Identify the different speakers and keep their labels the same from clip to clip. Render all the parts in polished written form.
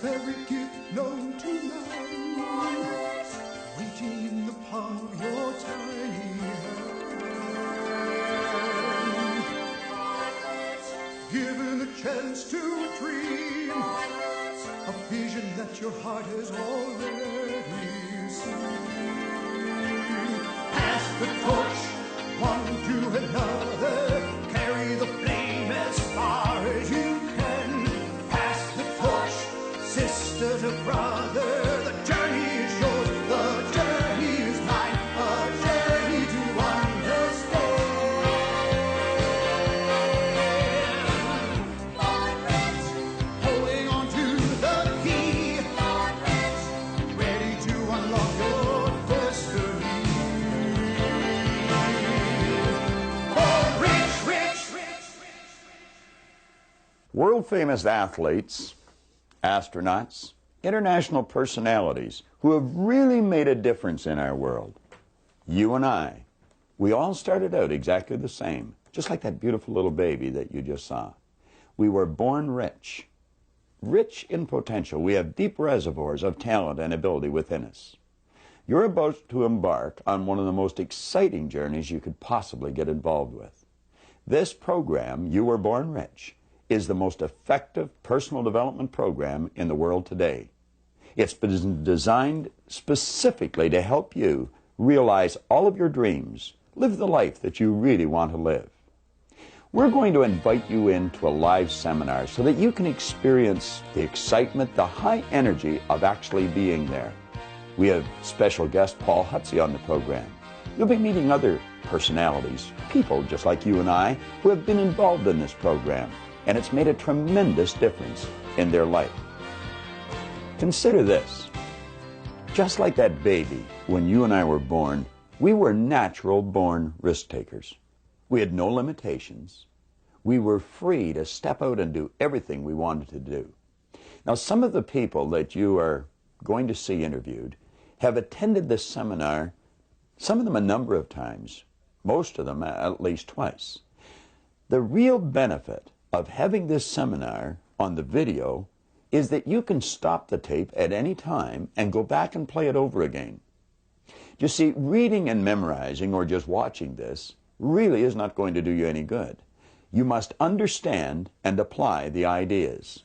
Speaker 1: every gift known to man, waiting in the palm of your tiny hand. Given a chance to dream, a vision that your heart has already seen. Pass the torch, one to another, carry the flame as far as you can. Pass the torch, sister to brother, the journey is yours, the journey is mine, a journey to understand. Born rich, holding on to the key. Born rich, ready to unlock your destiny. Born rich, rich, rich, rich.
Speaker 2: World-famous athletes, astronauts, international personalities who have really made a difference in our world. You and I, we all started out exactly the same, just like that beautiful little baby that you just saw. We were born rich, rich in potential. We have deep reservoirs of talent and ability within us. You're about to embark on one of the most exciting journeys you could possibly get involved with. This program, You Were Born Rich, is the most effective personal development program in the world today. It's been designed specifically to help you realize all of your dreams, live the life that you really want to live. We're going to invite you into a live seminar so that you can experience the excitement, the high energy of actually being there. We have special guest Paul Hutsey on the program. You'll be meeting other personalities, people just like you and I, who have been involved in this program, and it's made a tremendous difference in their life. Consider this. Just like that baby, when you and I were born, we were natural-born risk-takers. We had no limitations. We were free to step out and do everything we wanted to do. Now, some of the people that you are going to see interviewed have attended this seminar, some of them a number of times, most of them at least twice. The real benefit of having this seminar on the video is that you can stop the tape at any time and go back and play it over again. You see, reading and memorizing or just watching this really is not going to do you any good. You must understand and apply the ideas.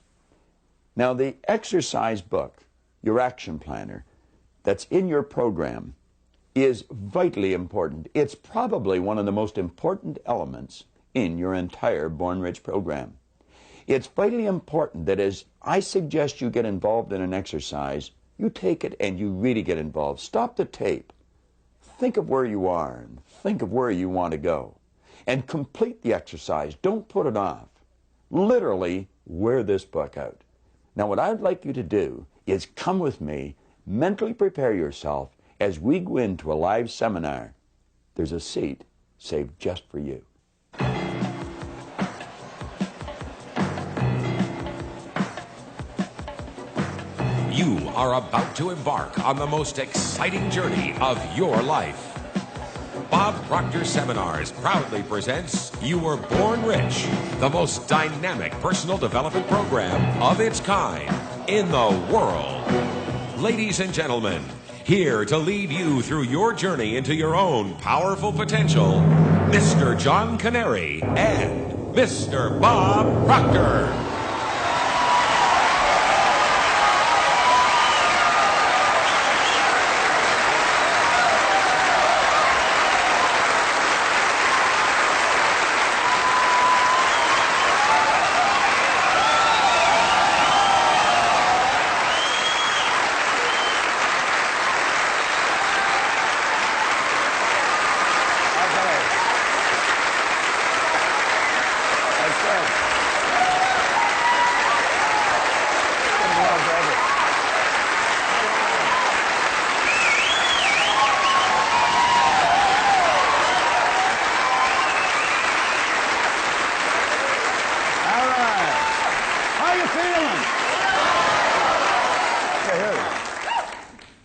Speaker 2: Now, the exercise book, your action planner, that's in your program is vitally important. It's probably one of the most important elements in your entire Born Rich program. It's vitally important that as I suggest you get involved in an exercise, you take it and you really get involved. Stop the tape. Think of where you are and think of where you want to go. And complete the exercise. Don't put it off. Literally, wear this book out. Now, what I'd like you to do is come with me, mentally prepare yourself as we go into a live seminar. There's a seat saved just for you.
Speaker 3: You are about to embark on the most exciting journey of your life. Bob Proctor Seminars proudly presents You Were Born Rich, the most dynamic personal development program of its kind in the world. Ladies and gentlemen, here to lead you through your journey into your own powerful potential, Mr. John Canary and Mr. Bob Proctor.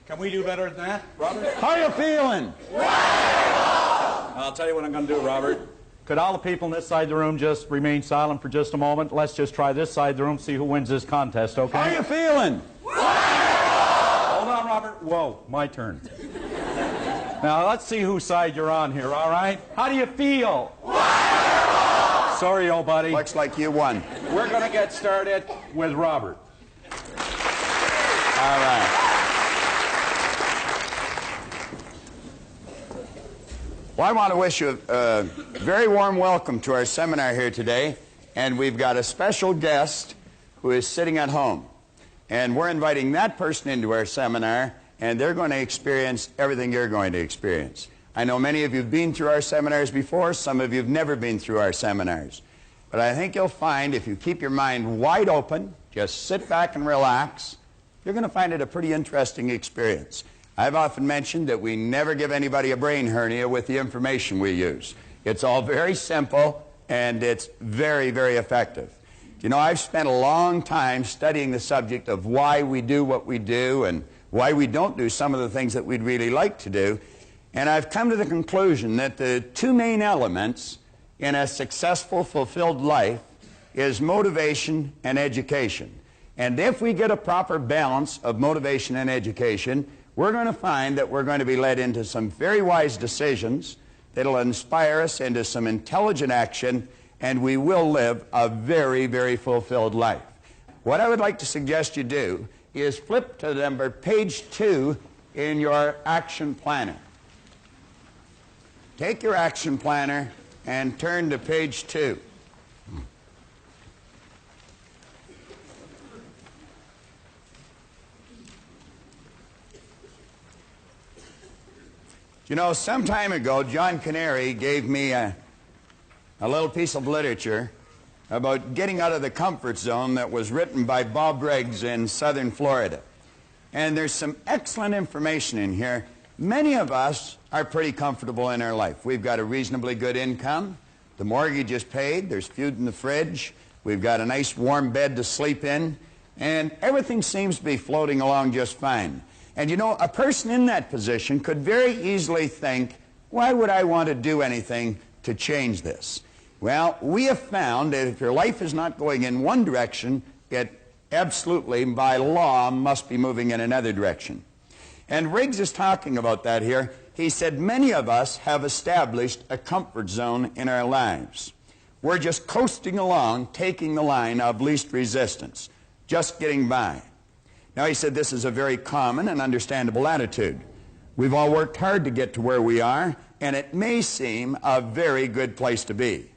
Speaker 4: Can we do better than that, Robert?
Speaker 2: How are you feeling?
Speaker 4: I'll tell you what I'm going to do, Robert. Could all the people on this side of the room just remain silent for just a moment? Let's just try this side of the room, see who wins this contest, okay?
Speaker 2: How are you feeling?
Speaker 4: Hold on, Robert. Whoa, my turn. Now, let's see whose side you're on here, all right? How do you feel? Sorry, old buddy.
Speaker 2: Looks like you won.
Speaker 4: We're going to get started with Robert.
Speaker 2: All right. Well, I want to wish you a very warm welcome to our seminar here today. And we've got a special guest who is sitting at home. And we're inviting that person into our seminar, and they're going to experience everything you're going to experience. I know many of you have been through our seminars before. Some of you have never been through our seminars. But I think you'll find if you keep your mind wide open, just sit back and relax, you're going to find it a pretty interesting experience. I've often mentioned that we never give anybody a brain hernia with the information we use. It's all very simple, and it's very, very effective. You know, I've spent a long time studying the subject of why we do what we do and why we don't do some of the things that we'd really like to do. And I've come to the conclusion that the two main elements in a successful, fulfilled life is motivation and education. And if we get a proper balance of motivation and education, we're going to find that we're going to be led into some very wise decisions that'll inspire us into some intelligent action, and we will live a very, very fulfilled life. What I would like to suggest you do is flip to number page 2 in your action planner. Take your action planner and turn to page 2. You know, some time ago, John Canary gave me a little piece of literature about getting out of the comfort zone that was written by Bob Riggs in southern Florida. And there's some excellent information in here. Many of us are pretty comfortable in our life. We've got a reasonably good income. The mortgage is paid. There's food in the fridge. We've got a nice warm bed to sleep in. And everything seems to be floating along just fine. And you know, a person in that position could very easily think, why would I want to do anything to change this? Well, we have found that if your life is not going in one direction, it absolutely, by law, must be moving in another direction. And Riggs is talking about that here. He said many of us have established a comfort zone in our lives. We're just coasting along, taking the line of least resistance, just getting by. Now, he said this is a very common and understandable attitude. We've all worked hard to get to where we are, and it may seem a very good place to be.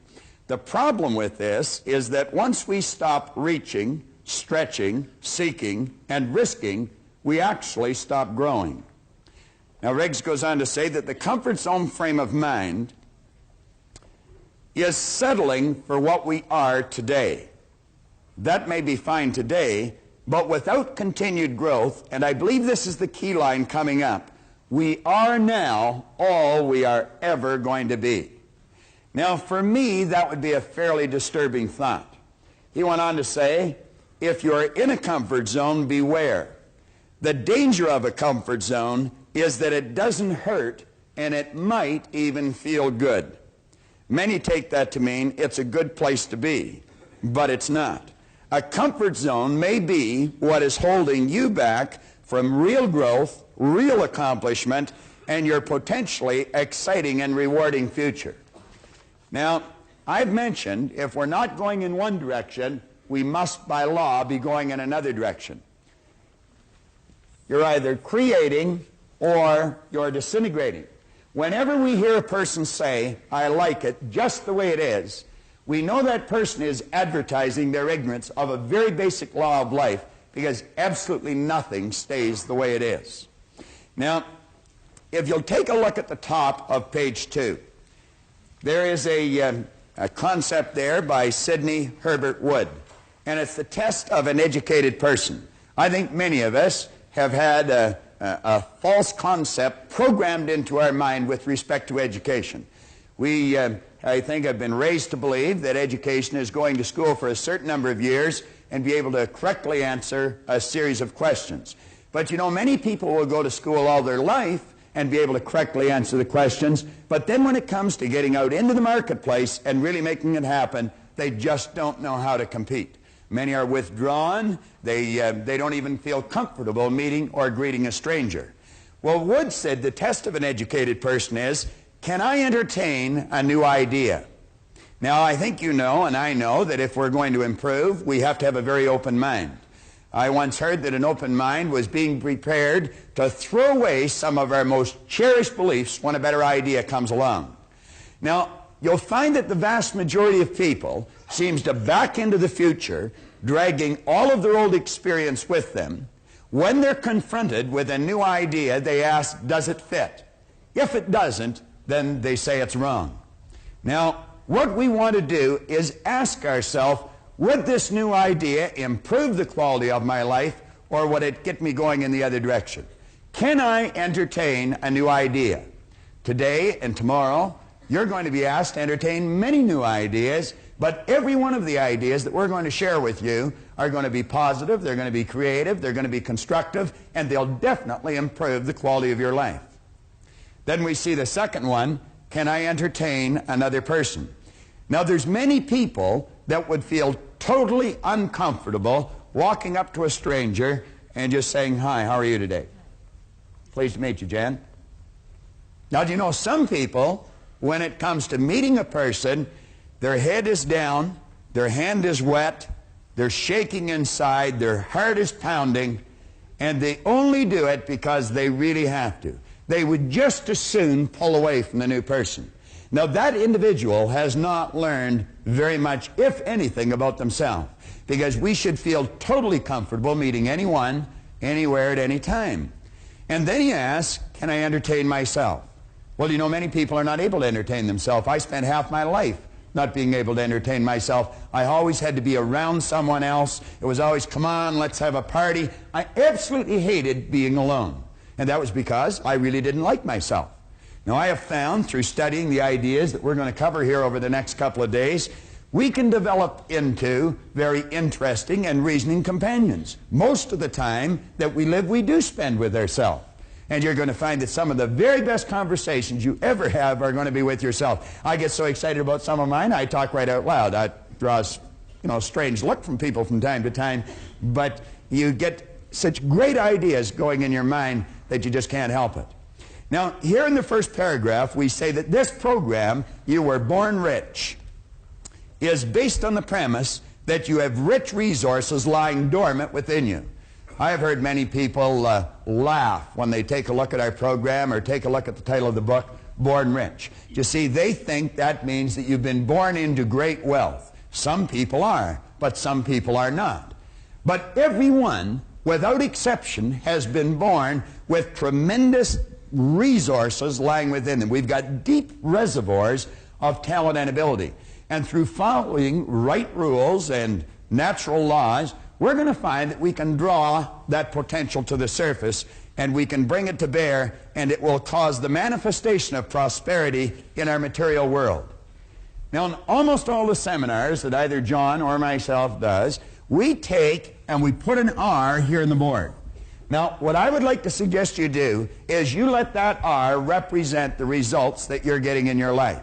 Speaker 2: The problem with this is that once we stop reaching, stretching, seeking, and risking, we actually stop growing. Now, Riggs goes on to say that the comfort zone frame of mind is settling for what we are today. That may be fine today, but without continued growth, and I believe this is the key line coming up, we are now all we are ever going to be. Now, for me, that would be a fairly disturbing thought. He went on to say, if you're in a comfort zone, beware. The danger of a comfort zone is that it doesn't hurt, and it might even feel good. Many take that to mean it's a good place to be, but it's not. A comfort zone may be what is holding you back from real growth, real accomplishment, and your potentially exciting and rewarding future. Now, I've mentioned if we're not going in one direction, we must by law be going in another direction. You're either creating or you're disintegrating. Whenever we hear a person say, I like it just the way it is, we know that person is advertising their ignorance of a very basic law of life, because absolutely nothing stays the way it is. Now, if you'll take a look at the top of page 2, there is a concept there by Sidney Herbert Wood, and it's the test of an educated person. I think many of us have had a false concept programmed into our mind with respect to education. We, I think, have been raised to believe that education is going to school for a certain number of years and be able to correctly answer a series of questions. But you know, many people will go to school all their life and be able to correctly answer the questions. But then when it comes to getting out into the marketplace and really making it happen, they just don't know how to compete. Many are withdrawn. They don't even feel comfortable meeting or greeting a stranger. Well, Wood said the test of an educated person is, can I entertain a new idea? Now, I think you know, and I know, that if we're going to improve, we have to have a very open mind. I once heard that an open mind was being prepared to throw away some of our most cherished beliefs when a better idea comes along. Now, you'll find that the vast majority of people seems to back into the future, dragging all of their old experience with them. When they're confronted with a new idea, they ask, does it fit? If it doesn't, then they say it's wrong. Now, what we want to do is ask ourselves, would this new idea improve the quality of my life, or would it get me going in the other direction? Can I entertain a new idea? Today and tomorrow, you're going to be asked to entertain many new ideas, but every one of the ideas that we're going to share with you are going to be positive, they're going to be creative, they're going to be constructive, and they'll definitely improve the quality of your life. Then we see the second one, can I entertain another person? Now, there's many people that would feel totally uncomfortable walking up to a stranger and just saying, hi, how are you today? Pleased to meet you, Jan. Now, do you know some people, when it comes to meeting a person, their head is down, their hand is wet, they're shaking inside, their heart is pounding, and they only do it because they really have to. They would just as soon pull away from the new person. Now, that individual has not learned very much, if anything, about themselves, because we should feel totally comfortable meeting anyone, anywhere, at any time. And then he asks, can I entertain myself? Well, you know, many people are not able to entertain themselves. I spent half my life not being able to entertain myself. I always had to be around someone else. It was always, come on, let's have a party. I absolutely hated being alone. And that was because I really didn't like myself. Now, I have found through studying the ideas that we're going to cover here over the next couple of days, we can develop into very interesting and reasoning companions. Most of the time that we live, we do spend with ourselves. And you're going to find that some of the very best conversations you ever have are going to be with yourself. I get so excited about some of mine, I talk right out loud. That draws, a strange look from people from time to time. But you get such great ideas going in your mind that you just can't help it. Now, here in the first paragraph, we say that this program, You Were Born Rich, is based on the premise that you have rich resources lying dormant within you. I have heard many people laugh when they take a look at our program or take a look at the title of the book, Born Rich. You see, they think that means that you've been born into great wealth. Some people are, but some people are not. But everyone, without exception, has been born with tremendous resources lying within them. We've got deep reservoirs of talent and ability. And through following right rules and natural laws, we're going to find that we can draw that potential to the surface and we can bring it to bear, and it will cause the manifestation of prosperity in our material world. Now, in almost all the seminars that either John or myself does, we take and we put an R here in the board. Now, what I would like to suggest you do is you let that R represent the results that you're getting in your life.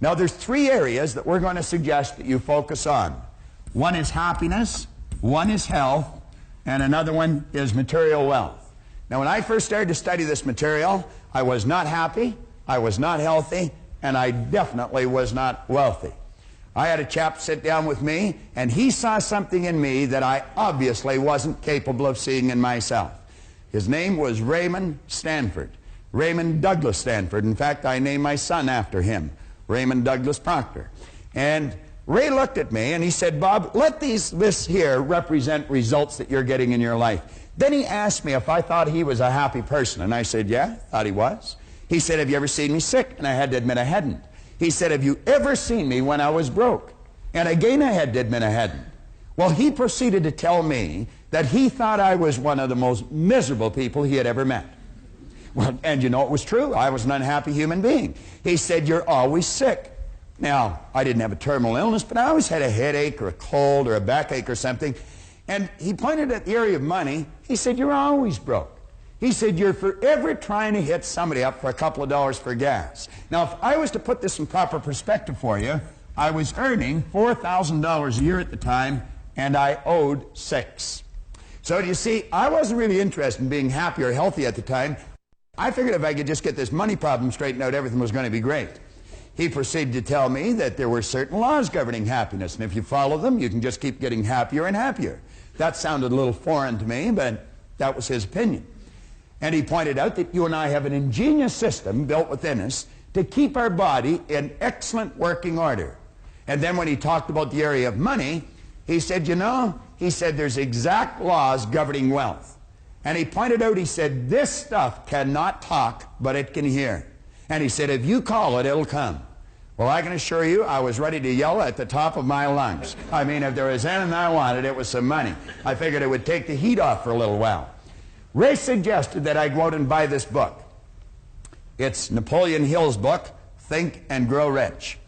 Speaker 2: Now, there's three areas that we're going to suggest that you focus on. One is happiness, one is health, and another one is material wealth. Now, when I first started to study this material, I was not happy, I was not healthy, and I definitely was not wealthy. I had a chap sit down with me, and he saw something in me that I obviously wasn't capable of seeing in myself. His name was Raymond Stanford, Raymond Douglas Stanford. In fact, I named my son after him, Raymond Douglas Proctor. And Ray looked at me and he said, Bob, let this here represent results that you're getting in your life. Then he asked me if I thought he was a happy person, and I said, yeah, thought he was. He said, have you ever seen me sick? And I had to admit I hadn't. He said, have you ever seen me when I was broke? And again I had to admit I hadn't. Well, he proceeded to tell me that he thought I was one of the most miserable people he had ever met. Well, and you know it was true. I was an unhappy human being. He said, you're always sick. Now, I didn't have a terminal illness, but I always had a headache or a cold or a backache or something. And he pointed at the area of money. He said, you're always broke. He said, you're forever trying to hit somebody up for a couple of dollars for gas. Now, if I was to put this in proper perspective for you, I was earning $4,000 a year at the time, and I owed $6,000. So, do you see, I wasn't really interested in being happy or healthy at the time. I figured if I could just get this money problem straightened out, everything was going to be great. He proceeded to tell me that there were certain laws governing happiness, and if you follow them, you can just keep getting happier and happier. That sounded a little foreign to me, but that was his opinion. And he pointed out that you and I have an ingenious system built within us to keep our body in excellent working order. And then when he talked about the area of money, he said, you know, he said there's exact laws governing wealth. And he pointed out, he said, this stuff cannot talk, but it can hear. And he said, if you call it, it'll come. Well, I can assure you, I was ready to yell at the top of my lungs. I mean, if there was anything I wanted, it was some money. I figured it would take the heat off for a little while. Ray suggested that I go out and buy this book. It's Napoleon Hill's book, Think and Grow Rich.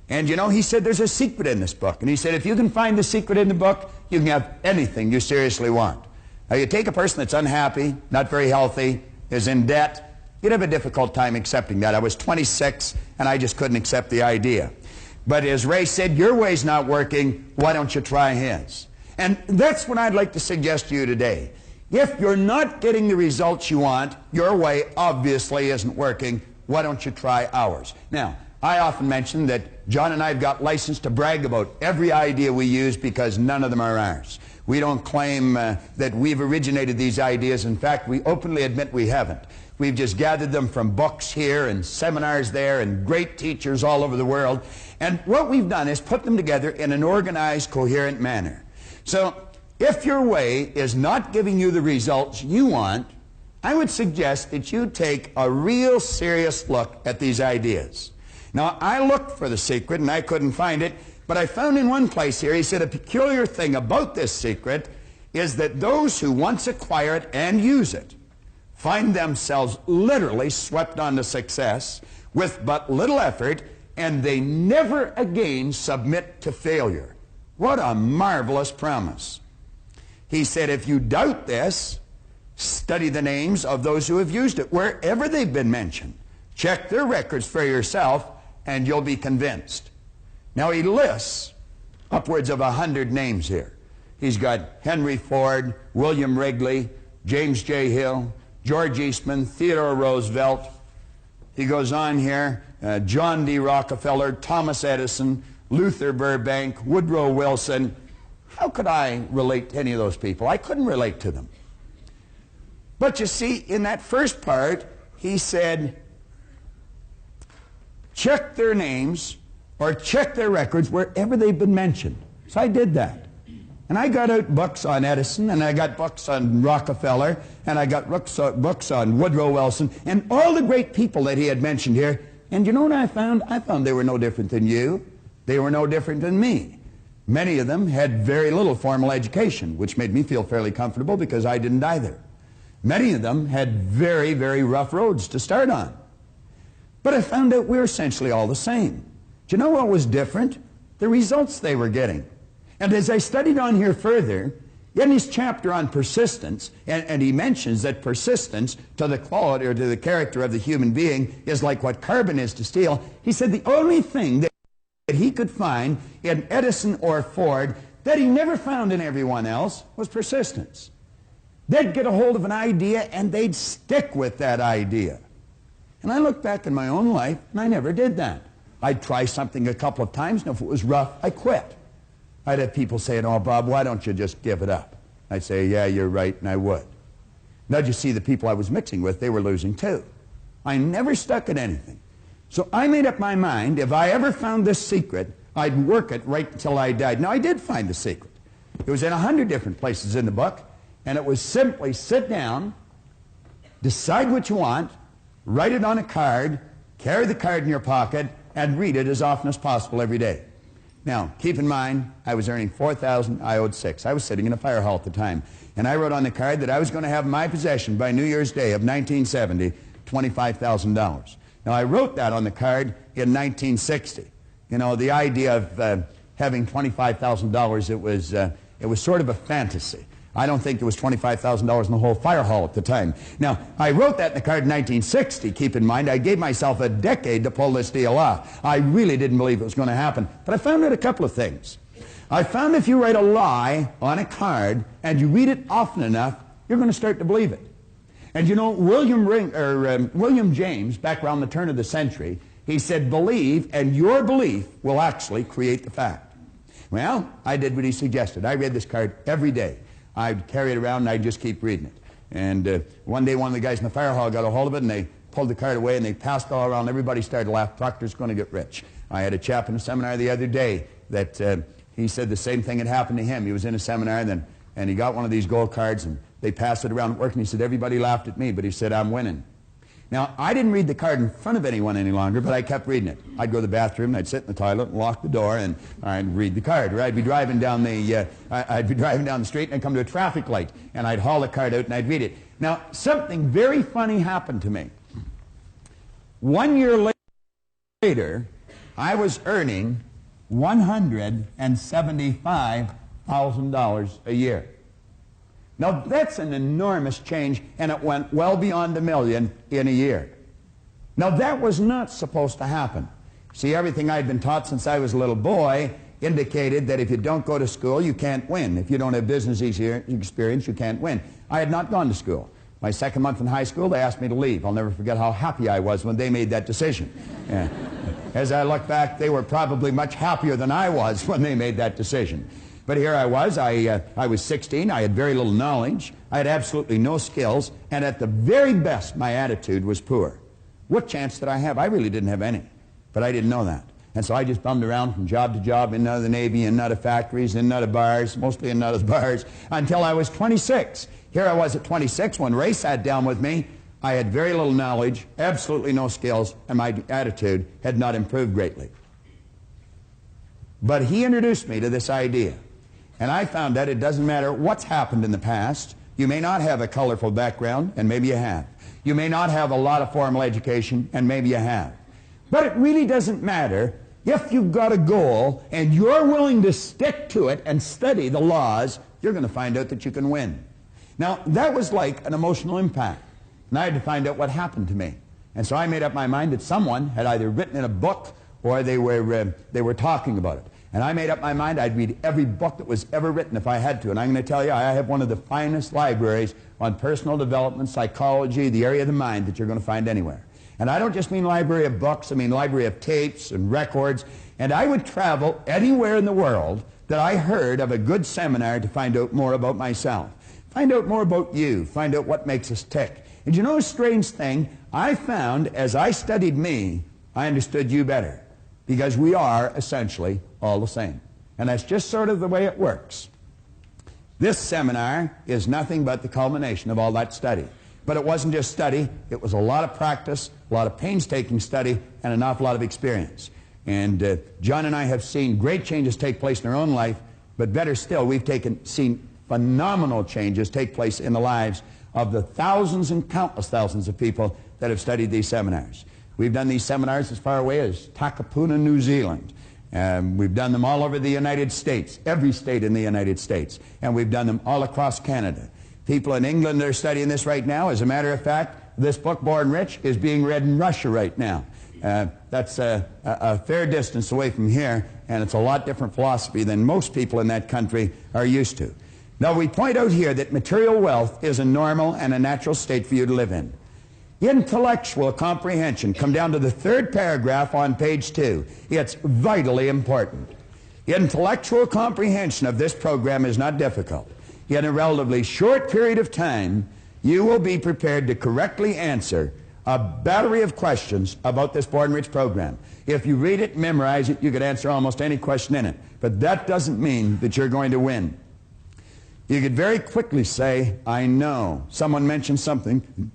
Speaker 2: And you know, he said there's a secret in this book. And he said if you can find the secret in the book, you can have anything you seriously want. Now, you take a person that's unhappy, not very healthy, is in debt, you'd have a difficult time accepting that. I was 26, and I just couldn't accept the idea. But as Ray said, your way's not working, why don't you try his? And that's what I'd like to suggest to you today. If you're not getting the results you want, your way obviously isn't working, why don't you try ours? Now, I often mention that John and I have got license to brag about every idea we use because none of them are ours. We don't claim that we've originated these ideas. In fact, we openly admit we haven't. We've just gathered them from books here and seminars there and great teachers all over the world. And what we've done is put them together in an organized, coherent manner. So, if your way is not giving you the results you want, I would suggest that you take a real serious look at these ideas. Now, I looked for the secret and I couldn't find it, but I found in one place here, he said a peculiar thing about this secret is that those who once acquire it and use it find themselves literally swept on to success with but little effort, and they never again submit to failure. What a marvelous promise. He said, if you doubt this, study the names of those who have used it, wherever they've been mentioned. Check their records for yourself, and you'll be convinced. Now, he lists upwards of 100 names here. He's got Henry Ford, William Wrigley, James J. Hill, George Eastman, Theodore Roosevelt. He goes on here, John D. Rockefeller, Thomas Edison, Luther Burbank, Woodrow Wilson. How could I relate to any of those people? I couldn't relate to them. But you see, in that first part, he said, check their names or check their records wherever they've been mentioned. So I did that. And I got out books on Edison, and I got books on Rockefeller, and I got books on Woodrow Wilson, and all the great people that he had mentioned here. And you know what I found? I found they were no different than you. They were no different than me. Many of them had very little formal education, which made me feel fairly comfortable because I didn't either. Many of them had very, very rough roads to start on. But I found out we're essentially all the same. Do you know what was different? The results they were getting. And as I studied on here further, in his chapter on persistence, and he mentions that persistence to the quality or to the character of the human being is like what carbon is to steel, he said the only thing that he could find in Edison or Ford that he never found in everyone else was persistence. They'd get a hold of an idea and they'd stick with that idea. And I look back in my own life and I never did that. I'd try something a couple of times, and if it was rough, I quit. I'd have people saying, oh, Bob, why don't you just give it up? I'd say, yeah, you're right, and I would. Now, you see, the people I was mixing with, they were losing too. I never stuck at anything. So I made up my mind, if I ever found this secret, I'd work it right until I died. Now, I did find the secret. It was in 100 different places in the book, and it was simply sit down, decide what you want, write it on a card, carry the card in your pocket, and read it as often as possible every day. Now, keep in mind, I was earning $4,000, I owed $6,000. I was sitting in a fire hall at the time, and I wrote on the card that I was going to have in my possession by New Year's Day of 1970, $25,000. Now, I wrote that on the card in 1960. You know, the idea of having $25,000, it was sort of a fantasy.
Speaker 5: I don't think there was $25,000 in the whole fire hall at the time. Now, I wrote that in the card in 1960. Keep in mind, I gave myself a decade to pull this deal off. I really didn't believe it was going to happen. But I found out a couple of things. I found if you write a lie on a card and you read it often enough, you're going to start to believe it. And you know, William James, back around the turn of the century, he said, believe, and your belief will actually create the fact. Well, I did what he suggested. I read this card every day. I'd carry it around and I'd just keep reading it. And one day one of the guys in the fire hall got a hold of it and they pulled the card away and they passed it all around. Everybody started to laugh. Proctor's going to get rich. I had a chap in a seminar the other day that he said the same thing had happened to him. He was in a seminar and he got one of these gold cards and they passed it around at work and he said, everybody laughed at me, but he said, I'm winning. Now, I didn't read the card in front of anyone any longer, but I kept reading it. I'd go to the bathroom, and I'd sit in the toilet and lock the door, and I'd read the card. Or I'd be driving down the street, and I'd come to a traffic light, and I'd haul the card out, and I'd read it. Now, something very funny happened to me. 1 year later, I was earning $175,000 a year. Now, that's an enormous change, and it went well beyond $1 million in a year. Now, that was not supposed to happen. See, everything I'd been taught since I was a little boy indicated that if you don't go to school, you can't win. If you don't have business experience, you can't win. I had not gone to school. My second month in high school, they asked me to leave. I'll never forget how happy I was when they made that decision. As I look back, they were probably much happier than I was when they made that decision. But here I was, I was 16, I had very little knowledge, I had absolutely no skills, and at the very best, my attitude was poor. What chance did I have? I really didn't have any, but I didn't know that. And so I just bummed around from job to job, in and out of the Navy, in and out of factories, in and out of bars, mostly in and out of bars, until I was 26. Here I was at 26, when Ray sat down with me, I had very little knowledge, absolutely no skills, and my attitude had not improved greatly. But he introduced me to this idea. And I found that it doesn't matter what's happened in the past. You may not have a colorful background, and maybe you have. You may not have a lot of formal education, and maybe you have. But it really doesn't matter if you've got a goal and you're willing to stick to it and study the laws, you're going to find out that you can win. Now, that was like an emotional impact. And I had to find out what happened to me. And so I made up my mind that someone had either written in a book or they were talking about it. And I made up my mind I'd read every book that was ever written if I had to. And I'm going to tell you, I have one of the finest libraries on personal development, psychology, the area of the mind that you're going to find anywhere. And I don't just mean library of books, I mean library of tapes and records. And I would travel anywhere in the world that I heard of a good seminar to find out more about myself. Find out more about you. Find out what makes us tick. And you know a strange thing? I found as I studied me, I understood you better. Because we are essentially all the same. And that's just sort of the way it works. This seminar is nothing but the culmination of all that study. But it wasn't just study, it was a lot of practice, a lot of painstaking study, and an awful lot of experience. And John and I have seen great changes take place in our own life, but better still, we've seen phenomenal changes take place in the lives of the thousands and countless thousands of people that have studied these seminars. We've done these seminars as far away as Takapuna, New Zealand. We've done them all over the United States, every state in the United States. And we've done them all across Canada. People in England are studying this right now. As a matter of fact, this book, Born Rich, is being read in Russia right now. That's a fair distance away from here, and it's a lot different philosophy than most people in that country are used to. Now, we point out here that material wealth is a normal and a natural state for you to live in. Intellectual comprehension, come down to the third paragraph on page 2. It's vitally important. Intellectual comprehension of this program is not difficult. In a relatively short period of time, you will be prepared to correctly answer a battery of questions about this Born Rich program. If you read it, memorize it, you could answer almost any question in it. But that doesn't mean that you're going to win. You could very quickly say, I know. Someone mentions something,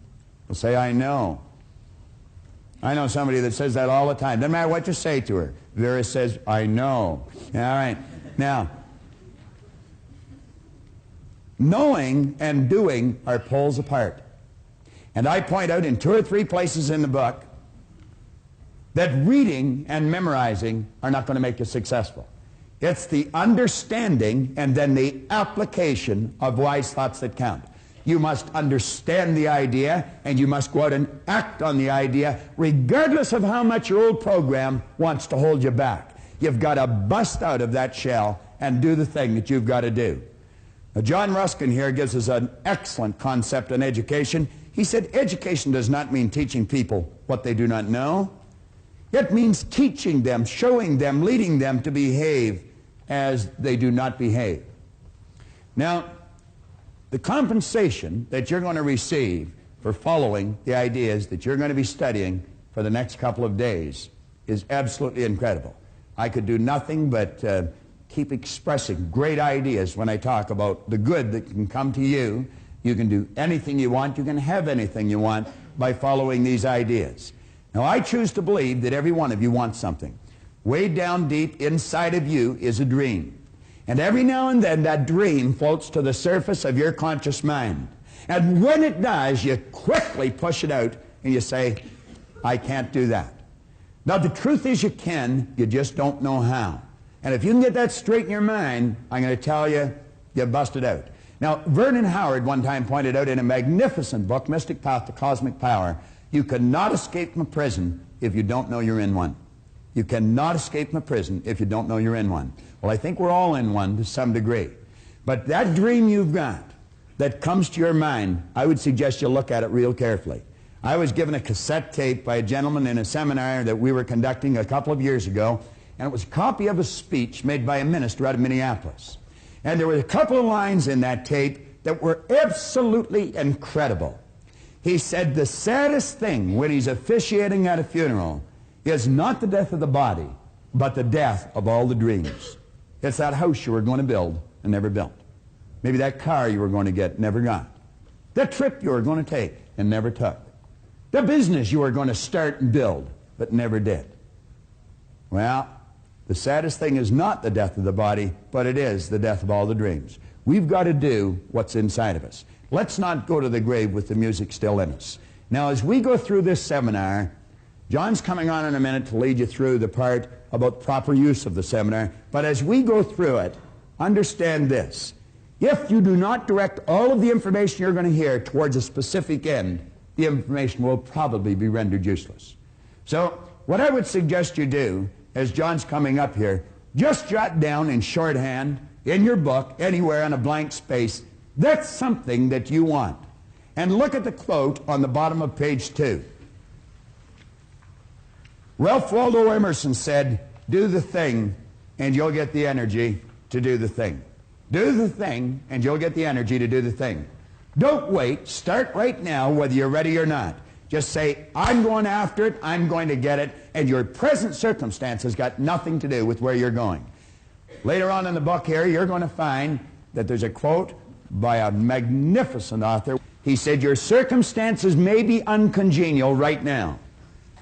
Speaker 5: will say, I know. I know somebody that says that all the time. Doesn't matter what you say to her. Vera says, I know. All right. Now, knowing and doing are poles apart. And I point out in 2 or 3 places in the book that reading and memorizing are not going to make you successful. It's the understanding and then the application of wise thoughts that count. You must understand the idea, and you must go out and act on the idea, regardless of how much your old program wants to hold you back. You've got to bust out of that shell and do the thing that you've got to do. Now, John Ruskin here gives us an excellent concept on education. He said, education does not mean teaching people what they do not know. It means teaching them, showing them, leading them to behave as they do not behave. Now, the compensation that you're going to receive for following the ideas that you're going to be studying for the next couple of days is absolutely incredible. I could do nothing but keep expressing great ideas when I talk about the good that can come to you. You can do anything you want. You can have anything you want by following these ideas. Now, I choose to believe that every one of you wants something. Way down deep inside of you is a dream. And every now and then that dream floats to the surface of your conscious mind. And when it does, you quickly push it out and you say, I can't do that. Now, the truth is you can, you just don't know how. And if you can get that straight in your mind, I'm going to tell you, you busted out. Now, Vernon Howard one time pointed out in a magnificent book, Mystic Path to Cosmic Power, you cannot escape from a prison if you don't know you're in one. You cannot escape from a prison if you don't know you're in one. Well, I think we're all in one to some degree. But that dream you've got that comes to your mind, I would suggest you look at it real carefully. I was given a cassette tape by a gentleman in a seminar that we were conducting a couple of years ago, and it was a copy of a speech made by a minister out of Minneapolis. And there were a couple of lines in that tape that were absolutely incredible. He said the saddest thing when he's officiating at a funeral is not the death of the body, but the death of all the dreams. It's that house you were going to build and never built. Maybe that car you were going to get, never got. That trip you were going to take and never took. The business you were going to start and build, but never did. Well, the saddest thing is not the death of the body, but it is the death of all the dreams. We've got to do what's inside of us. Let's not go to the grave with the music still in us. Now, as we go through this seminar, John's coming on in a minute to lead you through the part about proper use of the seminar. But as we go through it, understand this. If you do not direct all of the information you're going to hear towards a specific end, the information will probably be rendered useless. So what I would suggest you do, as John's coming up here, just jot down in shorthand, in your book, anywhere on a blank space, that's something that you want. And look at the quote on the bottom of page 2. Ralph Waldo Emerson said, do the thing and you'll get the energy to do the thing. Do the thing and you'll get the energy to do the thing. Don't wait. Start right now whether you're ready or not. Just say, I'm going after it, I'm going to get it, and your present circumstance has got nothing to do with where you're going. Later on in the book here, you're going to find that there's a quote by a magnificent author. He said, your circumstances may be uncongenial right now,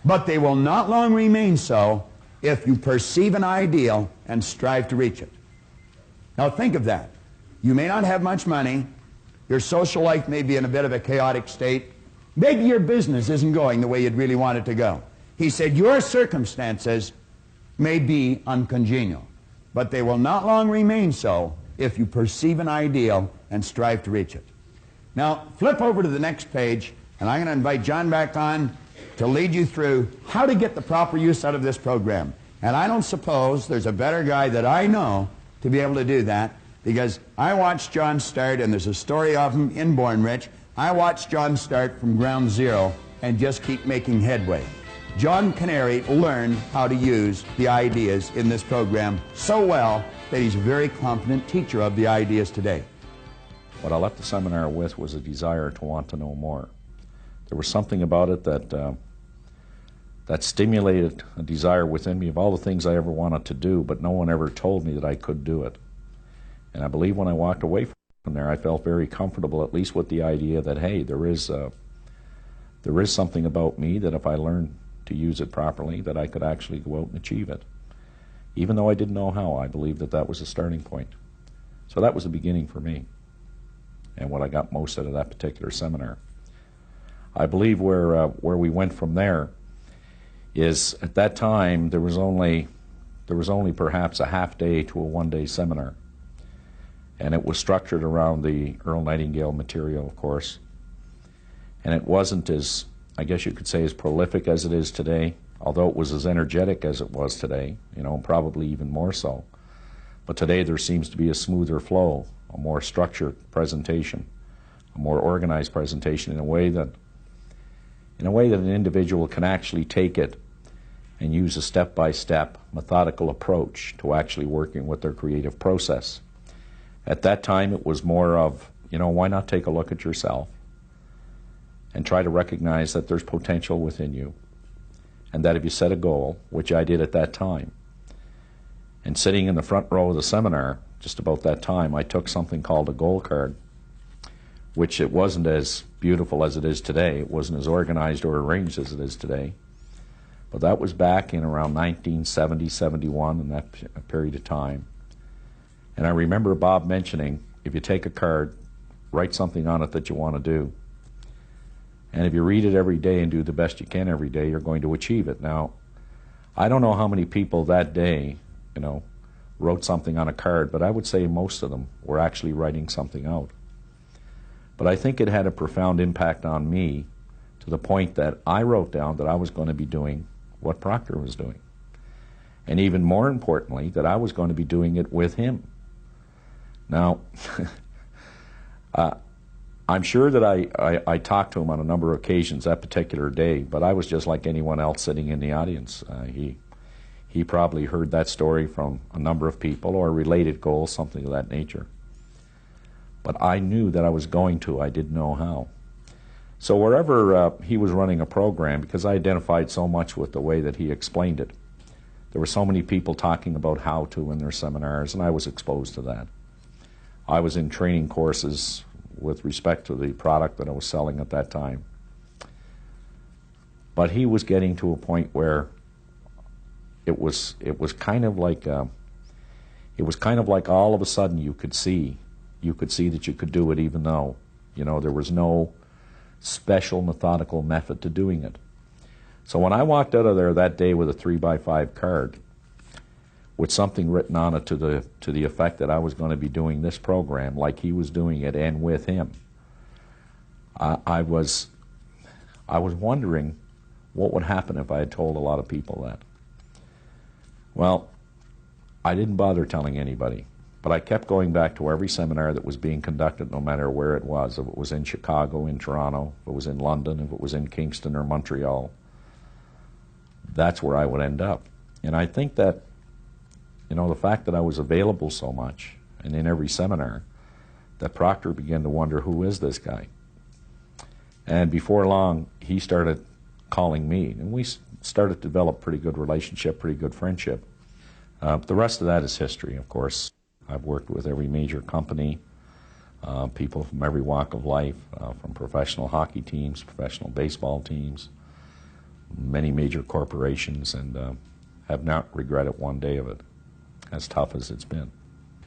Speaker 5: but they will not long remain so if you perceive an ideal and strive to reach it. Now think of that. You may not have much money. Your social life may be in a bit of a chaotic state. Maybe your business isn't going the way you'd really want it to go. He said, your circumstances may be uncongenial, but they will not long remain so if you perceive an ideal and strive to reach it. Now, flip over to the next page, and I'm going to invite John back on to lead you through how to get the proper use out of this program. And I don't suppose there's a better guy that I know to be able to do that, because I watched John start, and there's a story of him in Born Rich. I watched John start from ground zero and just keep making headway. John Canary learned how to use the ideas in this program so well that he's a very competent teacher of the ideas today.
Speaker 6: What I left the seminar with was a desire to want to know more. There was something about it that stimulated a desire within me of all the things I ever wanted to do, but no one ever told me that I could do it. And I believe when I walked away from there, I felt very comfortable, at least with the idea that, hey, there is something about me that if I learned to use it properly, that I could actually go out and achieve it. Even though I didn't know how, I believed that that was a starting point. So that was the beginning for me, and what I got most out of that particular seminar. I believe where we went from there is, at that time, there was only there was only perhaps a half day to a one-day seminar. And it was structured around the Earl Nightingale material, of course. And it wasn't as, I guess you could say, as prolific as it is today, although it was as energetic as it was today, you know, probably even more so. But today there seems to be a smoother flow, a more structured presentation, a more organized presentation in a way that an individual can actually take it and use a step-by-step methodical approach to actually working with their creative process. At that time it was more of, you know, why not take a look at yourself and try to recognize that there's potential within you, and that if you set a goal, which I did at that time, and sitting in the front row of the seminar just about that time, I took something called a goal card, which it wasn't as beautiful as it is today. It wasn't as organized or arranged as it is today. But that was back in around 1970, 71, in that period of time. And I remember Bob mentioning, if you take a card, write something on it that you want to do. And if you read it every day and do the best you can every day, you're going to achieve it. Now, I don't know how many people that day, you know, wrote something on a card, but I would say most of them were actually writing something out. But I think it had a profound impact on me, to the point that I wrote down that I was going to be doing what Proctor was doing. And even more importantly, that I was going to be doing it with him. Now, I'm sure that I talked to him on a number of occasions that particular day, but I was just like anyone else sitting in the audience. He probably heard that story from a number of people, or related goals, something of that nature. But I knew that I was going to. I didn't know how. So wherever he was running a program, because I identified so much with the way that he explained it, there were so many people talking about how to in their seminars, and I was exposed to that. I was in training courses with respect to the product that I was selling at that time. But he was getting to a point where it was kind of like all of a sudden you could see that you could do it, even though, you know, there was no special methodical method to doing it. So when I walked out of there that day with a 3x5 card with something written on it to the effect that I was going to be doing this program like he was doing it, and with him, I was wondering what would happen if I had told a lot of people that. Well, I didn't bother telling anybody, but I kept going back to every seminar that was being conducted, no matter where it was. If it was in Chicago, in Toronto, if it was in London, if it was in Kingston or Montreal, that's where I would end up. And I think that, you know, the fact that I was available so much and in every seminar, that Proctor began to wonder, who is this guy? And before long, he started calling me, and we started to develop pretty good relationship, pretty good friendship. The rest of that is history, of course. I've worked with every major company, people from every walk of life, from professional hockey teams, professional baseball teams, many major corporations, and have not regretted one day of it, as tough as it's been.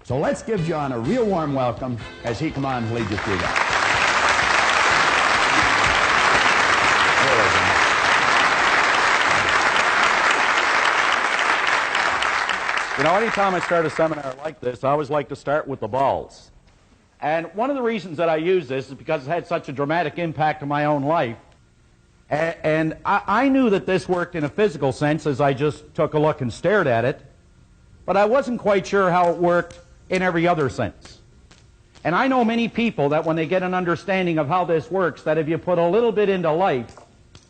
Speaker 5: So let's give John a real warm welcome as he comes on and leads you through that.
Speaker 4: You know, anytime I start a seminar like this, I always like to start with the balls. And one of the reasons that I use this is because it had such a dramatic impact on my own life. And I knew that this worked in a physical sense as I just took a look and stared at it, but I wasn't quite sure how it worked in every other sense. And I know many people that when they get an understanding of how this works, that if you put a little bit into life,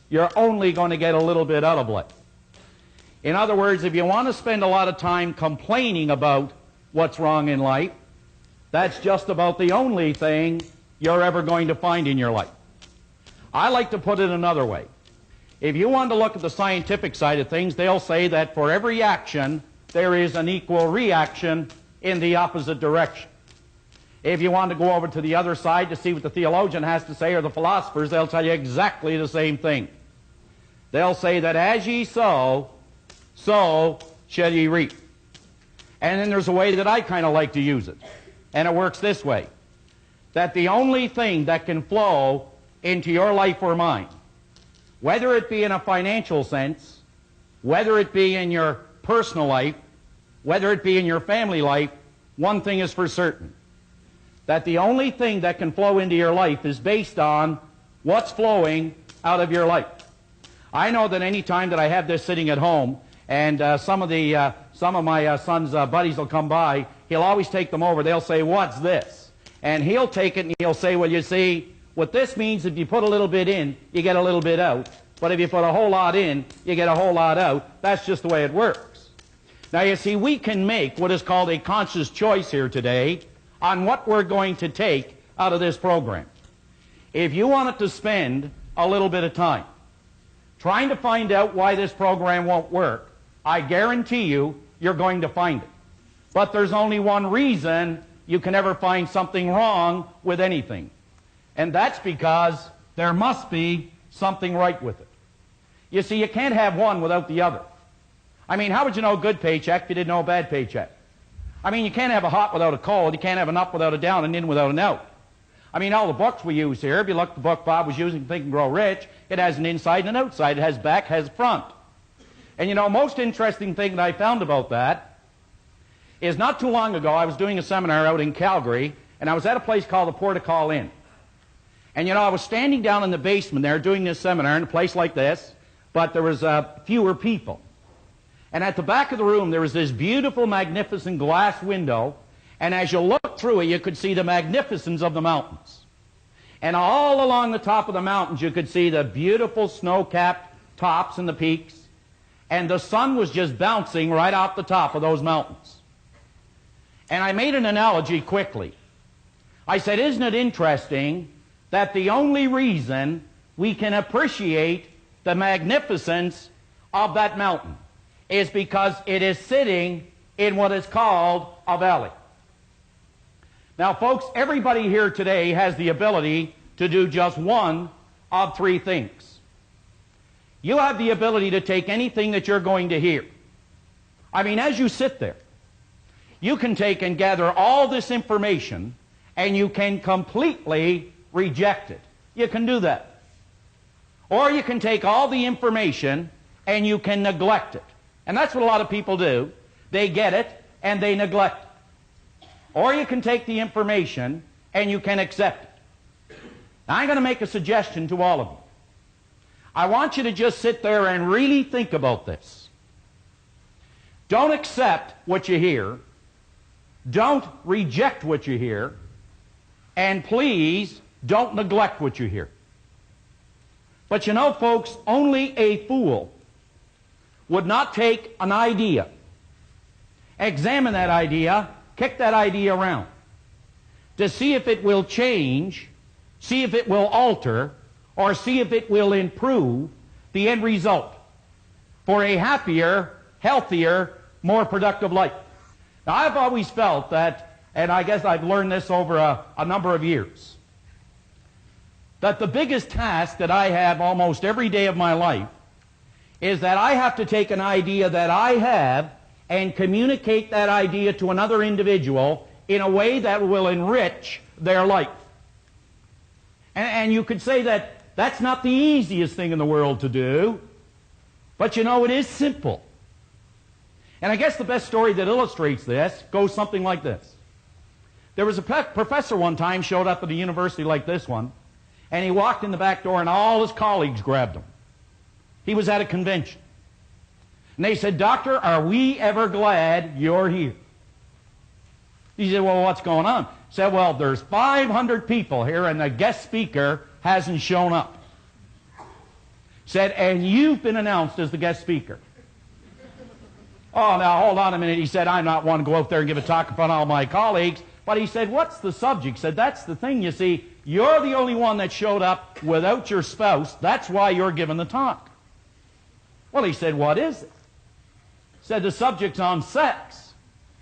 Speaker 4: you're only going to get a little bit out of life. In other words, if you want to spend a lot of time complaining about what's wrong in life, that's just about the only thing you're ever going to find in your life. I like to put it another way. If you want to look at the scientific side of things, they'll say that for every action, there is an equal reaction in the opposite direction. If you want to go over to the other side to see what the theologian has to say, or the philosophers, they'll tell you exactly the same thing. They'll say that as ye sow, so shall ye reap. And then there's a way that I kind of like to use it. And it works this way. That the only thing that can flow into your life or mine, whether it be in a financial sense, whether it be in your personal life, whether it be in your family life, one thing is for certain, that the only thing that can flow into your life is based on what's flowing out of your life. I know that any time that I have this sitting at home, and some of my son's buddies will come by, he'll always take them over. They'll say, "What's this?" And he'll take it and he'll say, "Well, you see, what this means, if you put a little bit in, you get a little bit out. But if you put a whole lot in, you get a whole lot out. That's just the way it works." Now, you see, we can make what is called a conscious choice here today on what we're going to take out of this program. If you wanted to spend a little bit of time trying to find out why this program won't work, I guarantee you, you're going to find it. But there's only one reason you can ever find something wrong with anything. And that's because there must be something right with it. You see, you can't have one without the other. I mean, how would you know a good paycheck if you didn't know a bad paycheck? I mean, you can't have a hot without a cold. You can't have an up without a down, and in without an out. I mean, all the books we use here, if you look at the book Bob was using, Think and Grow Rich, it has an inside and an outside. It has back, has front. And you know, most interesting thing that I found about that is not too long ago, I was doing a seminar out in Calgary, and I was at a place called the Portical Inn. And you know, I was standing down in the basement there doing this seminar in a place like this, but there was fewer people. And at the back of the room, there was this beautiful, magnificent glass window, and as you looked through it, you could see the magnificence of the mountains. And all along the top of the mountains, you could see the beautiful snow-capped tops and the peaks, and the sun was just bouncing right off the top of those mountains. And I made an analogy quickly. I said, isn't it interesting that the only reason we can appreciate the magnificence of that mountain is because it is sitting in what is called a valley. Now, folks, everybody here today has the ability to do just one of three things. You have the ability to take anything that you're going to hear. I mean, as you sit there, you can take and gather all this information, and you can completely reject it. You can do that. Or you can take all the information, and you can neglect it. And that's what a lot of people do. They get it, and they neglect it. Or you can take the information, and you can accept it. Now, I'm going to make a suggestion to all of you. I want you to just sit there and really think about this. Don't accept what you hear. Don't reject what you hear. And please, don't neglect what you hear. But you know, folks, only a fool would not take an idea, examine that idea, kick that idea around, to see if it will change, see if it will alter, or see if it will improve the end result for a happier, healthier, more productive life. Now, I've always felt that, and I guess I've learned this over a number of years, that the biggest task that I have almost every day of my life is that I have to take an idea that I have and communicate that idea to another individual in a way that will enrich their life. And you could say that that's not the easiest thing in the world to do, but you know, it is simple. And I guess the best story that illustrates this goes something like this. There was a professor one time showed up at a university like this one, and he walked in the back door and all his colleagues grabbed him. He was at a convention. And they said, "Doctor, are we ever glad you're here?" He said, "Well, what's going on?" He said, "Well, there's 500 people here and the guest speaker hasn't shown up." He said, "And you've been announced as the guest speaker." "Oh, now, hold on a minute." He said, "I'm not one to go out there and give a talk in front of all my colleagues." But he said, "What's the subject?" He said, "That's the thing, you see. You're the only one that showed up without your spouse. That's why you're giving the talk." Well, he said, "What is it?" He said, "The subject's on sex."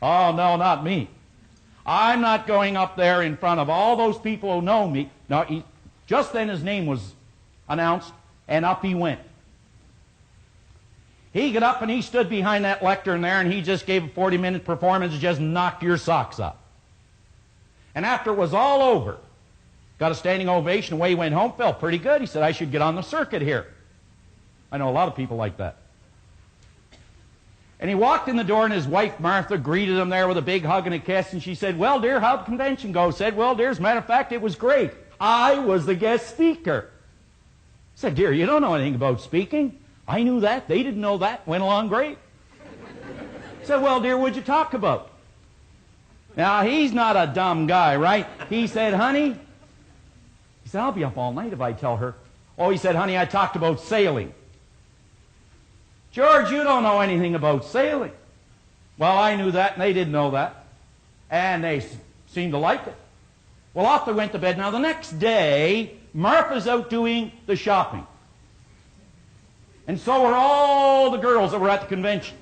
Speaker 4: "Oh, no, not me. I'm not going up there in front of all those people who know me." No, just then his name was announced, and up he went. He got up and he stood behind that lectern there, and he just gave a 40-minute performance and just knocked your socks up. And after it was all over, got a standing ovation, away he went home, felt pretty good. He said, "I should get on the circuit here." I know a lot of people like that. And he walked in the door, and his wife, Martha, greeted him there with a big hug and a kiss, and she said, "Well, dear, how'd the convention go?" Said, "Well, dear, as a matter of fact, it was great. I was the guest speaker." Said, "Dear, you don't know anything about speaking." "I knew that. They didn't know that. Went along great." Said, "Well, dear, what'd you talk about?" Now, he's not a dumb guy, right? He said, "Honey," he said, "I'll be up all night if I tell her." Oh, he said, "Honey, I talked about sailing." "George, you don't know anything about sailing." "Well, I knew that, and they didn't know that. And they seemed to like it." Well, off they went to bed. Now, the next day, Martha's out doing the shopping. And so were all the girls that were at the convention.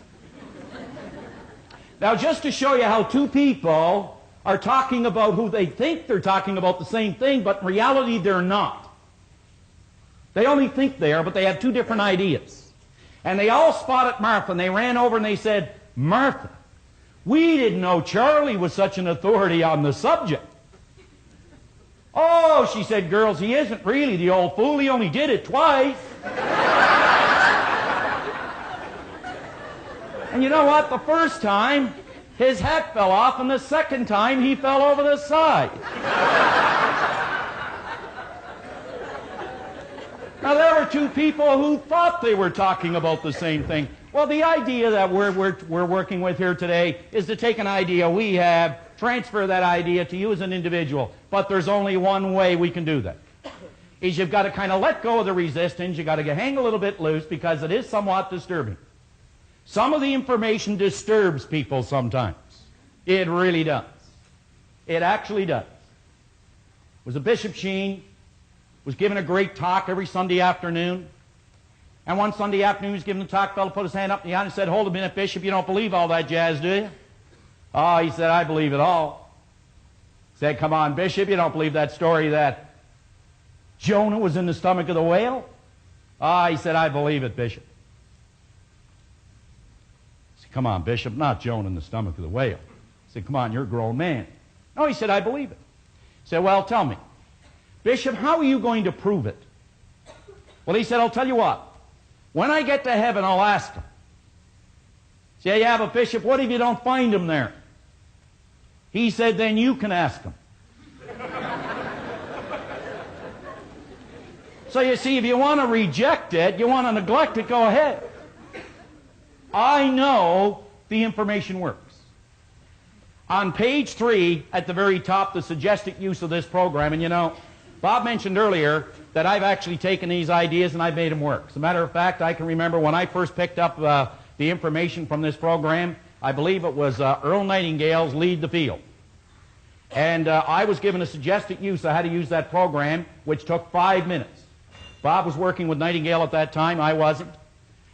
Speaker 4: Now, just to show you how two people are talking about who they think they're talking about the same thing, but in reality they're not. They only think they are, but they have two different ideas. And they all spotted Martha, and they ran over and they said, "Martha, we didn't know Charlie was such an authority on the subject." "Oh," she said, "girls, he isn't really, the old fool. He only did it twice." And you know what? The first time, his hat fell off, and the second time, he fell over the side. Now, there were two people who thought they were talking about the same thing. Well, the idea that we're working with here today is to take an idea we have, transfer that idea to you as an individual. But there's only one way we can do that. Is you've got to kind of let go of the resistance. You've got to hang a little bit loose because it is somewhat disturbing. Some of the information disturbs people sometimes. It really does. It actually does. It was a Bishop Sheen, was giving a great talk every Sunday afternoon. And one Sunday afternoon he was giving the talk, a fellow put his hand up in the air and said, "Hold a minute, Bishop, you don't believe all that jazz, do you?" "Oh," he said, "I believe it all." He said, "Come on, Bishop, you don't believe that story that Jonah was in the stomach of the whale?" "Ah," he said, "I believe it, Bishop." He said, "Come on, Bishop, not Jonah in the stomach of the whale." He said, "Come on, you're a grown man." "No," he said, "I believe it." He said, "Well, tell me, Bishop, how are you going to prove it?" Well, he said, "I'll tell you what. When I get to heaven, I'll ask him." Say, "Yeah, but Bishop, what if you don't find him there?" He said, "Then you can ask him." So you see, if you want to reject it, you want to neglect it, go ahead. I know the information works. On page 3, at the very top, the suggested use of this program, and you know, Bob mentioned earlier that I've actually taken these ideas and I've made them work. As a matter of fact, I can remember when I first picked up the information from this program, I believe it was Earl Nightingale's Lead the Field. And I was given a suggested use of how to use that program, which took 5 minutes. Bob was working with Nightingale at that time, I wasn't.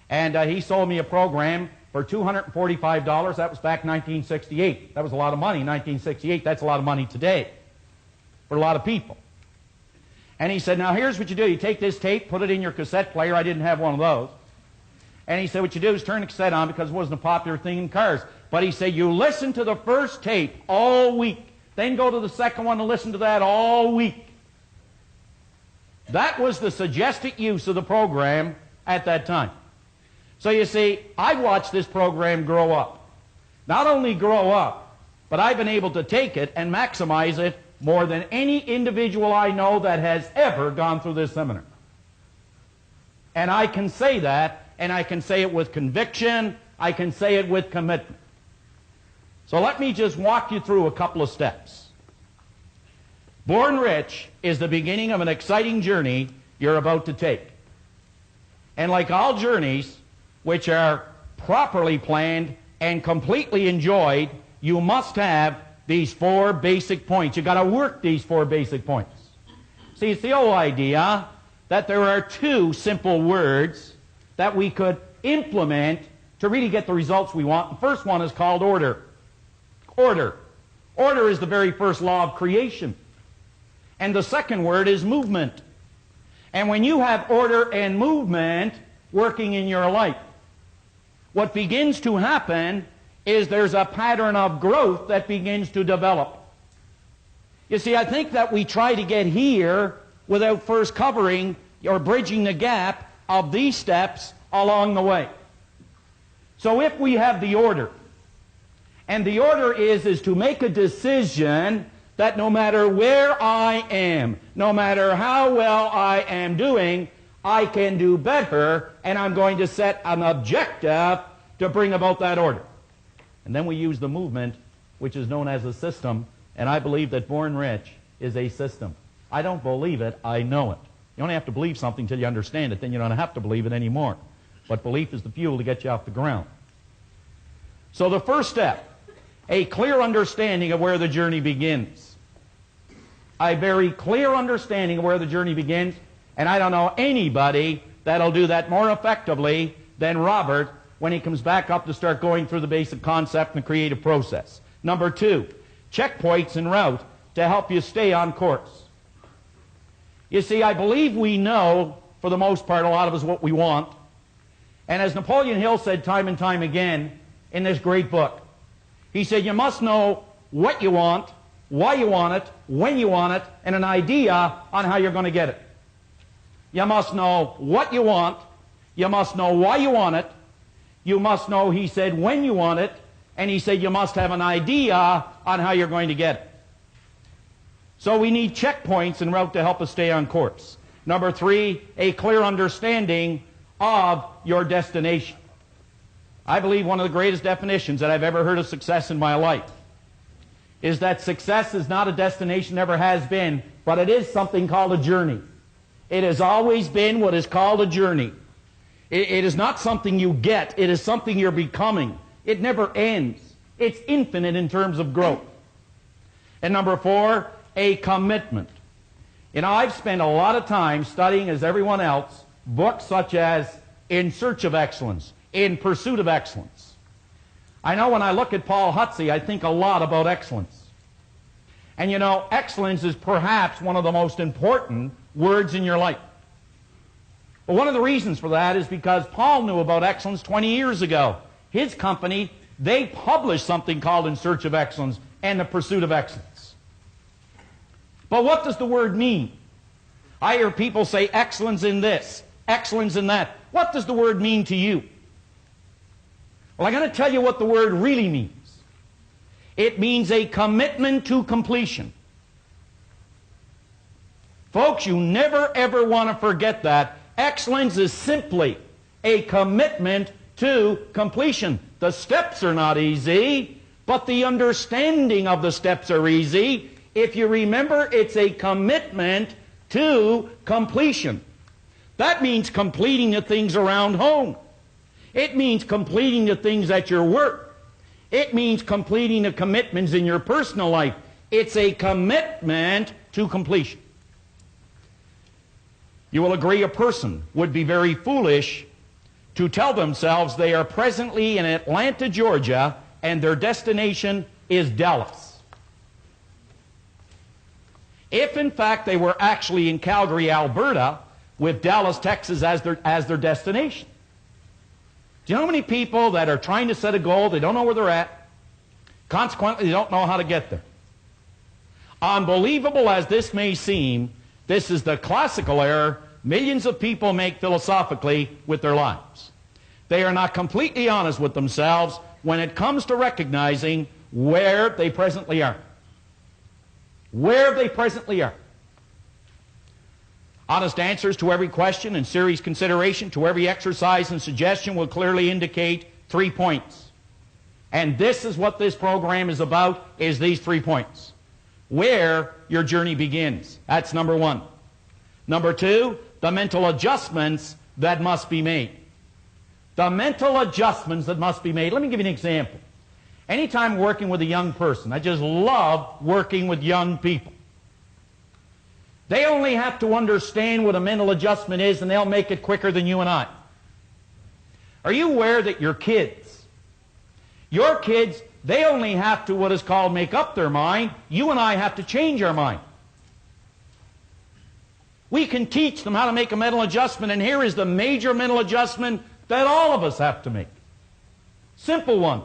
Speaker 4: And he sold me a program for $245. That was back in 1968. That was a lot of money in 1968. That's a lot of money today for a lot of people. And he said, "Now here's what you do. You take this tape, put it in your cassette player." I didn't have one of those. And he said, "What you do is turn the cassette on," because it wasn't a popular thing in cars. But he said, "You listen to the first tape all week. Then go to the second one and listen to that all week." That was the suggested use of the program at that time. So you see, I've watched this program grow up. Not only grow up, but I've been able to take it and maximize it more than any individual I know that has ever gone through this seminar. And I can say that, and I can say it with conviction, I can say it with commitment. So let me just walk you through a couple of steps. Born Rich is the beginning of an exciting journey you're about to take. And like all journeys, which are properly planned and completely enjoyed, you must have these 4 basic points. You've got to work these 4 basic points. See, it's the old idea that there are 2 simple words that we could implement to really get the results we want. The first one is called order. Order. Order is the very first law of creation. And the second word is movement. And when you have order and movement working in your life, what begins to happen is there's a pattern of growth that begins to develop. You see, I think that we try to get here without first covering or bridging the gap of these steps along the way. So if we have the order, and the order is to make a decision that no matter where I am, no matter how well I am doing, I can do better, and I'm going to set an objective to bring about that order. And then we use the movement, which is known as a system, and I believe that Born Rich is a system. I don't believe it, I know it. You only have to believe something until you understand it, then you don't have to believe it anymore. But belief is the fuel to get you off the ground. So the first step, a clear understanding of where the journey begins. A very clear understanding of where the journey begins, and I don't know anybody that'll do that more effectively than Robert when he comes back up to start going through the basic concept and the creative process. Number 2, checkpoints en route to help you stay on course. You see, I believe we know, for the most part, a lot of us what we want. And as Napoleon Hill said time and time again in this great book, he said, you must know what you want, why you want it, when you want it, and an idea on how you're going to get it. You must know what you want, you must know why you want it, you must know, he said, when you want it, and he said you must have an idea on how you're going to get it. So we need checkpoints en route to help us stay on course. Number 3, a clear understanding of your destination. I believe one of the greatest definitions that I've ever heard of success in my life is that success is not a destination, never has been, but it is something called a journey. It has always been what is called a journey. It is not something you get, it is something you're becoming. It never ends. It's infinite in terms of growth. And number 4, a commitment. You know, I've spent a lot of time studying, as everyone else, books such as In Search of Excellence, In Pursuit of Excellence. I know when I look at Paul Hutsey, I think a lot about excellence. And you know, excellence is perhaps one of the most important words in your life. But one of the reasons for that is because Paul knew about excellence 20 years ago. His company, they published something called In Search of Excellence and The Pursuit of Excellence. But what does the word mean? I hear people say excellence in this, excellence in that. What does the word mean to you? Well, I'm going to tell you what the word really means. It means a commitment to completion. Folks, you never ever want to forget that. Excellence is simply a commitment to completion. The steps are not easy, but the understanding of the steps are easy. If you remember, it's a commitment to completion. That means completing the things around home. It means completing the things at your work. It means completing the commitments in your personal life. It's a commitment to completion. You will agree a person would be very foolish to tell themselves they are presently in Atlanta, Georgia, and their destination is Dallas. If, in fact, they were actually in Calgary, Alberta, with Dallas, Texas as their destination. Do you know how many people that are trying to set a goal, they don't know where they're at, consequently they don't know how to get there? Unbelievable as this may seem, this is the classical error millions of people make philosophically with their lives. They are not completely honest with themselves when it comes to recognizing where they presently are. Where they presently are. Honest answers to every question and serious consideration to every exercise and suggestion will clearly indicate 3 points. And this is what this program is about, is these 3 points. Where your journey begins. That's number 1. Number 2, the mental adjustments that must be made. The mental adjustments that must be made. Let me give you an example. Anytime working with a young person, I just love working with young people. They only have to understand what a mental adjustment is, and they'll make it quicker than you and I. Are you aware that your kids, they only have to, what is called, make up their mind. You and I have to change our mind. We can teach them how to make a mental adjustment, and here is the major mental adjustment that all of us have to make. Simple one.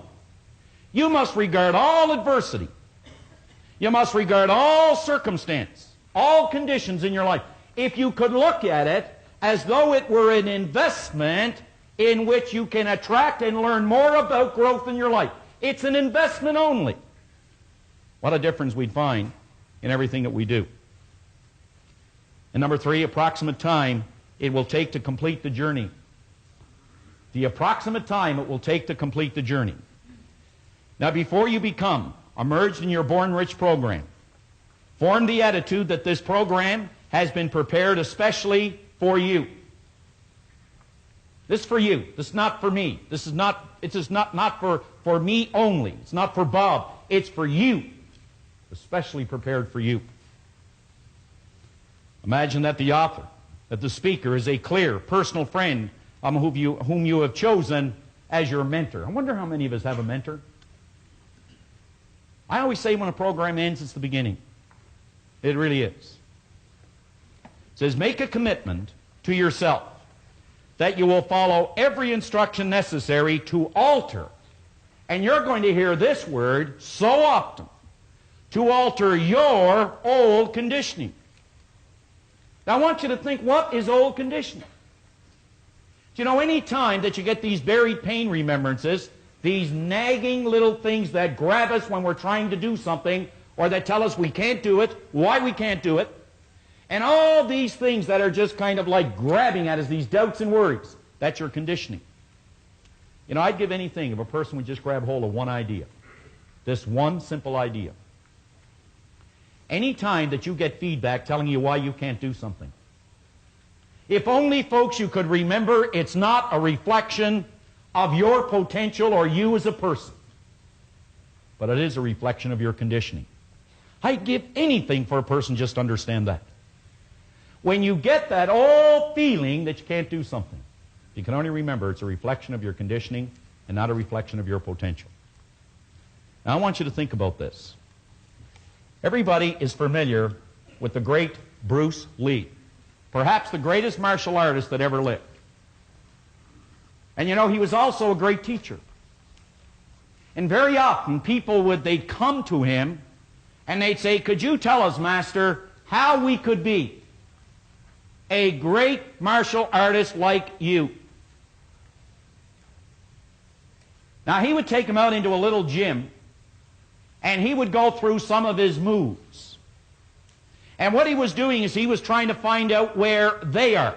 Speaker 4: You must regard all adversity. You must regard all circumstance, all conditions in your life. If you could look at it as though it were an investment in which you can attract and learn more about growth in your life. It's an investment only. What a difference we'd find in everything that we do. And number 3, approximate time it will take to complete the journey. The approximate time it will take to complete the journey. Now, before you become immersed in your Born Rich program, form the attitude that this program has been prepared especially for you. This is for you. This is not for me. This is not for me only. It's not for Bob. It's for you. Especially prepared for you. Imagine that the author, that the speaker is a clear, personal friend whom you have chosen as your mentor. I wonder how many of us have a mentor. I always say when a program ends, it's the beginning. It really is. It says, make a commitment to yourself that you will follow every instruction necessary to alter, and you're going to hear this word so often, to alter your old conditioning. Now I want you to think, what is old conditioning? Do you know, any time that you get these buried pain remembrances, these nagging little things that grab us when we're trying to do something, or that tell us we can't do it, why we can't do it, and all these things that are just kind of like grabbing at us, these doubts and worries, that's your conditioning. You know, I'd give anything if a person would just grab hold of one idea. This one simple idea. Any time that you get feedback telling you why you can't do something, if only, folks, you could remember it's not a reflection of your potential or you as a person, but it is a reflection of your conditioning. I'd give anything for a person just to understand that. When you get that old feeling that you can't do something, you can only remember it's a reflection of your conditioning and not a reflection of your potential. Now I want you to think about this. Everybody is familiar with the great Bruce Lee, perhaps the greatest martial artist that ever lived. And you know, he was also a great teacher. And very often they'd come to him and they'd say, could you tell us, Master, how we could be a great martial artist like you? Now he would take them out into a little gym and he would go through some of his moves. And what he was doing is he was trying to find out where they are.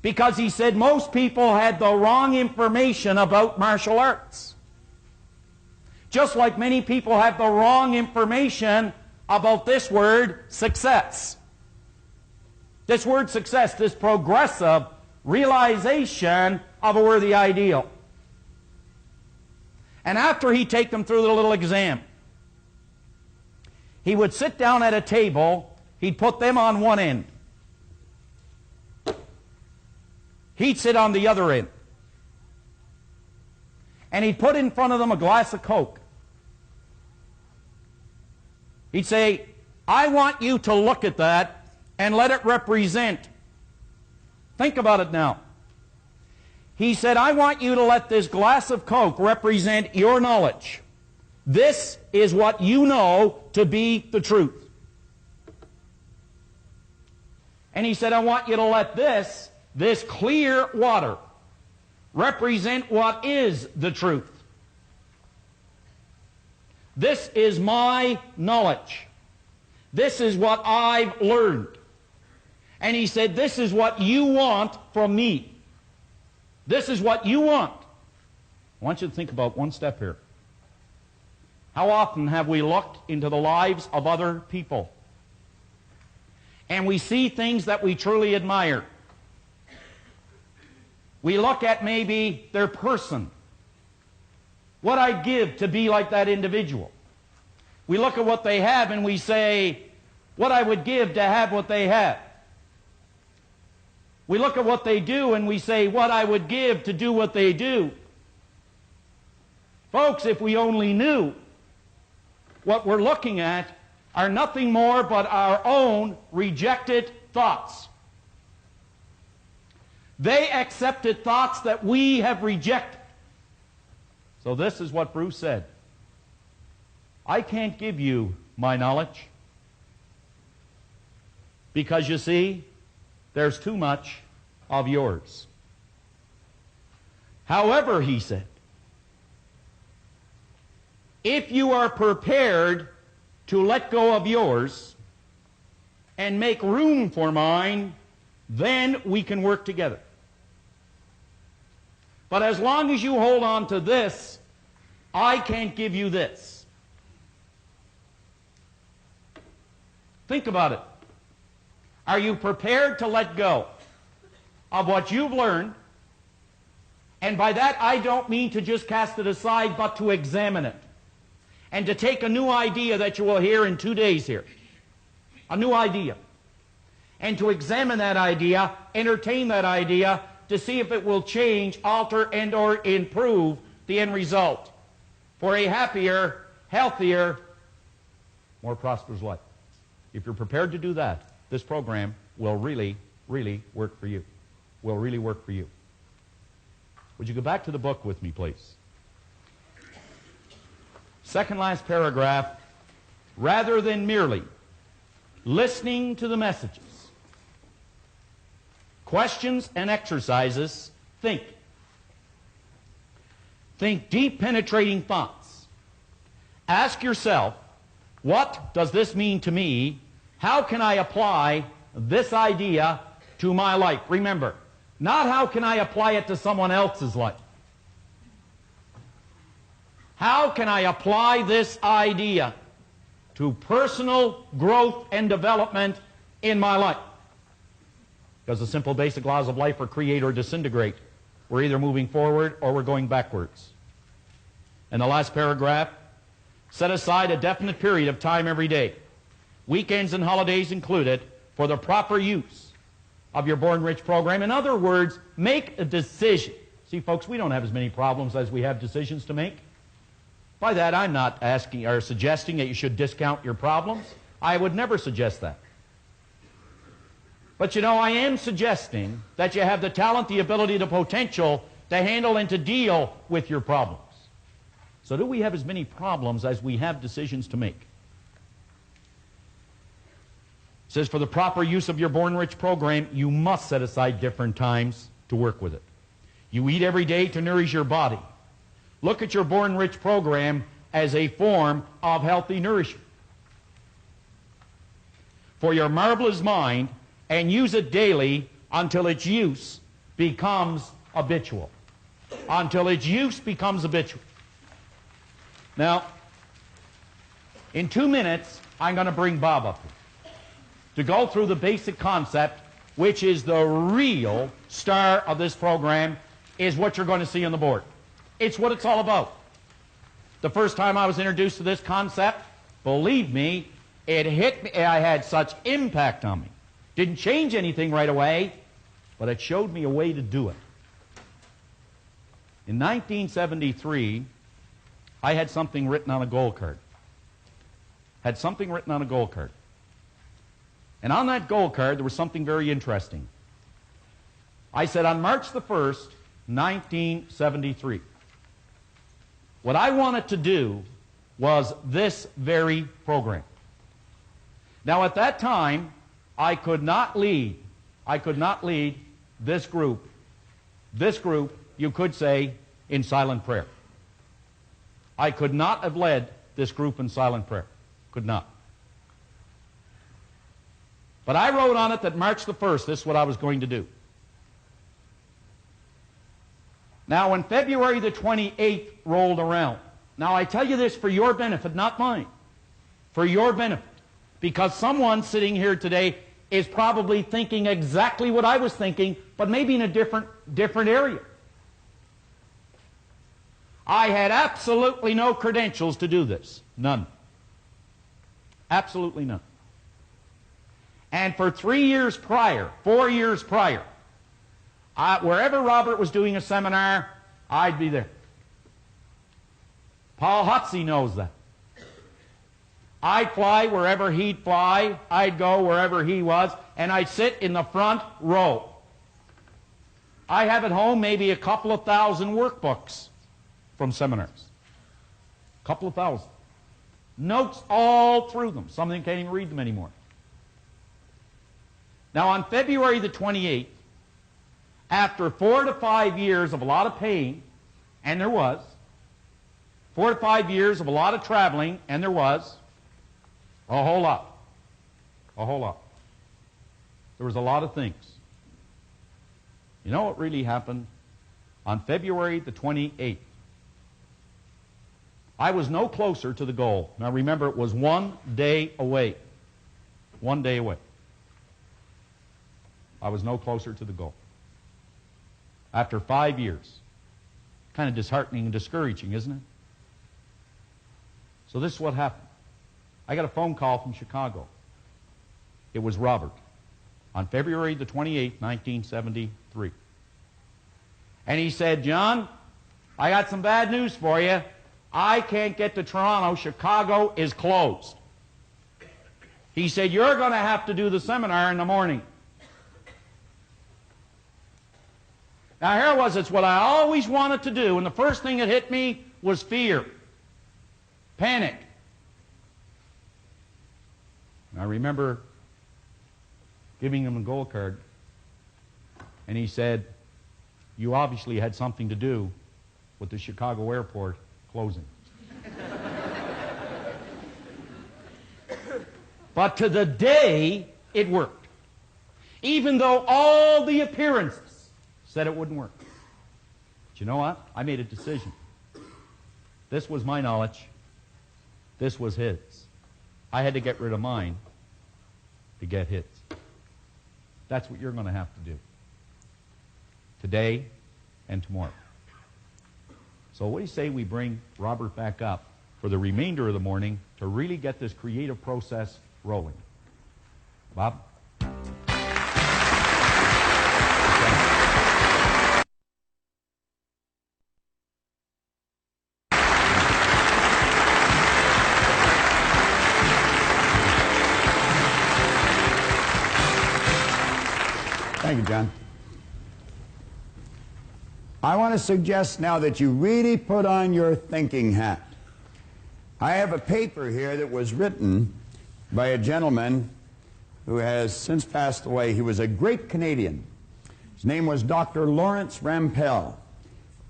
Speaker 4: Because he said most people had the wrong information about martial arts. Just like many people have the wrong information about this word, success. This word success, this progressive realization of a worthy ideal. And after he'd take them through the little exam, he would sit down at a table, he'd put them on one end. He'd sit on the other end. And he'd put in front of them a glass of Coke. He'd say, I want you to look at that and let it represent. Think about it now. He said, I want you to let this glass of Coke represent your knowledge. This is what you know to be the truth. And he said, I want you to let this clear water represent what is the truth. This is my knowledge. This is what I've learned. And he said, this is what you want from me. This is what you want. I want you to think about one step here. How often have we looked into the lives of other people and we see things that we truly admire? We look at maybe their person, what I'd give to be like that individual. We look at what they have and we say, what I would give to have what they have. We look at what they do and we say, what I would give to do what they do. Folks, if we only knew, what we're looking at are nothing more but our own rejected thoughts. They accepted thoughts that we have rejected. So this is what Bruce said. I can't give you my knowledge because, you see, there's too much of yours. However, he said, if you are prepared to let go of yours and make room for mine, then we can work together. But as long as you hold on to this, I can't give you this. Think about it. Are you prepared to let go of what you've learned? And by that, I don't mean to just cast it aside, but to examine it. And to take a new idea that you will hear in 2 days here. A new idea. And to examine that idea, entertain that idea, to see if it will change, alter, and or improve the end result for a happier, healthier, more prosperous life. If you're prepared to do that, this program will really, really work for you. Will really work for you. Would you go back to the book with me, please? Second last paragraph. Rather than merely listening to the messages, questions and exercises, think. Think deep, penetrating thoughts. Ask yourself, what does this mean to me? How can I apply this idea to my life? Remember, not how can I apply it to someone else's life. How can I apply this idea to personal growth and development in my life? Because the simple basic laws of life are create or disintegrate. We're either moving forward or we're going backwards. And the last paragraph, set aside a definite period of time every day, weekends and holidays included, for the proper use of your Born Rich program. In other words, make a decision. See, folks, we don't have as many problems as we have decisions to make. By that, I'm not asking or suggesting that you should discount your problems. I would never suggest that. But you know, I am suggesting that you have the talent, the ability, the potential to handle and to deal with your problems. So do we have as many problems as we have decisions to make? It says, for the proper use of your Born Rich program, you must set aside different times to work with it. You eat every day to nourish your body. Look at your Born Rich program as a form of healthy nourishment for your marvelous mind, and use it daily until its use becomes habitual. Until its use becomes habitual. Now, in 2 minutes, I'm going to bring Bob up to go through the basic concept, which is the real star of this program, is what you're going to see on the board. It's what it's all about. The first time I was introduced to this concept, believe me, it hit me. I had such impact on me. Didn't change anything right away, but it showed me a way to do it. In 1973, I had something written on a goal card. Had something written on a goal card. And on that goal card, there was something very interesting. I said, on March the 1st, 1973, what I wanted to do was this very program. Now, at that time, I could not lead this group, you could say, in silent prayer. I could not have led this group in silent prayer. Could not. But I wrote on it that March the 1st, this is what I was going to do. Now, when February the 28th rolled around, now I tell you this for your benefit, not mine, for your benefit, because someone sitting here today is probably thinking exactly what I was thinking, but maybe in a different area. I had absolutely no credentials to do this. None. Absolutely none. And for 3 years prior, 4 years prior, wherever Robert was doing a seminar, I'd be there. Paul Hutsey knows that. I'd fly wherever he'd fly. I'd go wherever he was, and I'd sit in the front row. I have at home maybe a couple of thousand workbooks from seminars. A couple of thousand. Notes all through them. Some of them can't even read them anymore. Now, on February the 28th, after 4 to 5 years of a lot of pain, and there was, 4 to 5 years of a lot of traveling, and there was, a whole lot. A whole lot. There was a lot of things. You know what really happened? On February the 28th, I was no closer to the goal. Now remember, it was 1 day away. 1 day away. I was no closer to the goal. After 5 years. Kind of disheartening and discouraging, isn't it? So this is what happened. I got a phone call from Chicago. It was Robert on February the 28th, 1973. And he said, John, I got some bad news for you. I can't get to Toronto. Chicago is closed. He said, you're going to have to do the seminar in the morning. Now here it was, it's what I always wanted to do, and the first thing that hit me was fear. Panic. I remember giving him a gold card, and he said, you obviously had something to do with the Chicago airport closing. But to the day, it worked. Even though all the appearances said it wouldn't work. But you know what? I made a decision. This was my knowledge. This was his. I had to get rid of mine to get his. That's what you're going to have to do. Today and tomorrow. So what do you say we bring Robert back up for the remainder of the morning to really get this creative process rolling? Bob?
Speaker 5: Thank you, John. I want to suggest now that you really put on your thinking hat. I have a paper here that was written by a gentleman who has since passed away. He was a great Canadian. His name was Dr. Lawrence Rampell.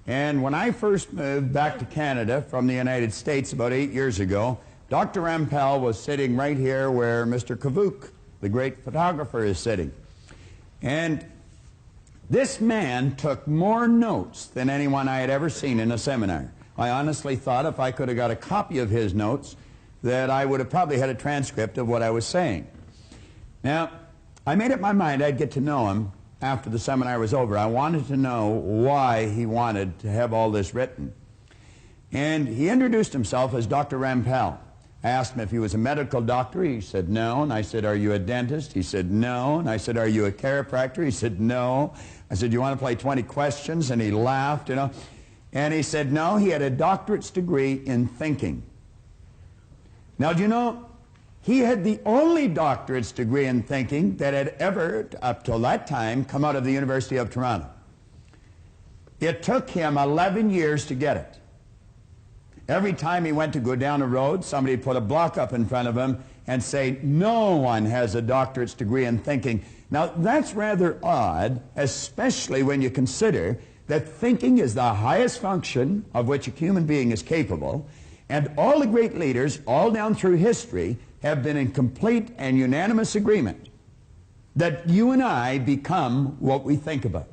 Speaker 5: And when I first moved back to Canada from the United States about 8 years ago, Dr. Rampell was sitting right here where Mr. Kavuk, the great photographer, is sitting. And this man took more notes than anyone I had ever seen in a seminar. I honestly thought if I could have got a copy of his notes that I would have probably had a transcript of what I was saying. Now, I made up my mind I'd get to know him after the seminar was over. I wanted to know why he wanted to have all this written. And he introduced himself as Dr. Rampell. I asked him if he was a medical doctor. He said no. And I said, are you a dentist? He said no. And I said, are you a chiropractor? He said no. I said, do you want to play 20 questions? And he laughed, you know. And he said no, he had a doctorate's degree in thinking. Now, do you know, he had the only doctorate's degree in thinking that had ever, up till that time, come out of the University of Toronto. It took him 11 years to get it. Every time he went to go down a road, somebody put a block up in front of him and say, no one has a doctorate's degree in thinking. Now, that's rather odd, especially when you consider that thinking is the highest function of which a human being is capable, and all the great leaders, all down through history, have been in complete and unanimous agreement that you and I become what we think about.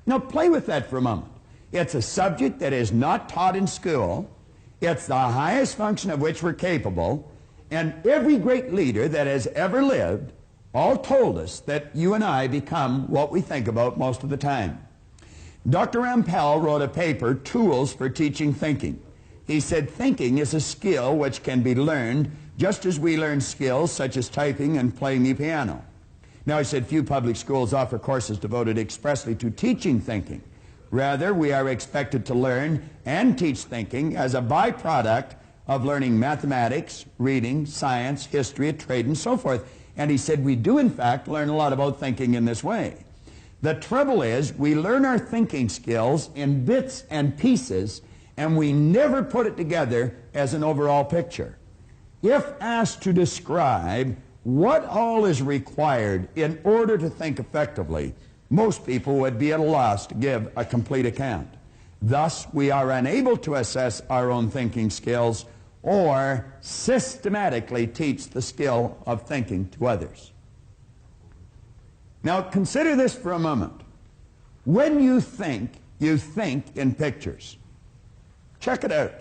Speaker 5: Now, play with that for a moment. It's a subject that is not taught in school. It's the highest function of which we're capable. And every great leader that has ever lived all told us that you and I become what we think about most of the time. Dr. Rampell wrote a paper, Tools for Teaching Thinking. He said thinking is a skill which can be learned just as we learn skills such as typing and playing the piano. Now, he said few public schools offer courses devoted expressly to teaching thinking. Rather, we are expected to learn and teach thinking as a byproduct of learning mathematics, reading, science, history, trade, and so forth. And he said we do, in fact, learn a lot about thinking in this way. The trouble is, we learn our thinking skills in bits and pieces, and we never put it together as an overall picture. If asked to describe what all is required in order to think effectively, most people would be at a loss to give a complete account. Thus, we are unable to assess our own thinking skills or systematically teach the skill of thinking to others. Now, consider this for a moment. When you think in pictures. Check it out.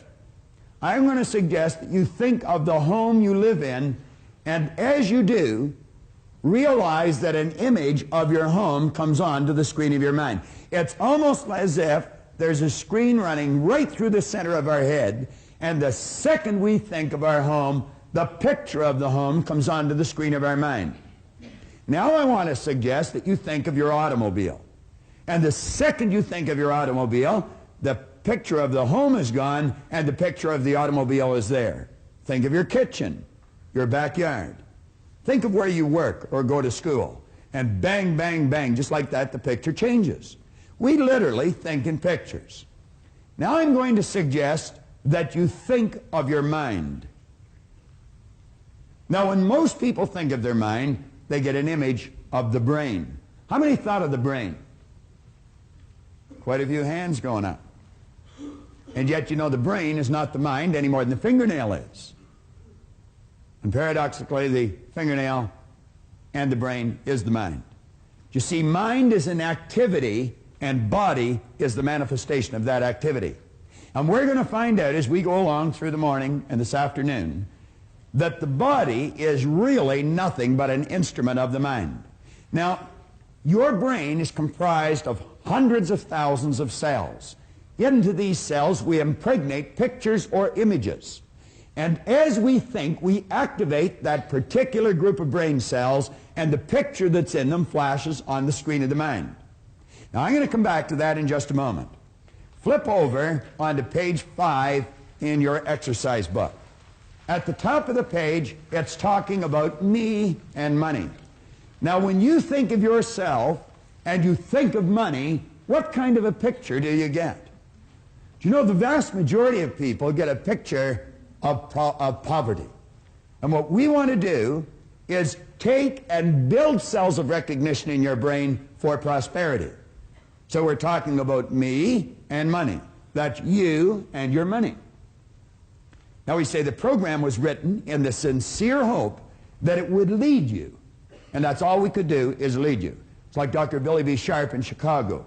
Speaker 5: I'm going to suggest that you think of the home you live in, and as you do, realize that an image of your home comes onto the screen of your mind. It's almost as if there's a screen running right through the center of our head, and the second we think of our home, the picture of the home comes onto the screen of our mind. Now I want to suggest that you think of your automobile. And the second you think of your automobile, the picture of the home is gone and the picture of the automobile is there. Think of your kitchen, your backyard. Think of where you work or go to school. And bang, bang, bang, just like that, the picture changes. We literally think in pictures. Now I'm going to suggest that you think of your mind. Now when most people think of their mind, they get an image of the brain. How many thought of the brain? Quite a few hands going up. And yet you know the brain is not the mind any more than the fingernail is. And paradoxically, the fingernail and the brain is the mind. You see, mind is an activity and body is the manifestation of that activity. And we're going to find out as we go along through the morning and this afternoon that the body is really nothing but an instrument of the mind. Now, your brain is comprised of hundreds of thousands of cells. Into these cells we impregnate pictures or images. And as we think, we activate that particular group of brain cells, and the picture that's in them flashes on the screen of the mind. Now I'm going to come back to that in just a moment. Flip over onto page 5 in your exercise book. At the top of the page, it's talking about me and money. Now when you think of yourself and you think of money, what kind of a picture do you get? Do you know the vast majority of people get a picture of poverty? And what we want to do is take and build cells of recognition in your brain for prosperity. So we're talking about me and money. That's you and your money. Now we say the program was written in the sincere hope that it would lead you. And that's all we could do is lead you. It's like Dr. Billy B. Sharp in Chicago.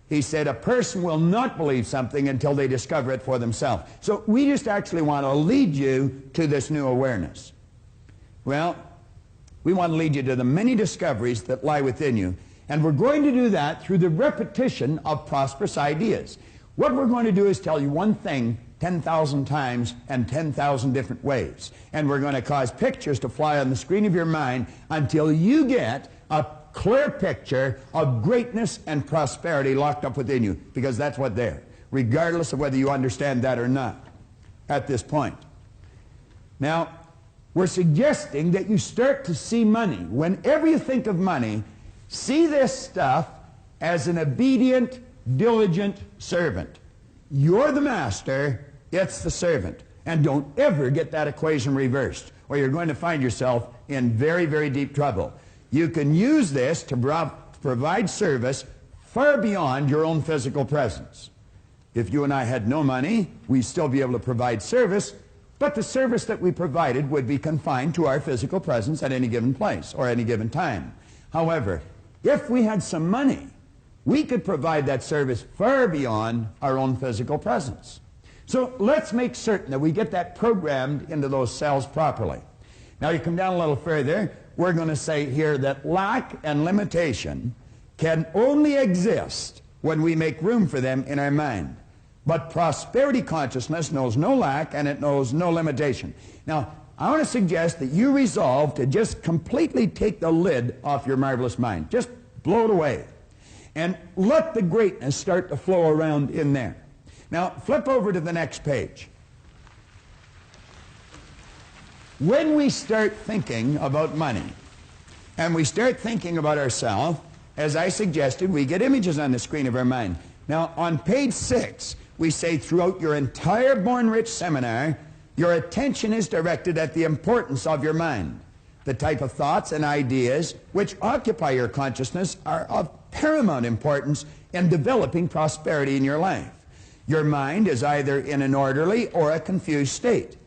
Speaker 5: He said a person will not believe something until they discover it for themselves. So we just actually want to lead you to this new awareness. Well, we want to lead you to the many discoveries that lie within you. And we're going to do that through the repetition of prosperous ideas. What we're going to do is tell you one thing 10,000 times and 10,000 different ways. And we're going to cause pictures to fly on the screen of your mind until you get a clear picture of greatness and prosperity locked up within you, because that's what they're, regardless of whether you understand that or not at this point. Now, we're suggesting that you start to see money. Whenever you think of money, see this stuff as an obedient, diligent servant. You're the master, it's the servant. And don't ever get that equation reversed, or you're going to find yourself in very, very deep trouble. You can use this to provide service far beyond your own physical presence. If you and I had no money, we'd still be able to provide service, but the service that we provided would be confined to our physical presence at any given place or any given time. However, if we had some money, we could provide that service far beyond our own physical presence. So let's make certain that we get that programmed into those cells properly. Now you come down a little further, we're going to say here that lack and limitation can only exist when we make room for them in our mind. But prosperity consciousness knows no lack and it knows no limitation. Now, I want to suggest that you resolve to just completely take the lid off your marvelous mind. Just blow it away. And let the greatness start to flow around in there. Now, flip over to the next page. When we start thinking about money, and we start thinking about ourselves, as I suggested, we get images on the screen of our mind. Now, on page 6, we say throughout your entire Born Rich seminar, your attention is directed at the importance of your mind. The type of thoughts and ideas which occupy your consciousness are of paramount importance in developing prosperity in your life. Your mind is either in an orderly or a confused state.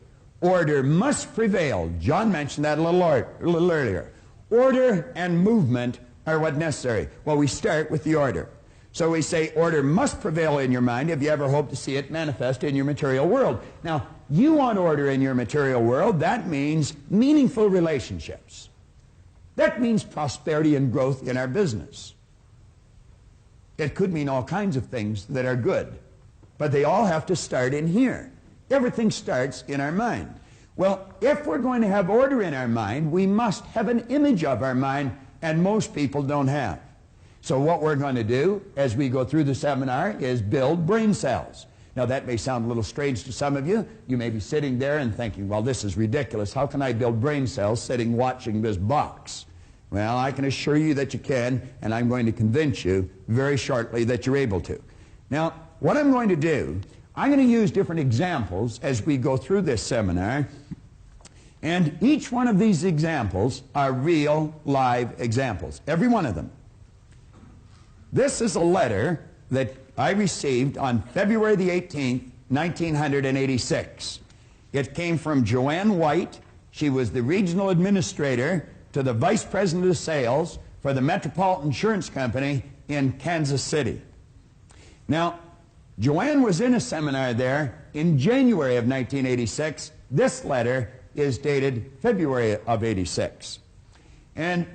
Speaker 5: Order must prevail. John mentioned that a little earlier. Order and movement are what necessary. Well, we start with the order. So we say order must prevail in your mind if you ever hope to see it manifest in your material world. Now, you want order in your material world. That means meaningful relationships. That means prosperity and growth in our business. It could mean all kinds of things that are good, but they all have to start in here. Everything starts in our mind. Well, if we're going to have order in our mind, we must have an image of our mind, and most people don't have. So what we're going to do as we go through the seminar is build brain cells. Now that may sound a little strange to some of you. You may be sitting there and thinking, well, this is ridiculous. How can I build brain cells sitting watching this box? Well, I can assure you that you can, and I'm going to convince you very shortly that you're able to. Now, what I'm going to do, I'm going to use different examples as we go through this seminar, and each one of these examples are real, live examples, every one of them. This is a letter that I received on February the 18th, 1986. It came from Joanne White. She was the regional administrator to the vice president of sales for the Metropolitan Insurance Company in Kansas City. Now, Joanne was in a seminar there in January of 1986. This letter is dated February of 86. And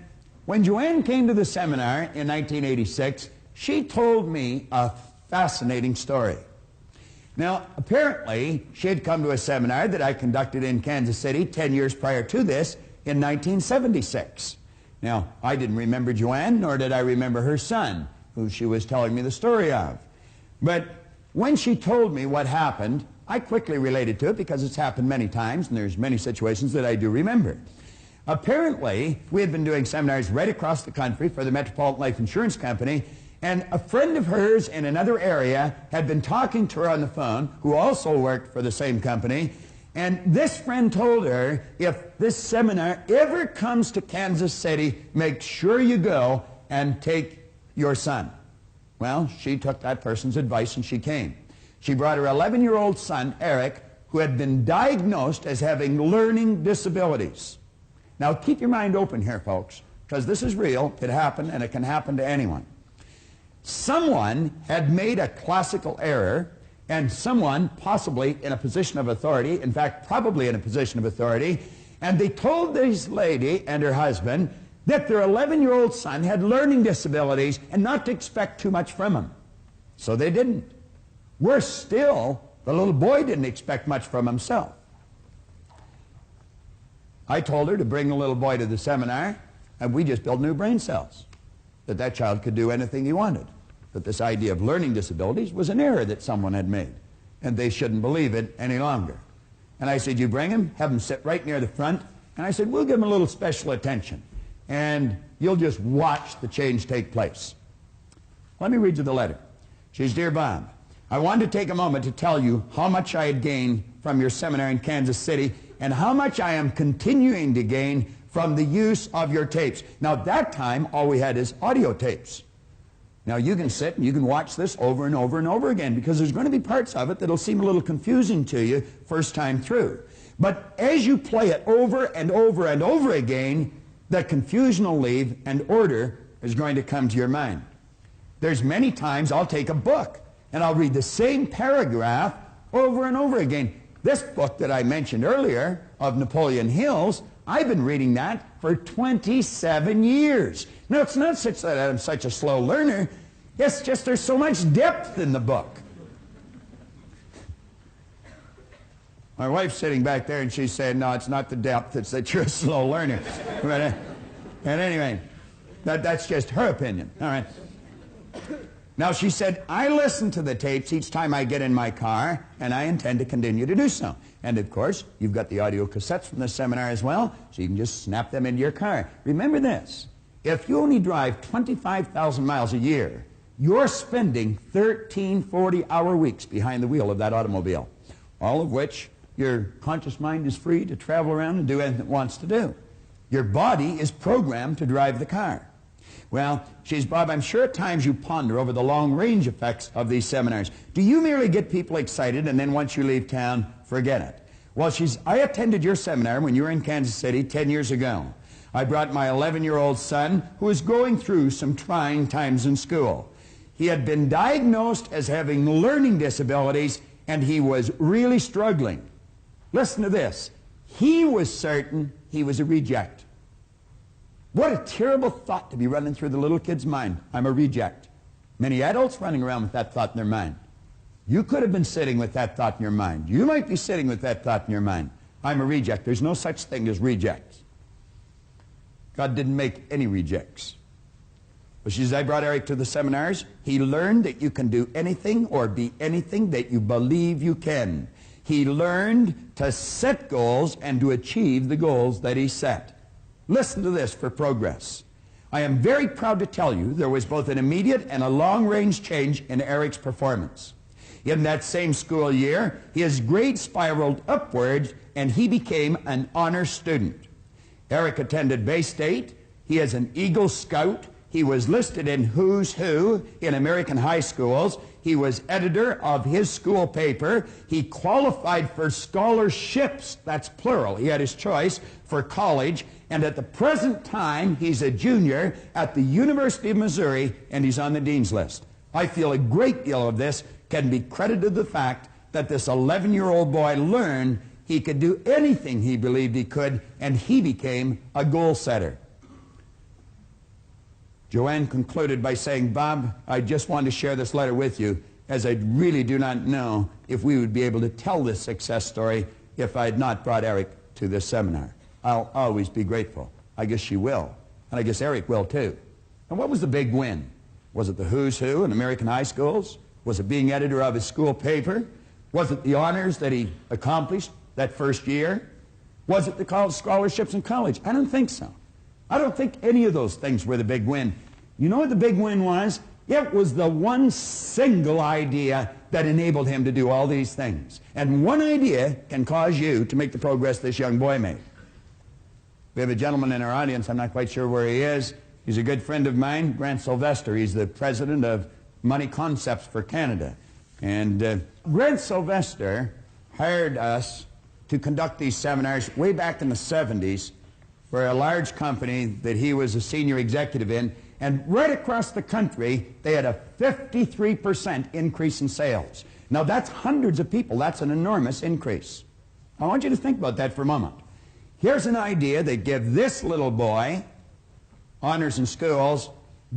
Speaker 5: when Joanne came to the seminar in 1986, she told me a fascinating story. Now, apparently, she had come to a seminar that I conducted in Kansas City 10 years prior to this in 1976. Now, I didn't remember Joanne, nor did I remember her son, who she was telling me the story of. But when she told me what happened, I quickly related to it because it's happened many times, and there's many situations that I do remember. Apparently, we had been doing seminars right across the country for the Metropolitan Life Insurance Company, and a friend of hers in another area had been talking to her on the phone, who also worked for the same company, and this friend told her, if this seminar ever comes to Kansas City, make sure you go and take your son. Well, she took that person's advice and she came. She brought her 11-year-old son, Eric, who had been diagnosed as having learning disabilities. Now, keep your mind open here, folks, because this is real. It happened, and it can happen to anyone. Someone had made a classical error, and someone possibly in a position of authority, in fact, probably in a position of authority, and they told this lady and her husband that their 11-year-old son had learning disabilities and not to expect too much from him. So they didn't. Worse still, the little boy didn't expect much from himself. I told her to bring the little boy to the seminar, and we just built new brain cells, that child could do anything he wanted, that this idea of learning disabilities was an error that someone had made, and they shouldn't believe it any longer. And I said, you bring him, have him sit right near the front, and I said, we'll give him a little special attention, and you'll just watch the change take place. Let me read you the letter. She says, Dear Bob, I wanted to take a moment to tell you how much I had gained from your seminar in Kansas City and how much I am continuing to gain from the use of your tapes. Now, at that time, all we had is audio tapes. Now, you can sit and you can watch this over and over and over again because there's going to be parts of it that'll seem a little confusing to you first time through. But as you play it over and over and over again, the confusion will leave and order is going to come to your mind. There's many times I'll take a book and I'll read the same paragraph over and over again. This book that I mentioned earlier of Napoleon Hill's, I've been reading that for 27 years. Now, it's not such that I'm such a slow learner. It's just there's so much depth in the book. My wife's sitting back there and she's saying, no, it's not the depth, it's that you're a slow learner. But, and anyway, that's just her opinion. All right. Now, she said, I listen to the tapes each time I get in my car, and I intend to continue to do so. And, of course, you've got the audio cassettes from the seminar as well, so you can just snap them into your car. Remember this. If you only drive 25,000 miles a year, you're spending 13 40-hour weeks behind the wheel of that automobile, all of which your conscious mind is free to travel around and do anything it wants to do. Your body is programmed to drive the car. Well, she says, Bob, I'm sure at times you ponder over the long-range effects of these seminars. Do you merely get people excited and then once you leave town, forget it? Well, I attended your seminar when you were in Kansas City 10 years ago. I brought my 11-year-old son who was going through some trying times in school. He had been diagnosed as having learning disabilities and he was really struggling. Listen to this. He was certain he was a reject. What a terrible thought to be running through the little kid's mind. I'm a reject. Many adults running around with that thought in their mind. You could have been sitting with that thought in your mind. You might be sitting with that thought in your mind. I'm a reject. There's no such thing as rejects. God didn't make any rejects. But she says, I brought Eric to the seminars. He learned that you can do anything or be anything that you believe you can. He learned to set goals and to achieve the goals that he set. Listen to this for progress. I am very proud to tell you there was both an immediate and a long-range change in Eric's performance. In that same school year, his grades spiraled upwards and he became an honor student. Eric attended Bay State. He is an Eagle Scout. He was listed in Who's Who in American high schools. He was editor of his school paper. He qualified for scholarships, that's plural. He had his choice for college. And at the present time, he's a junior at the University of Missouri, and he's on the dean's list. I feel a great deal of this can be credited to the fact that this 11-year-old boy learned he could do anything he believed he could, and he became a goal setter. Joanne concluded by saying, Bob, I just wanted to share this letter with you, as I really do not know if we would be able to tell this success story if I had not brought Eric to this seminar. I'll always be grateful. I guess she will, and I guess Eric will too. And what was the big win? Was it the Who's Who in American high schools? Was it being editor of his school paper? Was it the honors that he accomplished that first year? Was it the college scholarships in college? I don't think so. I don't think any of those things were the big win. You know what the big win was? It was the one single idea that enabled him to do all these things. And one idea can cause you to make the progress this young boy made. We have a gentleman in our audience, I'm not quite sure where he is. He's a good friend of mine, Grant Sylvester. He's the president of Money Concepts for Canada. And Grant Sylvester hired us to conduct these seminars way back in the 70s for a large company that he was a senior executive in. And right across the country, they had a 53% increase in sales. Now, that's hundreds of people. That's an enormous increase. I want you to think about that for a moment. Here's an idea that gave this little boy honors in schools,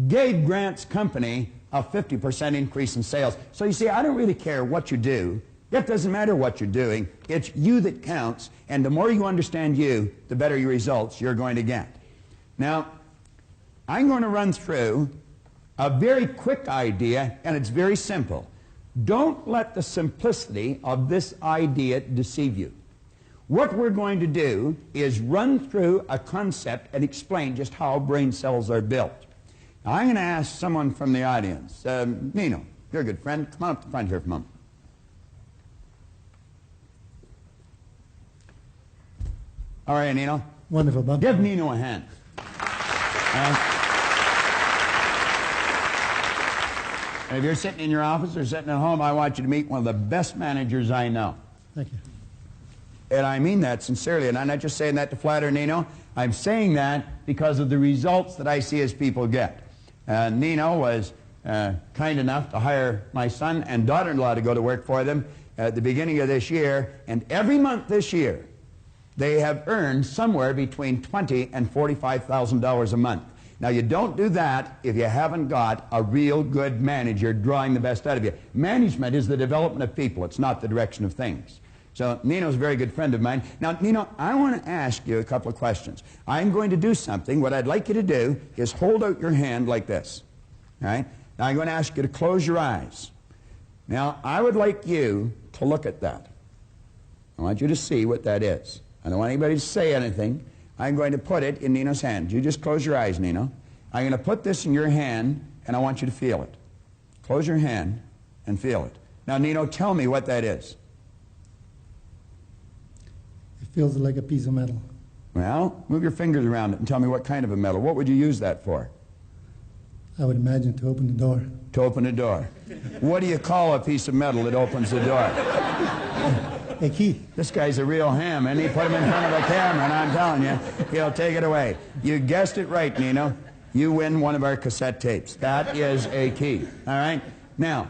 Speaker 5: gave Grant's company a 50% increase in sales. So you see, I don't really care what you do. It doesn't matter what you're doing. It's you that counts, and the more you understand you, the better your results you're going to get. Now, I'm going to run through a very quick idea, and it's very simple. Don't let the simplicity of this idea deceive you. What we're going to do is run through a concept and explain just how brain cells are built. Now, I'm going to ask someone from the audience. Nino, you're a good friend. Come on up to the front here for a moment. All right, Nino.
Speaker 7: Wonderful, Bob.
Speaker 5: Give Nino a hand. And if you're sitting in your office or sitting at home, I want you to meet one of the best managers I know.
Speaker 7: Thank you.
Speaker 5: And I mean that sincerely, and I'm not just saying that to flatter Nino. I'm saying that because of the results that I see as people get. Nino was kind enough to hire my son and daughter-in-law to go to work for them at the beginning of this year, and every month this year, they have earned somewhere between $20,000 and $45,000 a month. Now, you don't do that if you haven't got a real good manager drawing the best out of you. Management is the development of people. It's not the direction of things. So Nino's a very good friend of mine. Now, Nino, I want to ask you a couple of questions. I'm going to do something. What I'd like you to do is hold out your hand like this. All right? Now, I'm going to ask you to close your eyes. Now, I would like you to look at that. I want you to see what that is. I don't want anybody to say anything. I'm going to put it in Nino's hand. You just close your eyes, Nino. I'm going to put this in your hand, and I want you to feel it. Close your hand and feel it. Now, Nino, tell me what that is.
Speaker 7: It feels like a piece of metal.
Speaker 5: Well, move your fingers around it and tell me what kind of a metal. What would you use that for?
Speaker 7: I would imagine to open the door.
Speaker 5: To open a door. What do you call a piece of metal that opens the door?
Speaker 7: A key.
Speaker 5: This guy's a real ham, and he put him in front of the camera, and I'm telling you, he'll take it away. You guessed it right, Nino. You win one of our cassette tapes. That is a key. All right? Now,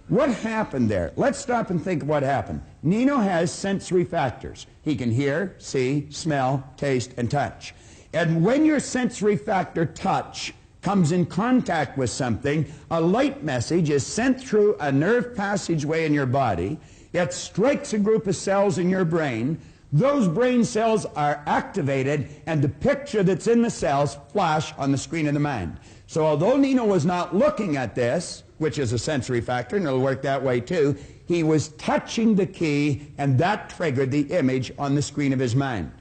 Speaker 5: what happened there? Let's stop and think of what happened. Nino has sensory factors. He can hear, see, smell, taste, and touch. And when your sensory factor touch comes in contact with something, a light message is sent through a nerve passageway in your body. It strikes a group of cells in your brain. Those brain cells are activated, and the picture that's in the cells flash on the screen of the mind. So although Nino was not looking at this, which is a sensory factor, and it'll work that way too, he was touching the key, and that triggered the image on the screen of his mind.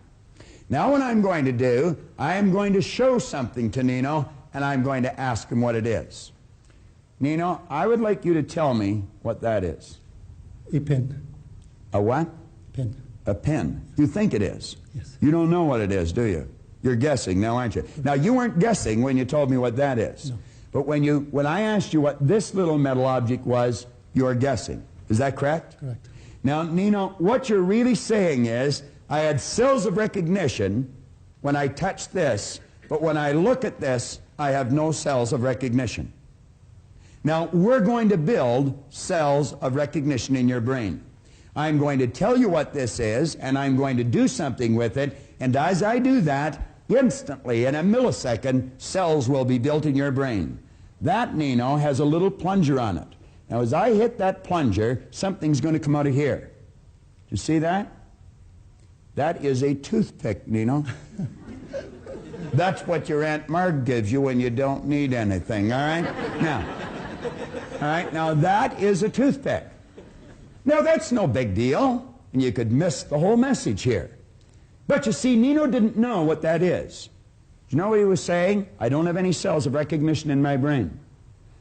Speaker 5: Now what I'm going to do, I am going to show something to Nino, and I'm going to ask him what it is. Nino, I would like you to tell me what that is.
Speaker 7: A pen.
Speaker 5: A what?
Speaker 7: Pen.
Speaker 5: A pen. You think it is?
Speaker 7: Yes.
Speaker 5: You don't know what it is, do you? You're guessing now, aren't you? Now, you weren't guessing when you told me what that is.
Speaker 7: No.
Speaker 5: But when I asked you what this little metal object was, you were guessing. Is that correct?
Speaker 7: Correct.
Speaker 5: Now, Nino, what you're really saying is, I had cells of recognition when I touched this, but when I look at this, I have no cells of recognition. Now, we're going to build cells of recognition in your brain. I'm going to tell you what this is, and I'm going to do something with it, and as I do that, instantly, in a millisecond, cells will be built in your brain. That, Nino, has a little plunger on it. Now, as I hit that plunger, something's going to come out of here. You see that? That is a toothpick, Nino. That's what your Aunt Marg gives you when you don't need anything, all right? Now, that is a toothpick. Now, that's no big deal, and you could miss the whole message here. But you see, Nino didn't know what that is. Do you know what he was saying? I don't have any cells of recognition in my brain.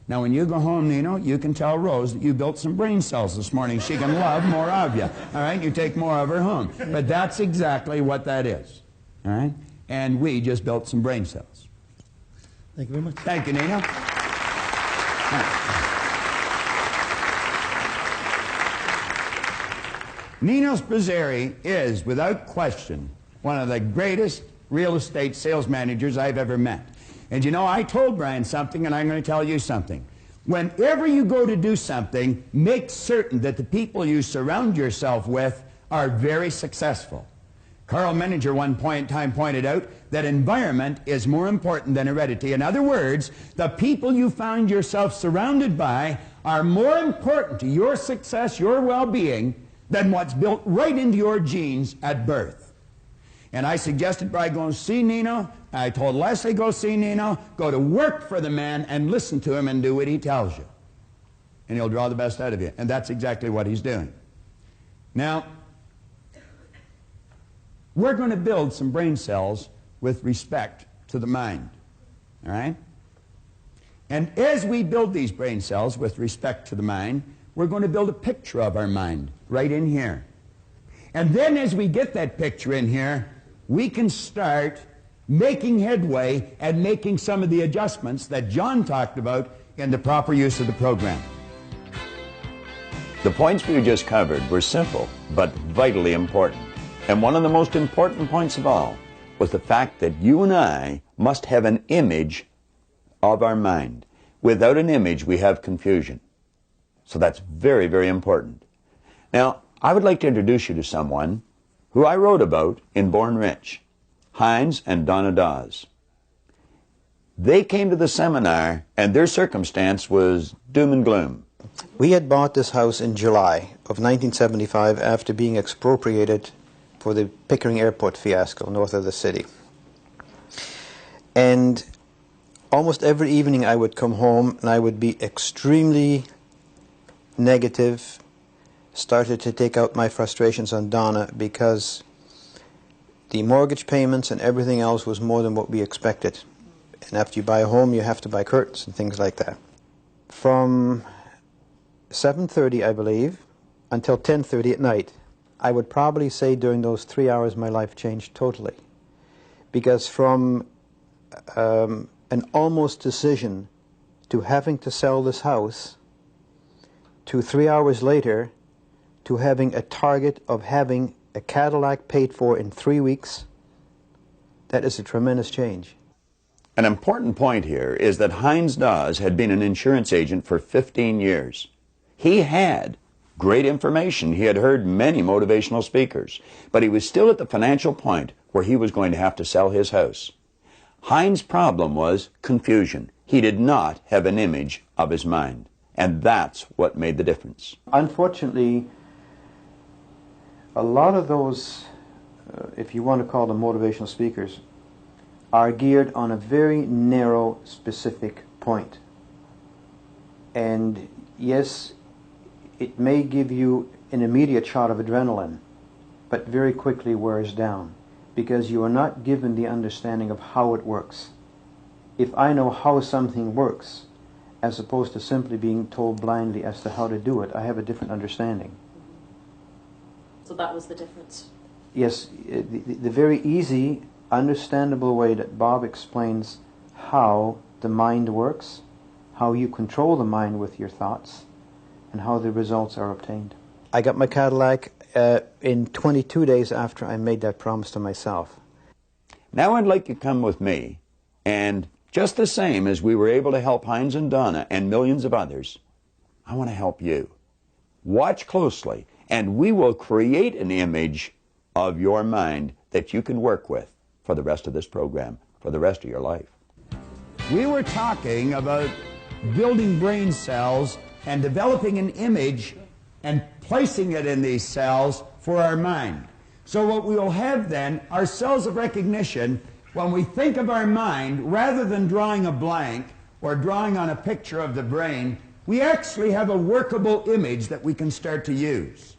Speaker 5: Now, when you go home, Nino, you can tell Rose that you built some brain cells this morning. She can love more of you, all right? You take more of her home. But that's exactly what that is, all right? And we just built some brain cells.
Speaker 7: Thank you very much.
Speaker 5: Thank you, Nino. Nino Sprizzeri is, without question, one of the greatest real estate sales managers I've ever met. And you know, I told Brian something, and I'm going to tell you something. Whenever you go to do something, make certain that the people you surround yourself with are very successful. Carl Menninger one point in time pointed out that environment is more important than heredity. In other words, the people you find yourself surrounded by are more important to your success, your well-being, than what's built right into your genes at birth. And I suggested Brian go and see Nino. I told Leslie, go see Nino, go to work for the man and listen to him and do what he tells you. And he'll draw the best out of you. And that's exactly what he's doing. Now, we're going to build some brain cells with respect to the mind. All right? And as we build these brain cells with respect to the mind, we're going to build a picture of our mind right in here. And then as we get that picture in here, we can start making headway and making some of the adjustments that John talked about in the proper use of the program.
Speaker 2: The points we just covered were simple, but vitally important. And one of the most important points of all was the fact that you and I must have an image of our mind. Without an image, we have confusion. So that's very, very important. Now, I would like to introduce you to someone who I wrote about in Born Rich, Heinz and Donna Dawes. They came to the seminar, and their circumstance was doom and gloom.
Speaker 8: We had bought this house in July of 1975 after being expropriated for the Pickering Airport fiasco north of the city. And almost every evening I would come home and I would be extremely negative, started to take out my frustrations on Donna because the mortgage payments and everything else was more than what we expected. And after you buy a home, you have to buy curtains and things like that. From 7:30, I believe, until 10:30 at night, I would probably say during those 3 hours my life changed totally. Because from an almost decision to having to sell this house to 3 hours later to having a target of having a Cadillac paid for in 3 weeks, that is a tremendous change.
Speaker 2: An important point here is that Heinz Dawes had been an insurance agent for 15 years. He had great information. He had heard many motivational speakers, but he was still at the financial point where he was going to have to sell his house. Heinz's problem was confusion. He did not have an image of his mind, and that's what made the difference.
Speaker 8: Unfortunately, a lot of those, if you want to call them motivational speakers, are geared on a very narrow, specific point. And yes, it may give you an immediate shot of adrenaline, but very quickly wears down, because you are not given the understanding of how it works. If I know how something works, as opposed to simply being told blindly as to how to do it, I have a different understanding.
Speaker 9: So that was the difference?
Speaker 8: Yes, the very easy, understandable way that Bob explains how the mind works, how you control the mind with your thoughts, and how the results are obtained. I got my Cadillac in 22 days after I made that promise to myself.
Speaker 2: Now I'd like you to come with me, and just the same as we were able to help Heinz and Donna and millions of others, I want to help you. Watch closely, and we will create an image of your mind that you can work with for the rest of this program, for the rest of your life.
Speaker 5: We were talking about building brain cells and developing an image and placing it in these cells for our mind. So what we will have then are cells of recognition. When we think of our mind, rather than drawing a blank or drawing on a picture of the brain, we actually have a workable image that we can start to use.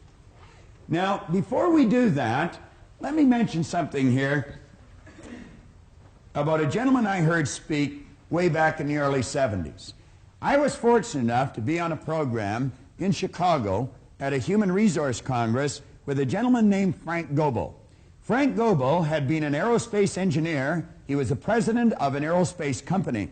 Speaker 5: Now, before we do that, let me mention something here about a gentleman I heard speak way back in the early 70s. I was fortunate enough to be on a program in Chicago at a Human Resource Congress with a gentleman named Frank Goebel. Frank Goebel had been an aerospace engineer. He was the president of an aerospace company.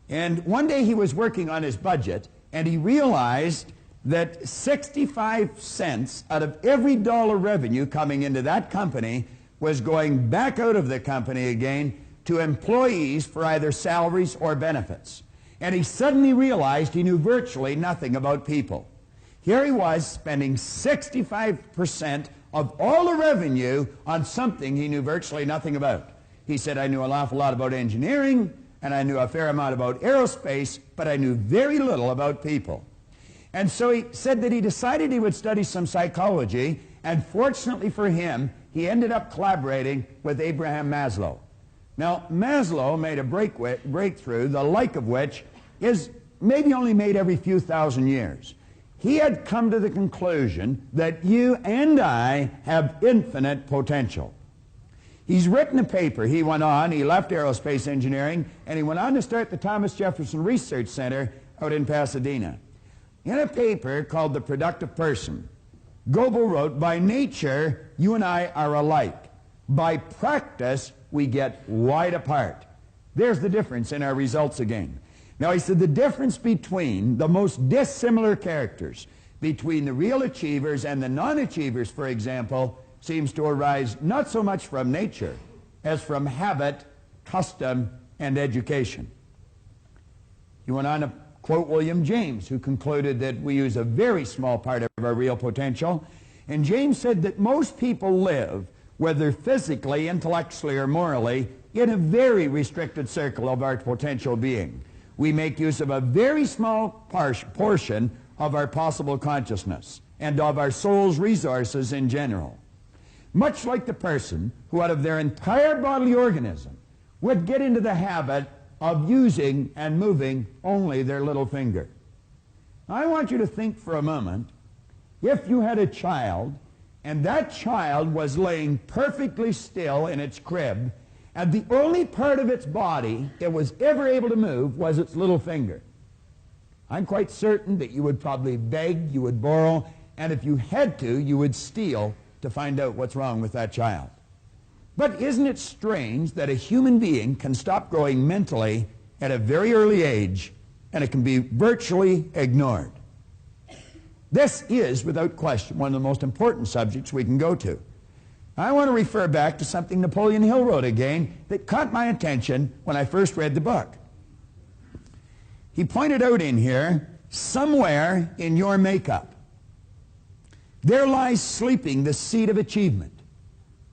Speaker 5: And one day he was working on his budget, and he realized that 65 cents out of every dollar revenue coming into that company was going back out of the company again to employees for either salaries or benefits. And he suddenly realized he knew virtually nothing about people. Here he was spending 65% of all the revenue on something he knew virtually nothing about. He said, I knew an awful lot about engineering, and I knew a fair amount about aerospace, but I knew very little about people. And so he said that he decided he would study some psychology, and fortunately for him, he ended up collaborating with Abraham Maslow. Now, Maslow made a breakthrough, the like of which is maybe only made every few thousand years. He had come to the conclusion that you and I have infinite potential. He's written a paper. He left aerospace engineering, and he went on to start the Thomas Jefferson Research Center out in Pasadena. In a paper called The Productive Person, Goebel wrote, by nature, you and I are alike. By practice, we get wide apart. There's the difference in our results again. Now, he said the difference between the most dissimilar characters, between the real achievers and the non-achievers, for example, seems to arise not so much from nature as from habit, custom, and education. He went on to quote William James, who concluded that we use a very small part of our real potential. And James said that most people live, whether physically, intellectually, or morally, in a very restricted circle of our potential being. We make use of a very small portion of our possible consciousness and of our soul's resources in general. Much like the person who out of their entire bodily organism would get into the habit of using and moving only their little finger. I want you to think for a moment, if you had a child and that child was laying perfectly still in its crib, and the only part of its body it was ever able to move was its little finger, I'm quite certain that you would probably beg, you would borrow, and if you had to, you would steal to find out what's wrong with that child. But isn't it strange that a human being can stop growing mentally at a very early age and it can be virtually ignored. This is, without question, one of the most important subjects we can go to. I want to refer back to something Napoleon Hill wrote again that caught my attention when I first read the book. He pointed out in here, somewhere in your makeup, there lies sleeping the seed of achievement,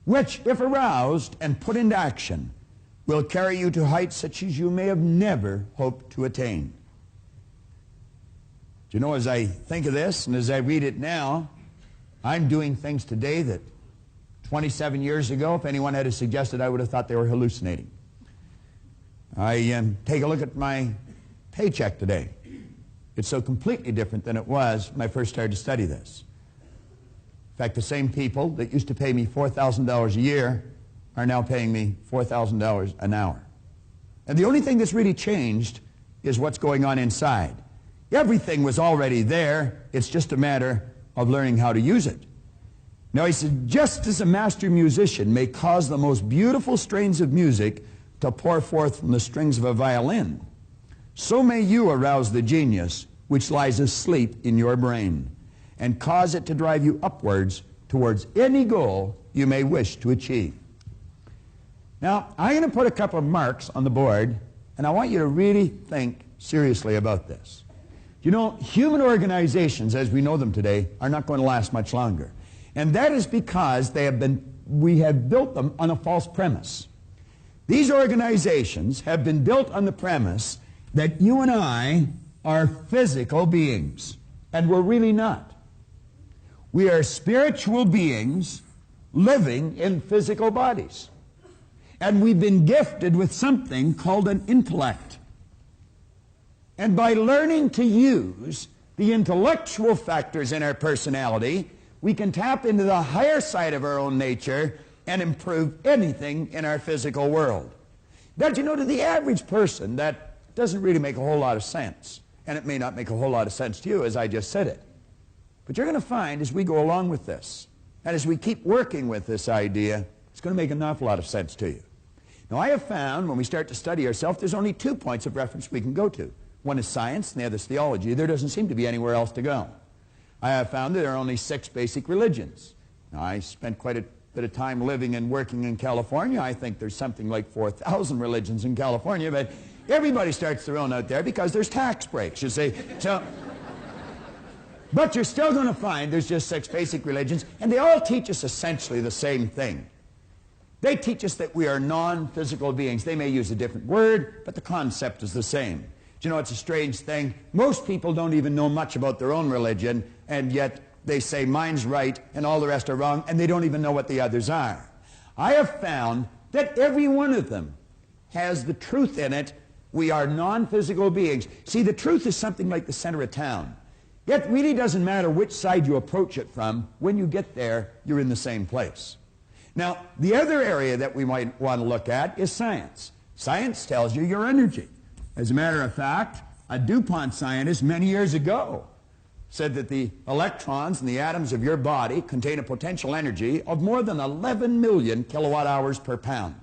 Speaker 5: which, if aroused and put into action, will carry you to heights such as you may have never hoped to attain. Do you know, as I think of this and as I read it now, I'm doing things today that 27 years ago, if anyone had suggested, I would have thought they were hallucinating. I take a look at my paycheck today. It's so completely different than it was when I first started to study this. In fact, the same people that used to pay me $4,000 a year are now paying me $4,000 an hour. And the only thing that's really changed is what's going on inside. Everything was already there. It's just a matter of learning how to use it. Now, he said, just as a master musician may cause the most beautiful strains of music to pour forth from the strings of a violin, so may you arouse the genius which lies asleep in your brain and cause it to drive you upwards towards any goal you may wish to achieve. Now, I'm going to put a couple of marks on the board, and I want you to really think seriously about this. You know, human organizations, as we know them today, are not going to last much longer. And that is because we have built them on a false premise. These organizations have been built on the premise that you and I are physical beings, and we're really not. We are spiritual beings living in physical bodies. And we've been gifted with something called an intellect. And by learning to use the intellectual factors in our personality, we can tap into the higher side of our own nature and improve anything in our physical world. But you know, to the average person, that doesn't really make a whole lot of sense. And it may not make a whole lot of sense to you, as I just said it. But you're going to find, as we go along with this, and as we keep working with this idea, it's going to make an awful lot of sense to you. Now, I have found, when we start to study ourselves, there's only 2 points of reference we can go to. One is science, and the other is theology. There doesn't seem to be anywhere else to go. I have found that there are only 6 basic religions. Now, I spent quite a bit of time living and working in California. I think there's something like 4,000 religions in California, but everybody starts their own out there because there's tax breaks, you see. So, but you're still going to find there's just 6 basic religions, and they all teach us essentially the same thing. They teach us that we are non-physical beings. They may use a different word, but the concept is the same. You know, it's a strange thing. Most people don't even know much about their own religion, and yet they say mine's right and all the rest are wrong, and they don't even know what the others are. I have found that every one of them has the truth in it. We are non-physical beings. See, the truth is something like the center of town. It really doesn't matter which side you approach it from. When you get there, you're in the same place. Now, the other area that we might want to look at is science. Science tells you your energy. As a matter of fact, a DuPont scientist many years ago said that the electrons and the atoms of your body contain a potential energy of more than 11 million kilowatt hours per pound.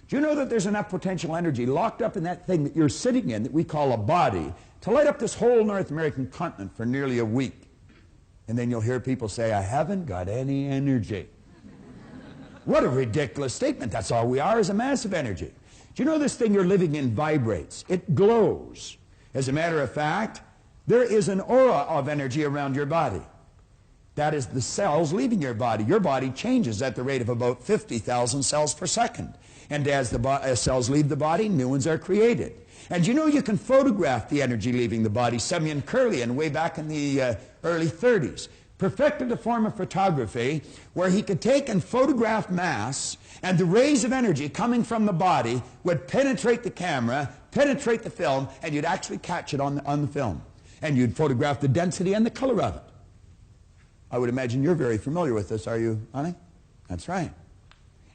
Speaker 5: Do you know that there's enough potential energy locked up in that thing that you're sitting in that we call a body to light up this whole North American continent for nearly a week? And then you'll hear people say, I haven't got any energy. What a ridiculous statement. That's all we are, is a mass of energy. Do you know this thing you're living in vibrates? It glows. As a matter of fact, there is an aura of energy around your body. That is the cells leaving your body. Your body changes at the rate of about 50,000 cells per second. And as cells leave the body, new ones are created. And you know you can photograph the energy leaving the body. Semyon Kurlian, way back in the early 30s, perfected a form of photography where he could take and photograph mass, and the rays of energy coming from the body would penetrate the camera, penetrate the film, and you'd actually catch it on the film. And you'd photograph the density and the color of it. I would imagine you're very familiar with this, are you, honey? That's right.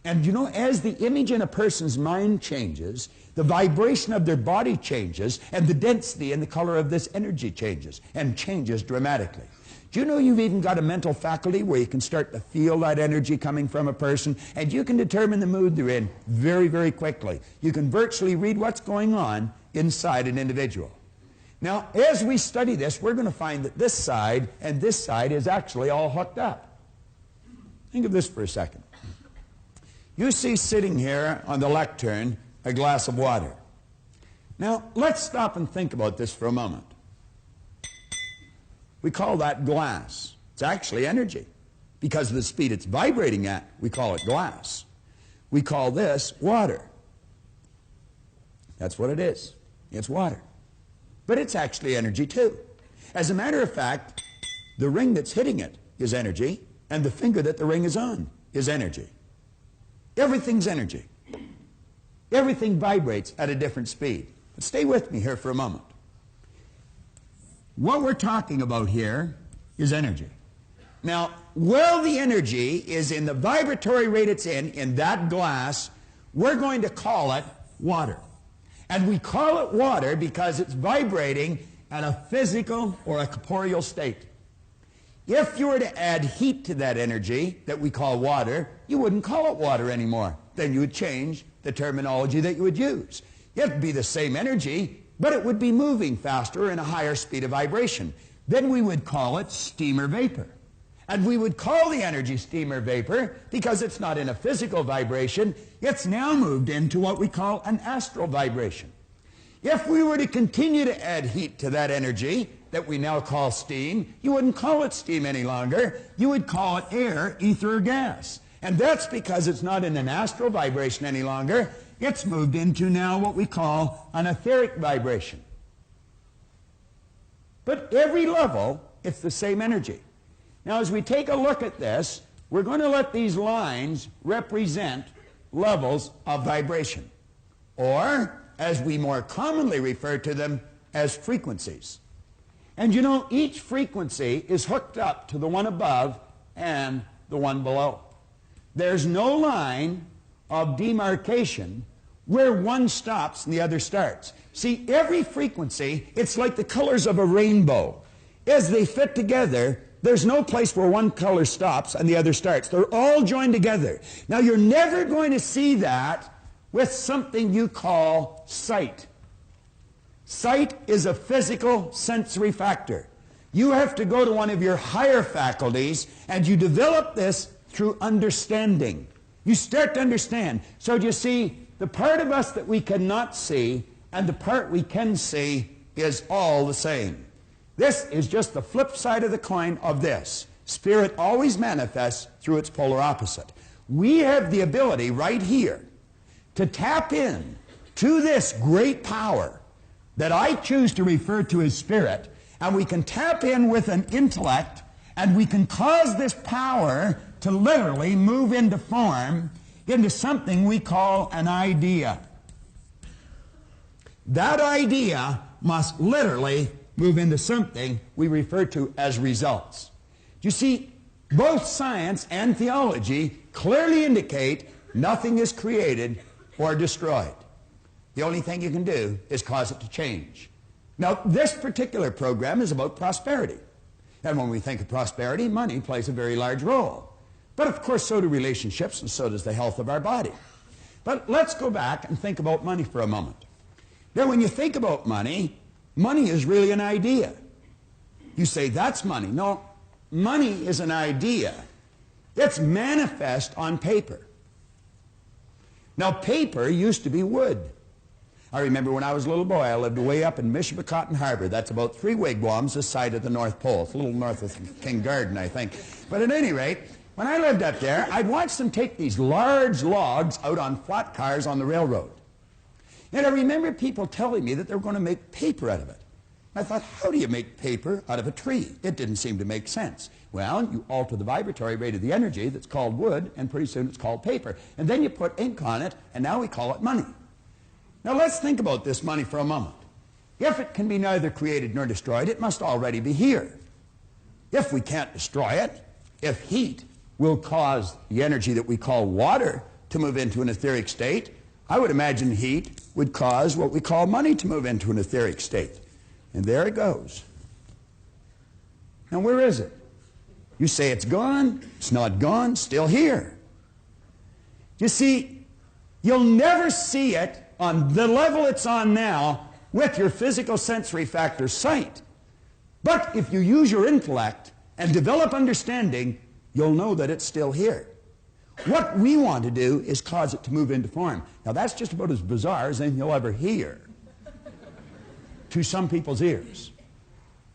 Speaker 5: And you know, as the image in a person's mind changes, the vibration of their body changes, and the density and the color of this energy changes, and changes dramatically. Do you know you've even got a mental faculty where you can start to feel that energy coming from a person, and you can determine the mood they're in very, very quickly. You can virtually read what's going on inside an individual. Now, as we study this, we're going to find that this side and this side is actually all hooked up. Think of this for a second. You see sitting here on the lectern a glass of water. Now, let's stop and think about this for a moment. We call that glass. It's actually energy. Because of the speed it's vibrating at, we call it glass. We call this water. That's what it is. It's water. But it's actually energy too. As a matter of fact, the ring that's hitting it is energy, and the finger that the ring is on is energy. Everything's energy. Everything vibrates at a different speed. But stay with me here for a moment. What we're talking about here is energy. Now, while the energy is in the vibratory rate it's in that glass, we're going to call it water. And we call it water because it's vibrating at a physical or a corporeal state. If you were to add heat to that energy that we call water, you wouldn't call it water anymore. Then you would change the terminology that you would use. It'd be the same energy, but it would be moving faster and a higher speed of vibration. Then we would call it steam or vapor. And we would call the energy steam or vapor because it's not in a physical vibration. It's now moved into what we call an astral vibration. If we were to continue to add heat to that energy that we now call steam, you wouldn't call it steam any longer. You would call it air, ether, or gas. And that's because it's not in an astral vibration any longer. It's moved into now what we call an etheric vibration. But every level, it's the same energy. Now, as we take a look at this, we're going to let these lines represent levels of vibration, or, as we more commonly refer to them, as frequencies. And you know, each frequency is hooked up to the one above and the one below. There's no line of demarcation where one stops and the other starts. See, every frequency, it's like the colors of a rainbow. As they fit together, there's no place where one color stops and the other starts. They're all joined together. Now, you're never going to see that with something you call sight. Sight is a physical sensory factor. You have to go to one of your higher faculties, and you develop this through understanding. You start to understand. So you see, the part of us that we cannot see and the part we can see is all the same. This is just the flip side of the coin of this. Spirit always manifests through its polar opposite. We have the ability right here to tap in to this great power that I choose to refer to as spirit, and we can tap in with an intellect, and we can cause this power to literally move into form, into something we call an idea. That idea must literally move into something we refer to as results. You see, both science and theology clearly indicate nothing is created or destroyed. The only thing you can do is cause it to change. Now, this particular program is about prosperity. And when we think of prosperity, money plays a very large role. But of course, so do relationships, and so does the health of our body. But let's go back and think about money for a moment. Now, when you think about money, money is really an idea. You say, that's money. No, money is an idea. It's manifest on paper. Now, paper used to be wood. I remember when I was a little boy, I lived way up in Michipicoten Harbor. That's about 3 wigwams this side of the North Pole. It's a little north of King Garden, I think. But at any rate, when I lived up there, I'd watch them take these large logs out on flat cars on the railroad. And I remember people telling me that they were going to make paper out of it. I thought, how do you make paper out of a tree? It didn't seem to make sense. Well, you alter the vibratory rate of the energy that's called wood, and pretty soon it's called paper. And then you put ink on it, and now we call it money. Now let's think about this money for a moment. If it can be neither created nor destroyed, it must already be here. If we can't destroy it, if heat will cause the energy that we call water to move into an etheric state, I would imagine heat would cause what we call money to move into an etheric state. And there it goes. Now where is it? You say it's gone. It's not gone. Still here. You see, you'll never see it on the level it's on now with your physical sensory factor, sight. But if you use your intellect and develop understanding, you'll know that it's still here. What we want to do is cause it to move into form. Now that's just about as bizarre as anything you'll ever hear to some people's ears.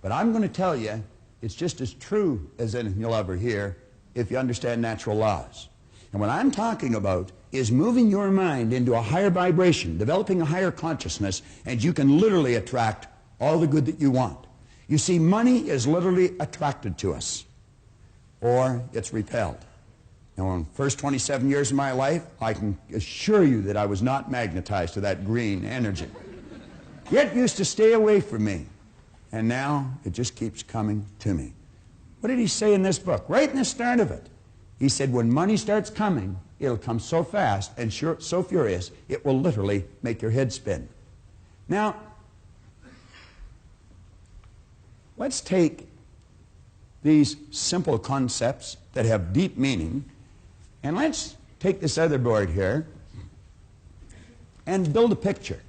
Speaker 5: But I'm going to tell you, it's just as true as anything you'll ever hear if you understand natural laws. And what I'm talking about is moving your mind into a higher vibration, developing a higher consciousness, and you can literally attract all the good that you want. You see, money is literally attracted to us, or it's repelled. Now, in the first 27 years of my life, I can assure you that I was not magnetized to that green energy. It used to stay away from me, and now it just keeps coming to me. What did he say in this book? Right in the start of it. He said, when money starts coming, it'll come so fast and so furious, it will literally make your head spin. Now, let's take these simple concepts that have deep meaning, and let's take this other board here and build a picture.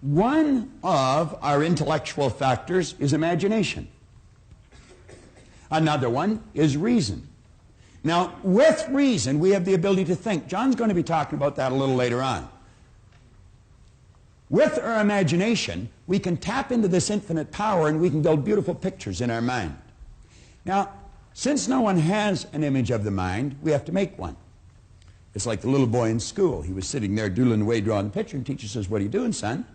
Speaker 5: One of our intellectual factors is imagination. Another one is reason. Now, with reason, we have the ability to think. John's going to be talking about that a little later on. With our imagination, we can tap into this infinite power and we can build beautiful pictures in our mind. Now, since no one has an image of the mind, we have to make one. It's like the little boy in school. He was sitting there doodling away, drawing the picture, and teacher says, "What are you doing, son?"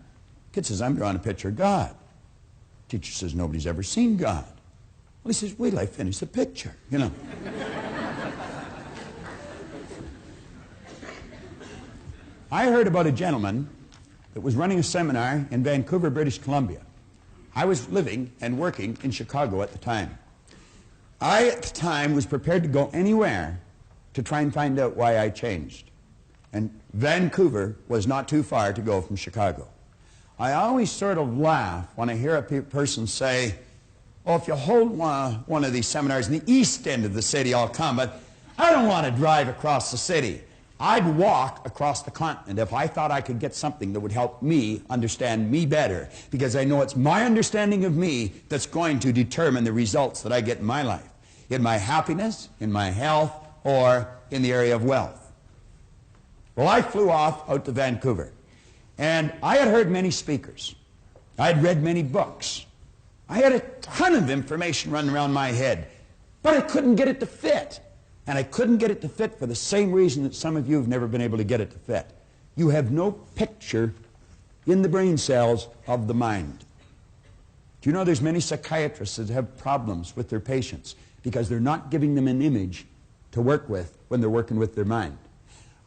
Speaker 5: Kid says, "I'm drawing a picture of God." Teacher says, "Nobody's ever seen God." Well, he says, "Wait till I finish the picture," you know. I heard about a gentleman that was running a seminar in Vancouver, British Columbia. I was living and working in Chicago at the time. I, at the time, was prepared to go anywhere to try and find out why I changed. And Vancouver was not too far to go from Chicago. I always sort of laugh when I hear a person say, "Oh, if you hold one of these seminars in the east end of the city, I'll come, but I don't want to drive across the city. I'd walk across the continent if I thought I could get something that would help me understand me better, because I know it's my understanding of me that's going to determine the results that I get in my life, in my happiness, in my health, or in the area of wealth." Well, I flew off out to Vancouver, and I had heard many speakers. I had read many books. I had a ton of information running around my head, but I couldn't get it to fit. And I couldn't get it to fit for the same reason that some of you have never been able to get it to fit. You have no picture in the brain cells of the mind. Do you know there's many psychiatrists that have problems with their patients because they're not giving them an image to work with when they're working with their mind?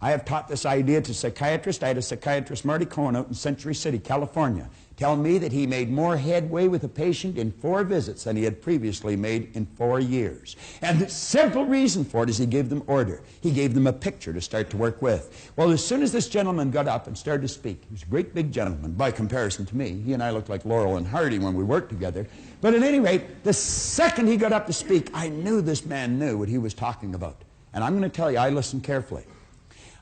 Speaker 5: I have taught this idea to psychiatrists. I had a psychiatrist, Marty Cohen, out in Century City, California, tell me that he made more headway with a patient in 4 visits than he had previously made in 4 years. And the simple reason for it is he gave them order. He gave them a picture to start to work with. Well, as soon as this gentleman got up and started to speak, he was a great big gentleman by comparison to me. He and I looked like Laurel and Hardy when we worked together. But at any rate, the second he got up to speak, I knew this man knew what he was talking about. And I'm going to tell you, I listened carefully.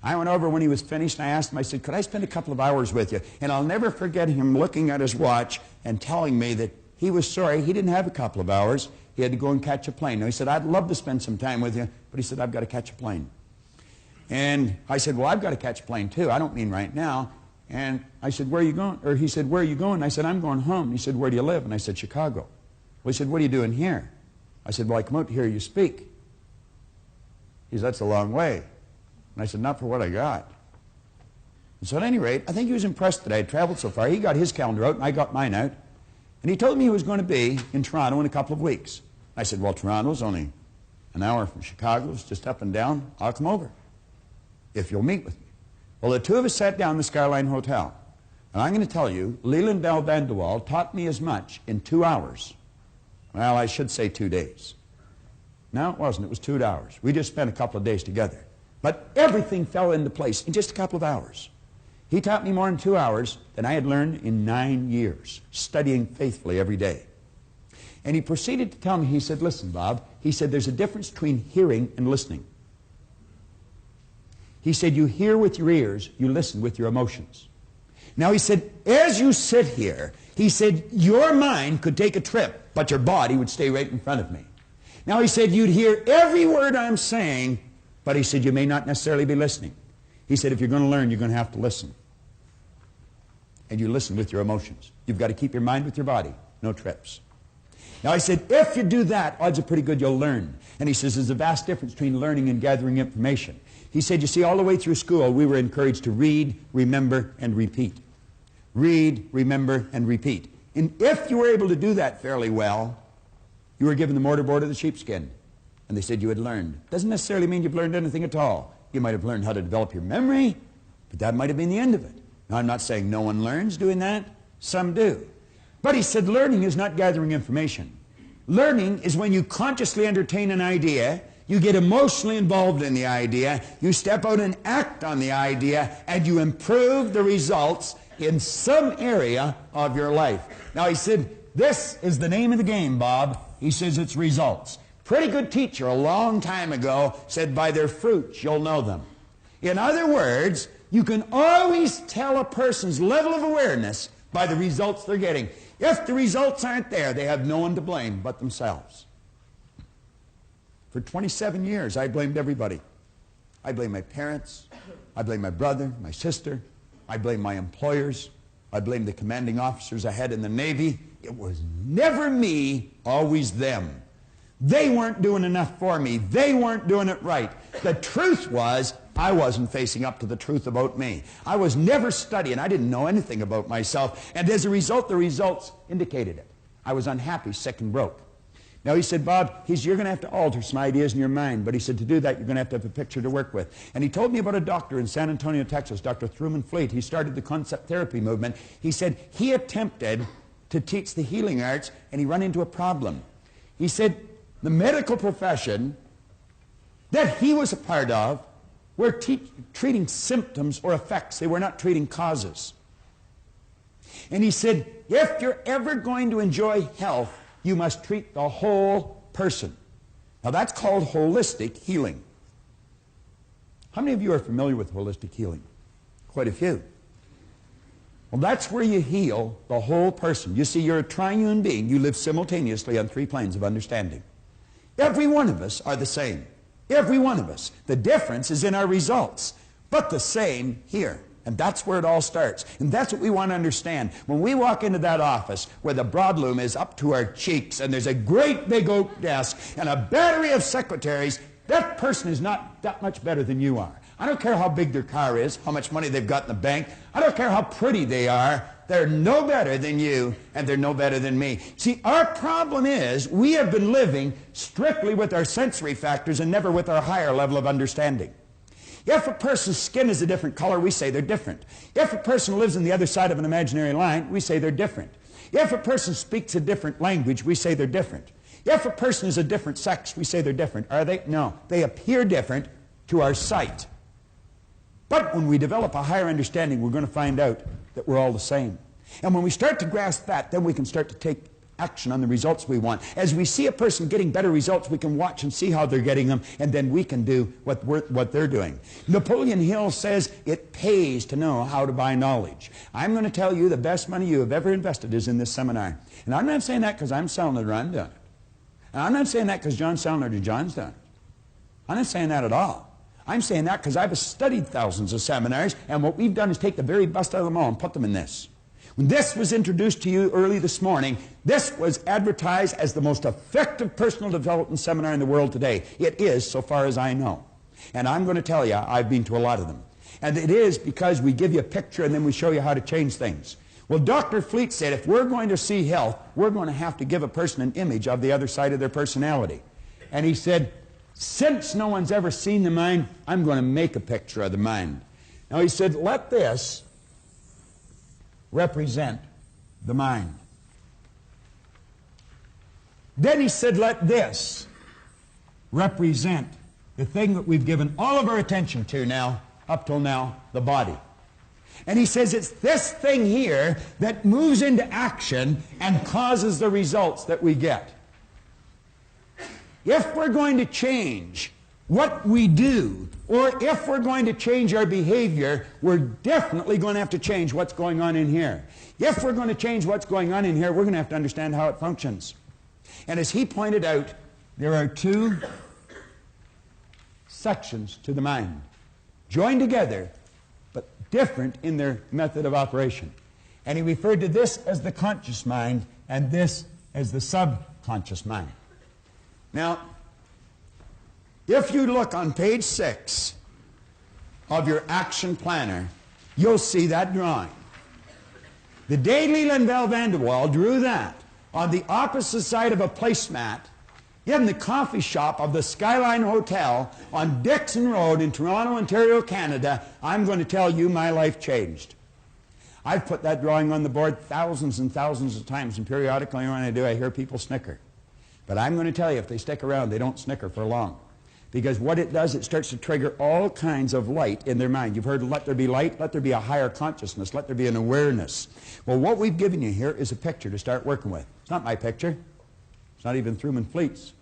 Speaker 5: I went over when he was finished and I asked him, I said, "Could I spend a couple of hours with you?" And I'll never forget him looking at his watch and telling me that he was sorry he didn't have a couple of hours. He had to go and catch a plane. Now, he said, "I'd love to spend some time with you," but he said, "I've got to catch a plane." And I said, "Well, I've got to catch a plane too. I don't mean right now." And I said, "Where are you going?" Or he said, "Where are you going?" And I said, "I'm going home." He said, "Where do you live?" And I said, "Chicago." Well, he said, "What are you doing here?" I said, "Well, I come out to hear you speak." He said, "That's a long way." And I said, "Not for what I got." And so at any rate, I think he was impressed that I had traveled so far. He got his calendar out and I got mine out. And he told me he was going to be in Toronto in a couple of weeks. I said, "Well, Toronto's only an hour from Chicago. It's just up and down. I'll come over if you'll meet with me." Well, the two of us sat down in the Skyline Hotel. And I'm going to tell you, Leland Bell Van de Waal taught me as much in 2 hours. Well, I should say 2 days. No, it wasn't. It was 2 hours. We just spent a couple of days together. But everything fell into place in just a couple of hours. He taught me more in 2 hours than I had learned in 9 years, studying faithfully every day. And he proceeded to tell me, he said, "Listen, Bob," he said, "there's a difference between hearing and listening." He said, "You hear with your ears, you listen with your emotions." Now he said, as you sit here, he said, your mind could take a trip, but your body would stay right in front of me. Now he said, you'd hear every word I'm saying, but he said, you may not necessarily be listening. He said, if you're going to learn, you're going to have to listen. And you listen with your emotions. You've got to keep your mind with your body. No trips. Now I said, if you do that, odds are pretty good you'll learn. And he says, there's a vast difference between learning and gathering information. He said, you see, all the way through school, we were encouraged to read, remember, and repeat. Read, remember, and repeat. And if you were able to do that fairly well, you were given the mortarboard of the sheepskin. And they said you had learned. Doesn't necessarily mean you've learned anything at all. You might have learned how to develop your memory, but that might have been the end of it. Now, I'm not saying no one learns doing that. Some do. But he said learning is not gathering information. Learning is when you consciously entertain an idea, you get emotionally involved in the idea, you step out and act on the idea, and you improve the results in some area of your life. Now, he said, this is the name of the game, Bob. He says it's results. Pretty good teacher a long time ago said, by their fruits you'll know them. In other words, you can always tell a person's level of awareness by the results they're getting. If the results aren't there, they have no one to blame but themselves. For 27 years, I blamed everybody. I blamed my parents. I blamed my brother, my sister. I blamed my employers. I blamed the commanding officers I had in the Navy. It was never me, always them. They weren't doing enough for me. They weren't doing it right. The truth was, I wasn't facing up to the truth about me. I was never studying. I didn't know anything about myself. And as a result, the results indicated it. I was unhappy, sick, and broke. Now, he said, Bob, you're going to have to alter some ideas in your mind. But he said, to do that, you're going to have a picture to work with. And he told me about a doctor in San Antonio, Texas, Dr. Truman Fleet. He started the concept therapy movement. He said he attempted to teach the healing arts, and he ran into a problem. He said the medical profession that he was a part of were treating symptoms or effects. They were not treating causes. And he said, if you're ever going to enjoy health, you must treat the whole person. Now, that's called holistic healing. How many of you are familiar with holistic healing? Quite a few. Well, that's where you heal the whole person. You see, you're a triune being. You live simultaneously on 3 planes of understanding. Every one of us are the same. Every one of us. The difference is in our results, but the same here. And that's where it all starts. And that's what we want to understand. When we walk into that office where the broadloom is up to our cheeks and there's a great big oak desk and a battery of secretaries, that person is not that much better than you are. I don't care how big their car is, how much money they've got in the bank. I don't care how pretty they are. They're no better than you, and they're no better than me. See, our problem is we have been living strictly with our sensory factors and never with our higher level of understanding. If a person's skin is a different color, we say they're different. If a person lives on the other side of an imaginary line, we say they're different. If a person speaks a different language, we say they're different. If a person is a different sex, we say they're different. Are they? No. They appear different to our sight. But when we develop a higher understanding, we're going to find out that we're all the same. And when we start to grasp that, then we can start to take action on the results we want. As we see a person getting better results, we can watch and see how they're getting them, and then we can do what they're doing. Napoleon Hill says it pays to know how to buy knowledge. I'm going to tell you the best money you have ever invested is in this seminar. And I'm not saying that because I'm selling it or I'm doing it. And I'm not saying that because John's selling it or John's done it. I'm not saying that at all. I'm saying that because I've studied thousands of seminars, and what we've done is take the very best out of them all and put them in this. When this was introduced to you early this morning, this was advertised as the most effective personal development seminar in the world today. It is, so far as I know. And I'm going to tell you, I've been to a lot of them. And it is because we give you a picture and then we show you how to change things. Well, Dr. Fleet said if we're going to see health, we're going to have to give a person an image of the other side of their personality. And he said, since no one's ever seen the mind, I'm going to make a picture of the mind. Now he said, let this represent the mind. Then he said, let this represent the thing that we've given all of our attention to now, up till now, the body. And he says it's this thing here that moves into action and causes the results that we get. If we're going to change, what we do, or if we're going to change our behavior, we're definitely going to have to change what's going on in here. If we're going to change what's going on in here, we're going to have to understand how it functions. And as he pointed out, there are two sections to the mind, joined together, but different in their method of operation. And he referred to this as the conscious mind and this as the subconscious mind. Now, if you look on page 6 of your action planner, you'll see that drawing. The day Leland Bell Vanderwall drew that on the opposite side of a placemat in the coffee shop of the Skyline Hotel on Dixon Road in Toronto, Ontario, Canada, I'm going to tell you my life changed. I've put that drawing on the board thousands and thousands of times, and periodically when I do, I hear people snicker. But I'm going to tell you, if they stick around, they don't snicker for long. Because what it does, it starts to trigger all kinds of light in their mind. You've heard, let there be light, let there be a higher consciousness, let there be an awareness. Well, what we've given you here is a picture to start working with. It's not my picture. It's not even Truman Fleet's.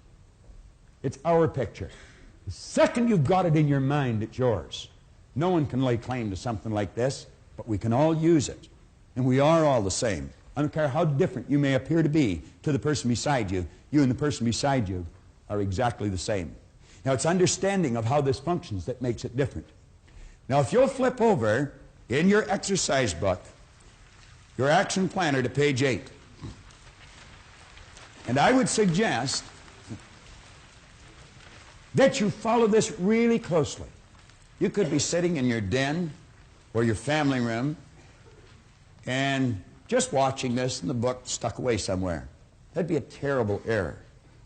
Speaker 5: It's our picture. The second you've got it in your mind, it's yours. No one can lay claim to something like this, but we can all use it. And we are all the same. I don't care how different you may appear to be to the person beside you, you and the person beside you are exactly the same. Now, it's understanding of how this functions that makes it different. Now, if you'll flip over in your exercise book, your action planner to page 8, and I would suggest that you follow this really closely. You could be sitting in your den or your family room and just watching this and the book stuck away somewhere. That'd be a terrible error.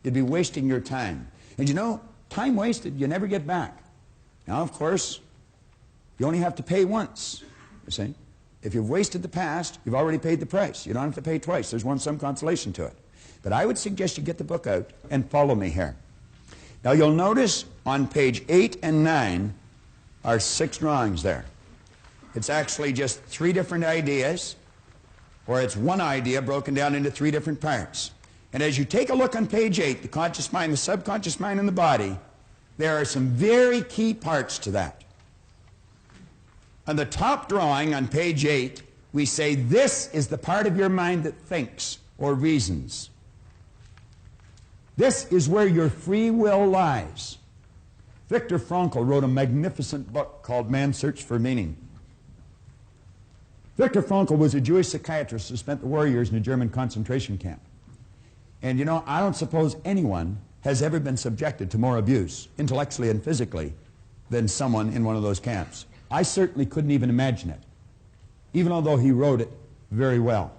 Speaker 5: You'd be wasting your time. And you know, time wasted, you never get back. Now, of course, you only have to pay once, you see. If you've wasted the past, you've already paid the price. You don't have to pay twice. There's some consolation to it. But I would suggest you get the book out and follow me here. Now, you'll notice on page 8 and 9 are 6 drawings there. It's actually just 3 different ideas, or it's one idea broken down into 3 different parts. And as you take a look on page 8, the conscious mind, the subconscious mind, and the body, there are some very key parts to that. On the top drawing on page 8, we say this is the part of your mind that thinks or reasons. This is where your free will lies. Viktor Frankl wrote a magnificent book called Man's Search for Meaning. Viktor Frankl was a Jewish psychiatrist who spent the war years in a German concentration camp. And you know, I don't suppose anyone has ever been subjected to more abuse, intellectually and physically, than someone in one of those camps. I certainly couldn't even imagine it, even although he wrote it very well.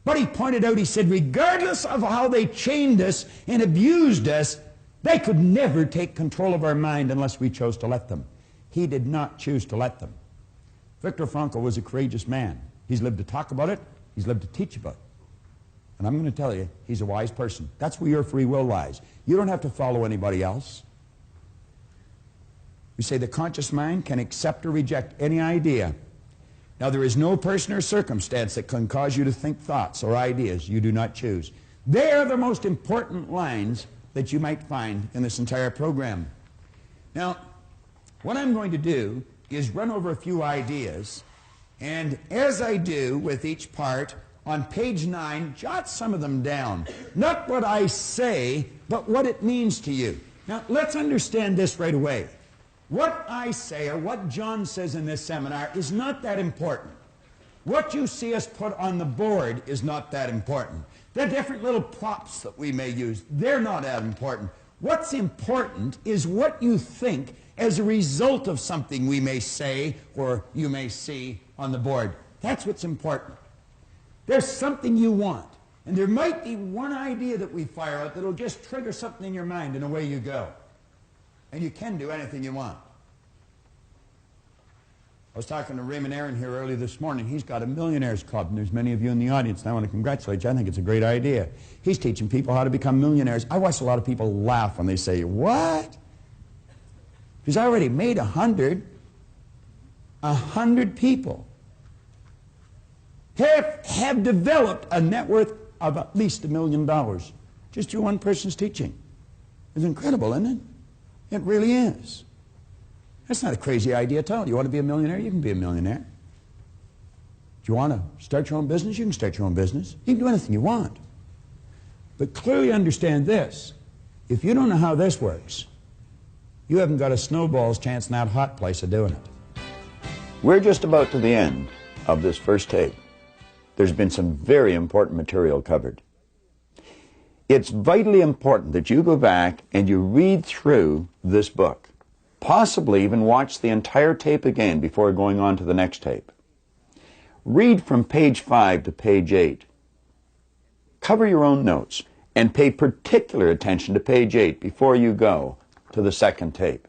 Speaker 5: But he pointed out, he said, regardless of how they chained us and abused us, they could never take control of our mind unless we chose to let them. He did not choose to let them. Viktor Frankl was a courageous man. He's lived to talk about it. He's lived to teach about it. And I'm going to tell you, he's a wise person. That's where your free will lies. You don't have to follow anybody else. We say the conscious mind can accept or reject any idea. Now, there is no person or circumstance that can cause you to think thoughts or ideas you do not choose. They are the most important lines that you might find in this entire program. Now, what I'm going to do is run over a few ideas, and as I do with each part, on page 9, jot some of them down. Not what I say, but what it means to you. Now, let's understand this right away. What I say, or what John says in this seminar, is not that important. What you see us put on the board is not that important. The different little props that we may use, they're not that important. What's important is what you think as a result of something we may say or you may see on the board. That's what's important. There's something you want, and there might be one idea that we fire out that'll just trigger something in your mind, and away you go. And you can do anything you want. I was talking to Raymond Aaron here early this morning. He's got a millionaires club, and there's many of you in the audience, and I want to congratulate you. I think it's a great idea. He's teaching people how to become millionaires. I watch a lot of people laugh when they say, what? He's already made 100 people have developed a net worth of at least $1 million just through one person's teaching. It's incredible, isn't it? It really is. That's not a crazy idea at all. You want to be a millionaire? You can be a millionaire. Do you want to start your own business? You can start your own business. You can do anything you want. But clearly understand this. If you don't know how this works, you haven't got a snowball's chance in that hot place of doing it.
Speaker 2: We're just about to the end of this first tape. There's been some very important material covered. It's vitally important that you go back and you read through this book. Possibly even watch the entire tape again before going on to the next tape. Read from page 5 to page 8. Cover your own notes and pay particular attention to page 8 before you go to the second tape.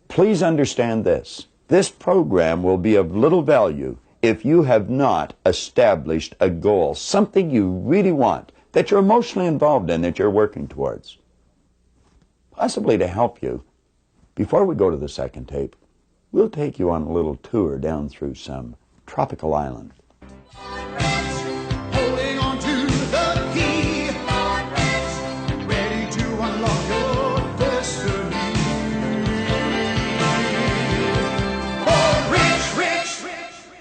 Speaker 2: Please understand this. This program will be of little value if you have not established a goal, something you really want, that you're emotionally involved in, that you're working towards. Possibly to help you, before we go to the second tape, we'll take you on a little tour down through some tropical island.
Speaker 1: Holding on to the key, ready to unlock your destiny. Oh, rich, rich, rich, rich.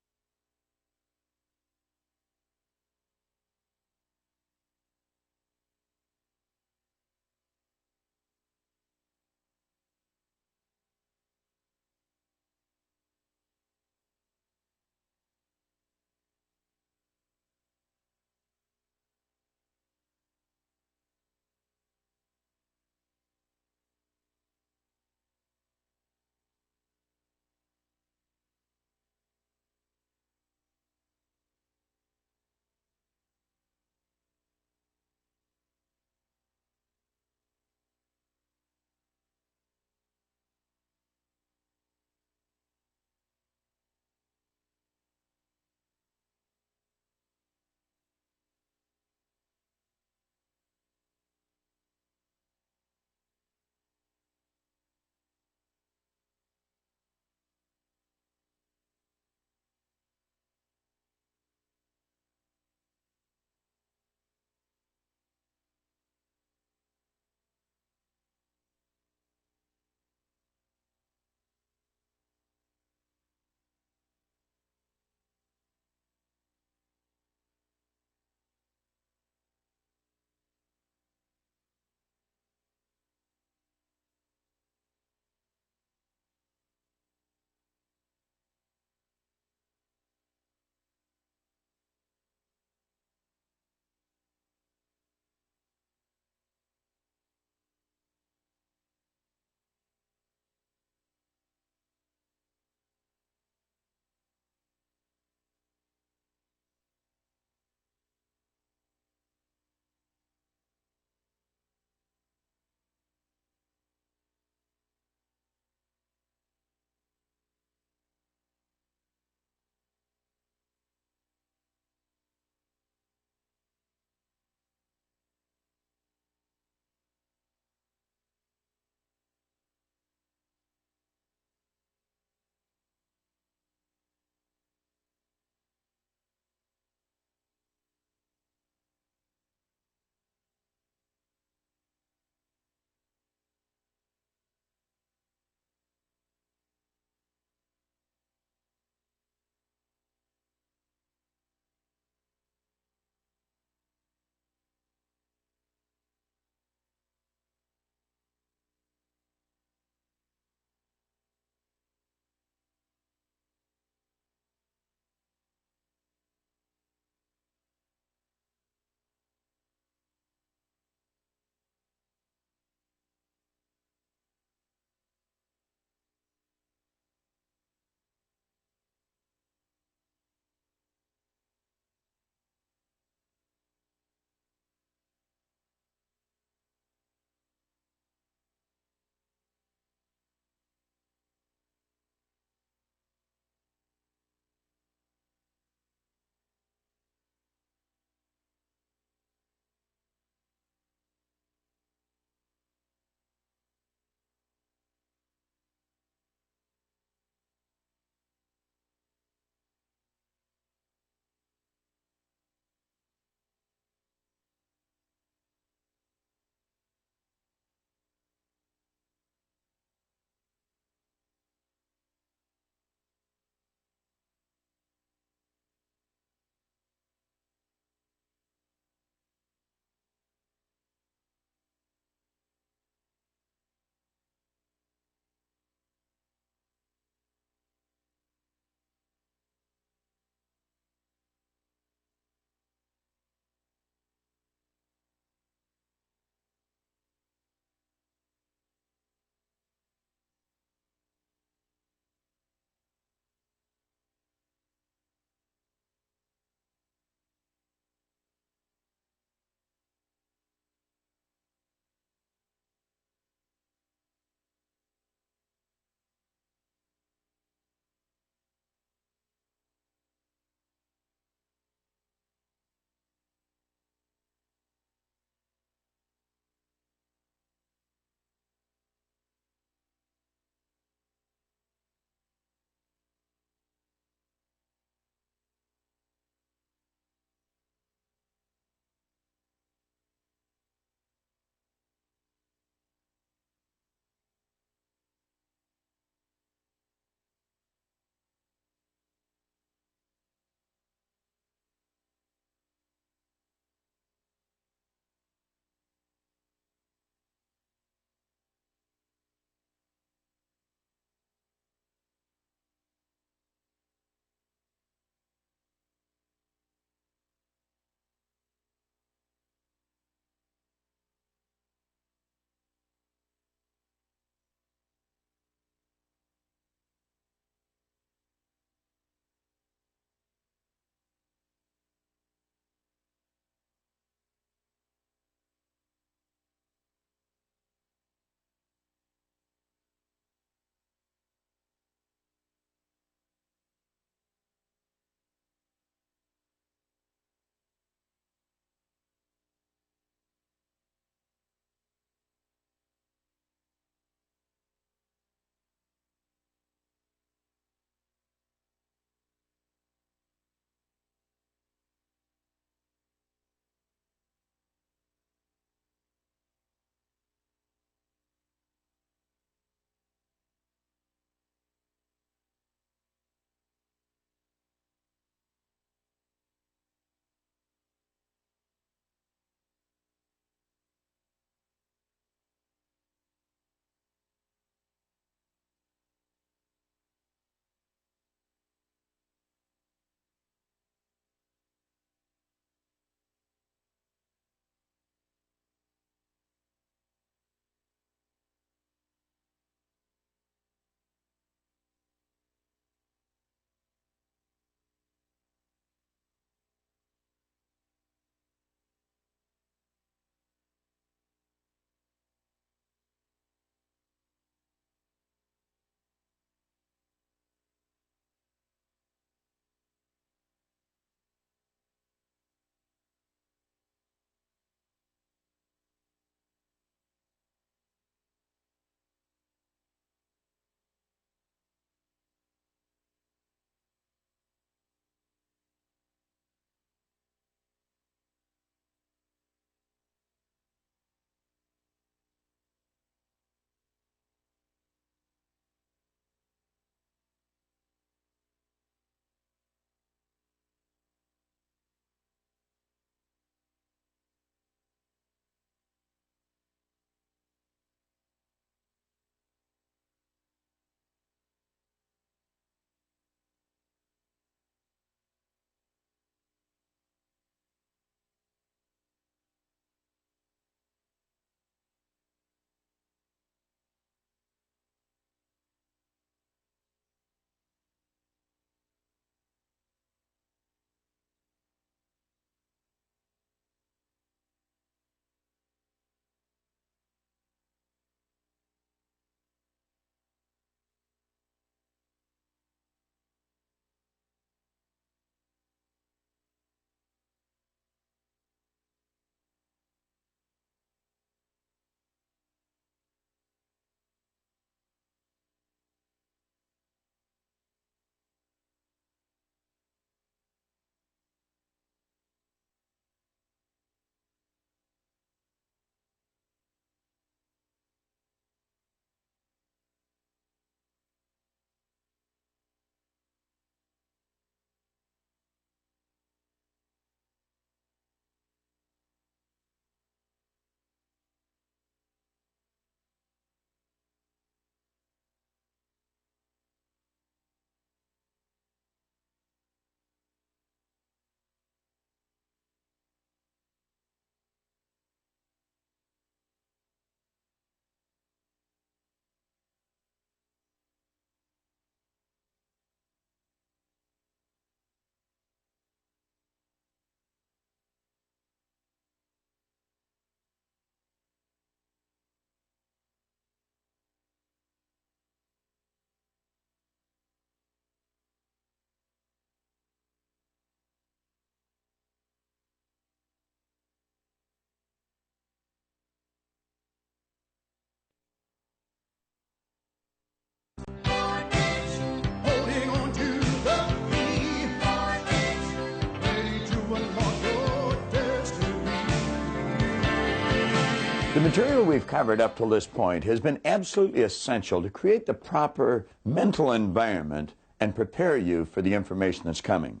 Speaker 2: material we've covered up to this point has been absolutely essential to create the proper mental environment and prepare you for the information that's coming.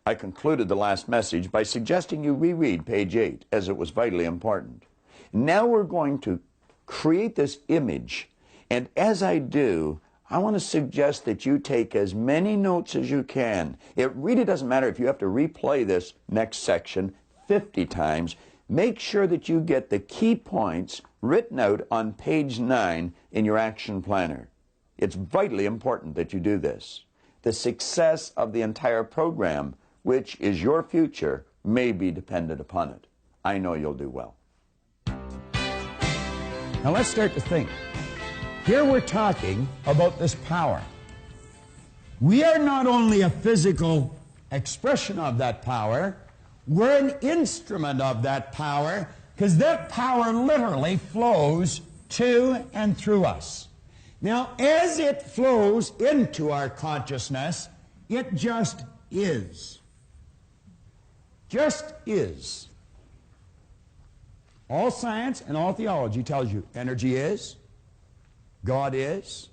Speaker 2: I concluded the last message by suggesting you reread page 8, as it was vitally important. Now we're going to create this image, and as I do, I want to suggest that you take as many notes as you can. It really doesn't matter if you have to replay this next section 50 times. Make sure that you get the key points written out on page 9 in your action planner. It's vitally important that you do this. The success of the entire program, which is your future, may be dependent upon it. I know you'll do well.
Speaker 5: Now let's start to think. Here we're talking about this power. We are not only a physical expression of that power, we're an instrument of that power, because that power literally flows to and through us. Now, as it flows into our consciousness, it just is. Just is. All science and all theology tells you energy is, God is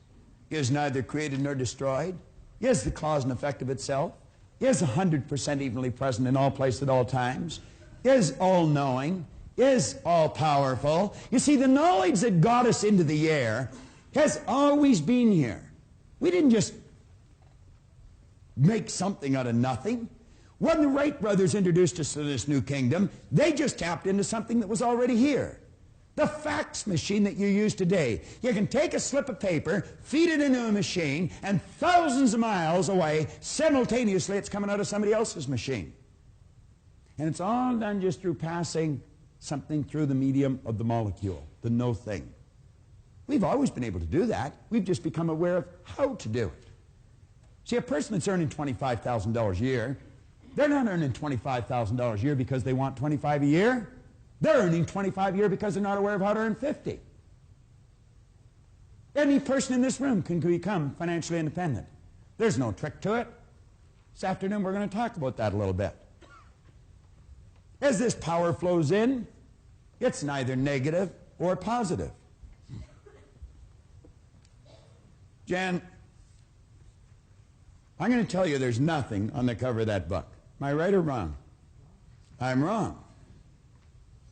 Speaker 5: neither created nor destroyed, is the cause and effect of itself, is 100% evenly present in all places at all times, is all-knowing, is all-powerful. You see, the knowledge that got us into the air has always been here. We didn't just make something out of nothing. When the Wright brothers introduced us to this new kingdom, they just tapped into something that was already here. The fax machine that you use today. You can take a slip of paper, feed it into a machine, and thousands of miles away, simultaneously, it's coming out of somebody else's machine. And it's all done just through passing something through the medium of the molecule, the no thing. We've always been able to do that. We've just become aware of how to do it. See, a person that's earning $25,000 a year, they're not earning $25,000 a year because they want $25,000 a year. They're earning $25,000 a year because they're not aware of how to earn $50,000. Any person in this room can become financially independent. There's no trick to it. This afternoon we're going to talk about that a little bit. As this power flows in, it's neither negative or positive. Jan, I'm going to tell you there's nothing on the cover of that book. Am I right or wrong? I'm wrong.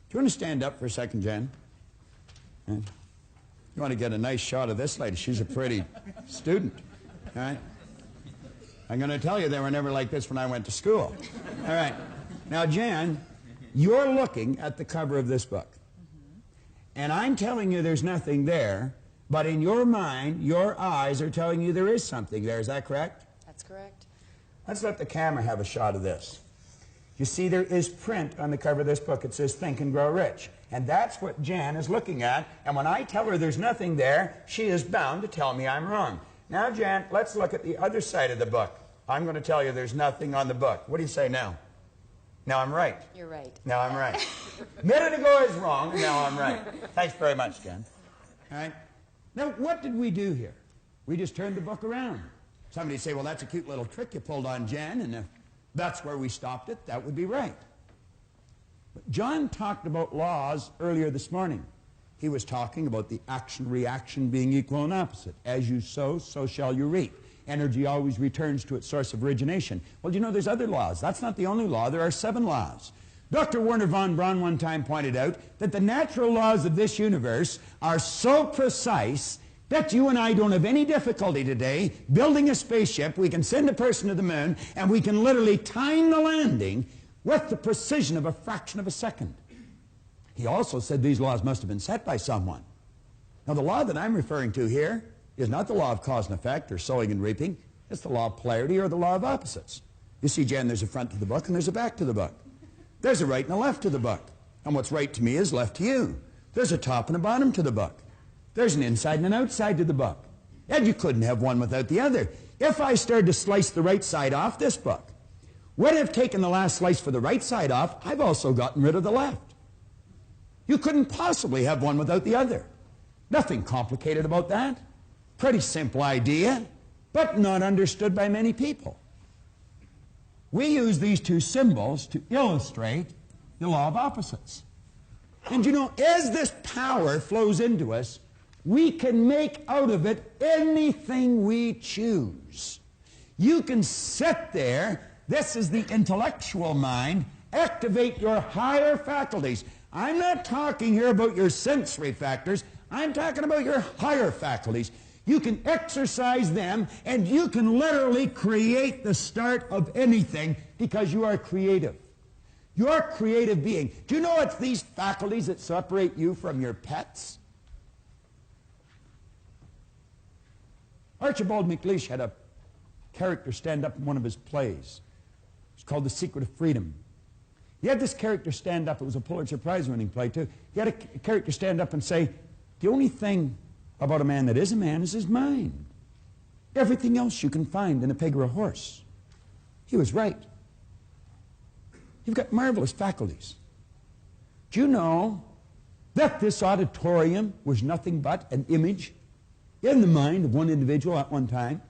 Speaker 5: Do you want to stand up for a second, Jan? You want to get a nice shot of this lady. She's a pretty student. All right? I'm going to tell you they were never like this when I went to school. All right. Now, Jan, you're looking at the cover of this book. And I'm telling you there's nothing there, but in your mind, your eyes are telling you there is something there. Is that correct?
Speaker 9: That's correct.
Speaker 5: Let's let the camera have a shot of this. You see, there is print on the cover of this book. It says, Think and Grow Rich. And that's what Jan is looking at. And when I tell her there's nothing there, she is bound to tell me I'm wrong. Now, Jan, let's look at the other side of the book. I'm going to tell you there's nothing on the book. What do you say now? Now I'm right.
Speaker 9: You're right.
Speaker 5: Now I'm right. A minute ago I was wrong, and now I'm right. Thanks very much, Jan. All right? Now, what did we do here? We just turned the book around. Somebody say, well, that's a cute little trick you pulled on Jan, and if that's where we stopped it, that would be right. But John talked about laws earlier this morning. He was talking about the action-reaction being equal and opposite. As you sow, so shall you reap. Energy always returns to its source of origination. Well, you know, there's other laws. That's not the only law. There are 7 laws. Dr. Werner von Braun one time pointed out that the natural laws of this universe are so precise that you and I don't have any difficulty today building a spaceship. We can send a person to the moon, and we can literally time the landing with the precision of a fraction of a second. He also said these laws must have been set by someone. Now, the law that I'm referring to here is not the law of cause and effect or sowing and reaping. It's the law of polarity or the law of opposites. You see, Jan, there's a front to the book and there's a back to the book. There's a right and a left to the book. And what's right to me is left to you. There's a top and a bottom to the book. There's an inside and an outside to the book. And you couldn't have one without the other. If I started to slice the right side off this book, when I've taken the last slice for the right side off, I've also gotten rid of the left. You couldn't possibly have one without the other. Nothing complicated about that. Pretty simple idea, but not understood by many people. We use these two symbols to illustrate the law of opposites. And you know, as this power flows into us, we can make out of it anything we choose. You can sit there, this is the intellectual mind, activate your higher faculties. I'm not talking here about your sensory factors, I'm talking about your higher faculties. You can exercise them, and you can literally create the start of anything because you are creative. You're a creative being. Do you know it's these faculties that separate you from your pets? Archibald MacLeish had a character stand up in one of his plays. It's called The Secret of Freedom. He had this character stand up. It was a Pulitzer Prize-winning play, too. He had a character stand up and say, the only thing about a man that is a man is his mind. Everything else you can find in a pig or a horse. He was right. You've got marvelous faculties. Do you know that this auditorium was nothing but an image in the mind of one individual at one time?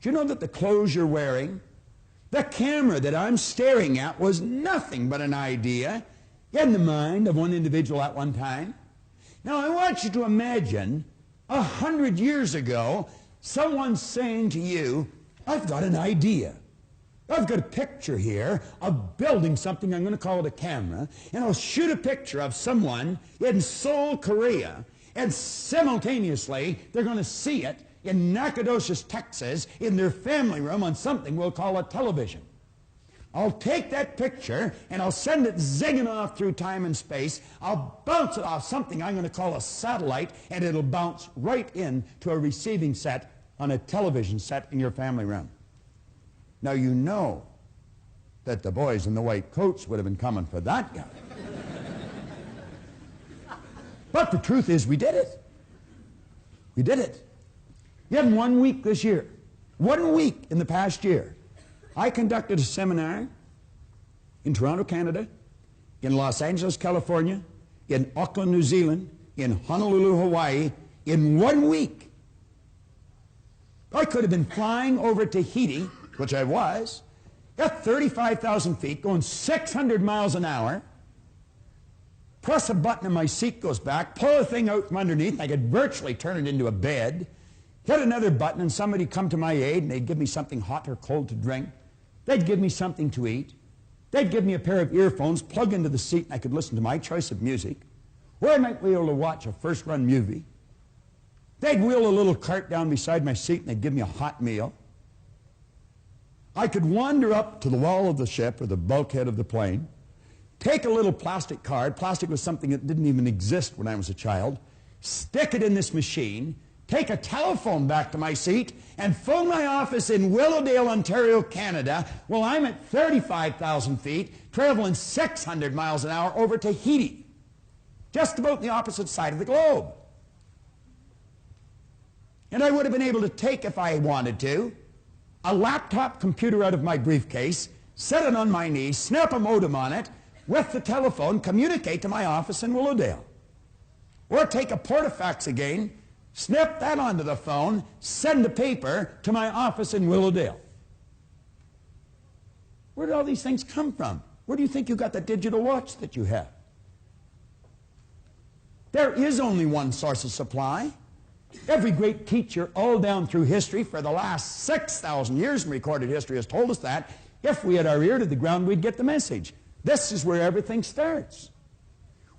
Speaker 5: Do you know that the clothes you're wearing, the camera that I'm staring at was nothing but an idea in the mind of one individual at one time? Now I want you to imagine 100 years ago someone saying to you, I've got an idea. I've got a picture here of building something, I'm going to call it a camera, and I'll shoot a picture of someone in Seoul, Korea, and simultaneously they're going to see it in Nacogdoches, Texas, in their family room on something we'll call a television. I'll take that picture and I'll send it zigging off through time and space. I'll bounce it off something I'm going to call a satellite, and it'll bounce right into a receiving set on a television set in your family room. Now you know that the boys in the white coats would have been coming for that guy. But the truth is we did it. We did it. Yet in 1 week this year, 1 week in the past year, I conducted a seminar in Toronto, Canada, in Los Angeles, California, in Auckland, New Zealand, in Honolulu, Hawaii, in 1 week. I could have been flying over Tahiti, which I was, at 35,000 feet, going 600 miles an hour, press a button and my seat goes back, pull a thing out from underneath, I could virtually turn it into a bed, hit another button and somebody come to my aid and they'd give me something hot or cold to drink, they'd give me something to eat, they'd give me a pair of earphones, plug into the seat and I could listen to my choice of music, or I might be able to watch a first-run movie. They'd wheel a little cart down beside my seat and they'd give me a hot meal. I could wander up to the wall of the ship or the bulkhead of the plane, take a little plastic card, plastic was something that didn't even exist when I was a child, stick it in this machine, take a telephone back to my seat, and phone my office in Willowdale, Ontario, Canada, while I'm at 35,000 feet, traveling 600 miles an hour over Tahiti, just about the opposite side of the globe. And I would have been able to take, if I wanted to, a laptop computer out of my briefcase, set it on my knee, snap a modem on it, with the telephone, communicate to my office in Willowdale. Or take a portafax again, snap that onto the phone, send a paper to my office in Willowdale. Where did all these things come from? Where do you think you got the digital watch that you have? There is only one source of supply. Every great teacher all down through history for the last 6,000 years in recorded history has told us that if we had our ear to the ground, we'd get the message. This is where everything starts.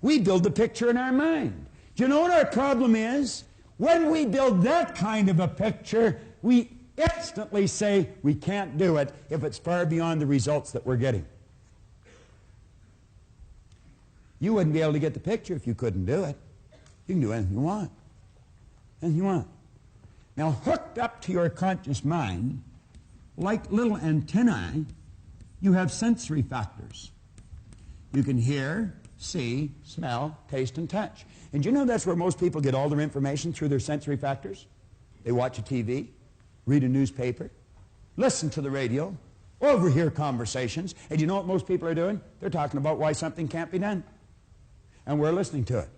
Speaker 5: We build the picture in our mind. Do you know what our problem is? When we build that kind of a picture, we instantly say we can't do it if it's far beyond the results that we're getting. You wouldn't be able to get the picture if you couldn't do it. You can do anything you want. Anything you want. Now, hooked up to your conscious mind, like little antennae, you have sensory factors. You can hear, see, smell, taste, and touch. And you know that's where most people get all their information, through their sensory factors? They watch a TV, read a newspaper, listen to the radio, overhear conversations, and you know what most people are doing? They're talking about why something can't be done. And we're listening to it.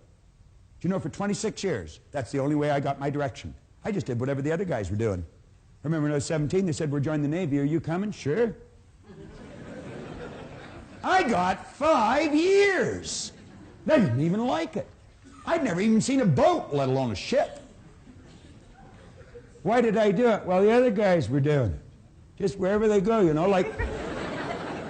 Speaker 5: Do you know, for 26 years, that's the only way I got my direction. I just did whatever the other guys were doing. I remember when I was 17, they said, we're joining the Navy. Are you coming? Sure. I got 5 years. They didn't even like it. I'd never even seen a boat, let alone a ship. Why did I do it? Well, the other guys were doing it. Just wherever they go, you know, like